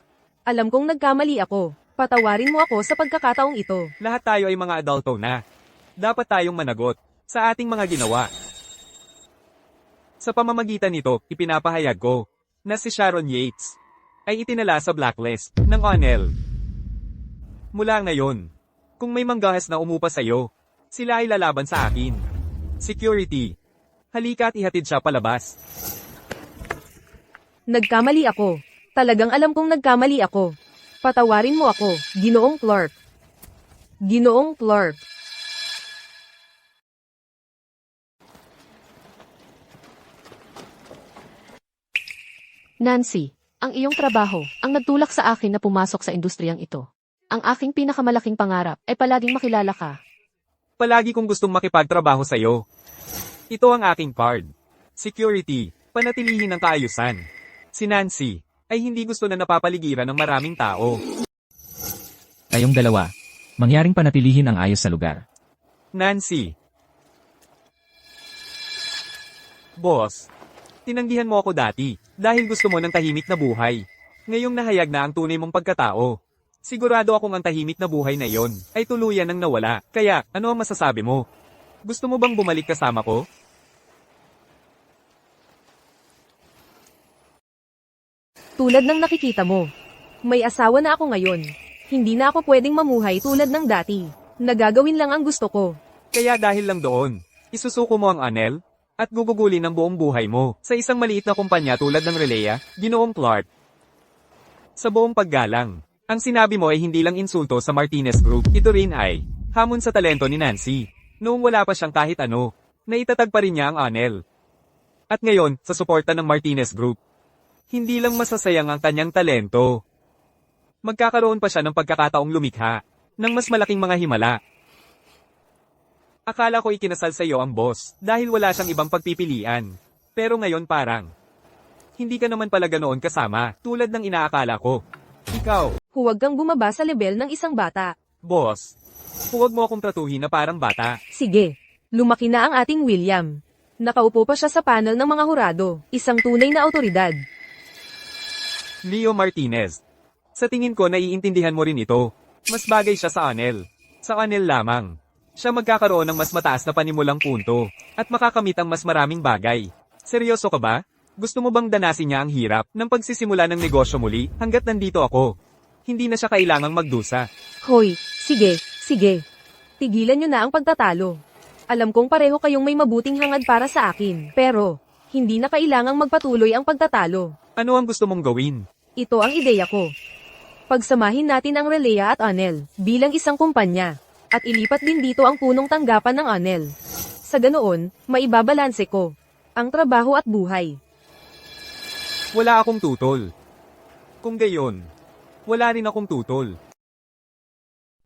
alam kong nagkamali ako. Patawarin mo ako sa pagkakataong ito. Lahat tayo ay mga adulto na. Dapat tayong managot sa ating mga ginawa. Sa pamamagitan nito, ipinapahayag ko na si Sharon Yates ay itinala sa blacklist ng Anel. Mula ngayon, kung may manggahas na umupa sa iyo, sila ay lalaban sa akin. Security, halika at ihatid siya palabas. Nagkamali ako. Talagang alam kong nagkamali ako. Patawarin mo ako, Ginoong Clark. Ginoong Clark. Nancy, ang iyong trabaho, ang nagtulak sa akin na pumasok sa industriyang ito. Ang aking pinakamalaking pangarap ay palaging makilala ka. Palagi kong gustong makipagtrabaho sa iyo. Ito ang aking card. Security, panatilihin ang kaayusan. Si Nancy ay hindi gusto na napapaligiran ng maraming tao. Kayong dalawa, mangyaring panatilihin ang ayos sa lugar. Nancy. Boss, tinanggihan mo ako dati dahil gusto mo ng tahimik na buhay. Ngayong nahayag na ang tunay mong pagkatao. Sigurado akong ang tahimik na buhay na iyon ay tuluyan ng nawala. Kaya, ano ang masasabi mo? Gusto mo bang bumalik kasama ko? Tulad ng nakikita mo. May asawa na ako ngayon. Hindi na ako pwedeng mamuhay tulad ng dati. Nagagawin lang ang gusto ko. Kaya dahil lang doon, Isusuko mo ang Anel, at gugugulin ang buong buhay mo sa isang maliit na kumpanya tulad ng Relaya, Ginoong Clark. Sa buong paggalang, ang sinabi mo ay hindi lang insulto sa Martinez Group, ito rin ay hamon sa talento ni Nancy. Noong wala pa siyang kahit ano, naitatag pa rin niya ang Anel. At ngayon, sa suporta ng Martinez Group, hindi lang masasayang ang kanyang talento. Magkakaroon pa siya ng pagkakataong lumikha ng mas malaking mga himala. Akala ko ikinasal sa iyo ang boss dahil wala siyang ibang pagpipilian. Pero ngayon parang hindi ka naman pala ganoon kasama tulad ng inaakala ko. Ikaw, Huwag kang bumaba sa level ng isang bata. boss, huwag mo akong tratuhin na parang bata. Sige, lumaki na ang ating William. Nakaupo pa siya sa panel ng mga hurado, isang tunay na autoridad. Leo Martinez. Sa tingin ko naiintindihan mo rin ito. Mas bagay siya sa Anel. Sa Anel lamang. Siya magkakaroon ng mas mataas na panimulang punto, at makakamit ang mas maraming bagay. Seryoso ka ba? Gusto mo bang danasin niya ang hirap ng pagsisimula ng negosyo muli hanggat nandito ako? Hindi na siya kailangang magdusa. Hoy, sige, sige. Tigilan niyo na ang pagtatalo. Alam kong pareho kayong may mabuting hangad para sa akin, pero hindi na kailangang magpatuloy ang pagtatalo. Ano ang gusto mong gawin? Ito ang ideya ko. Pagsamahin natin ang Relaya at Anel bilang isang kumpanya, at ilipat din dito ang punong tanggapan ng Anel. Sa ganoon, maibabalanse ko ang trabaho at buhay. Wala akong tutol. Kung gayon, wala rin akong tutol.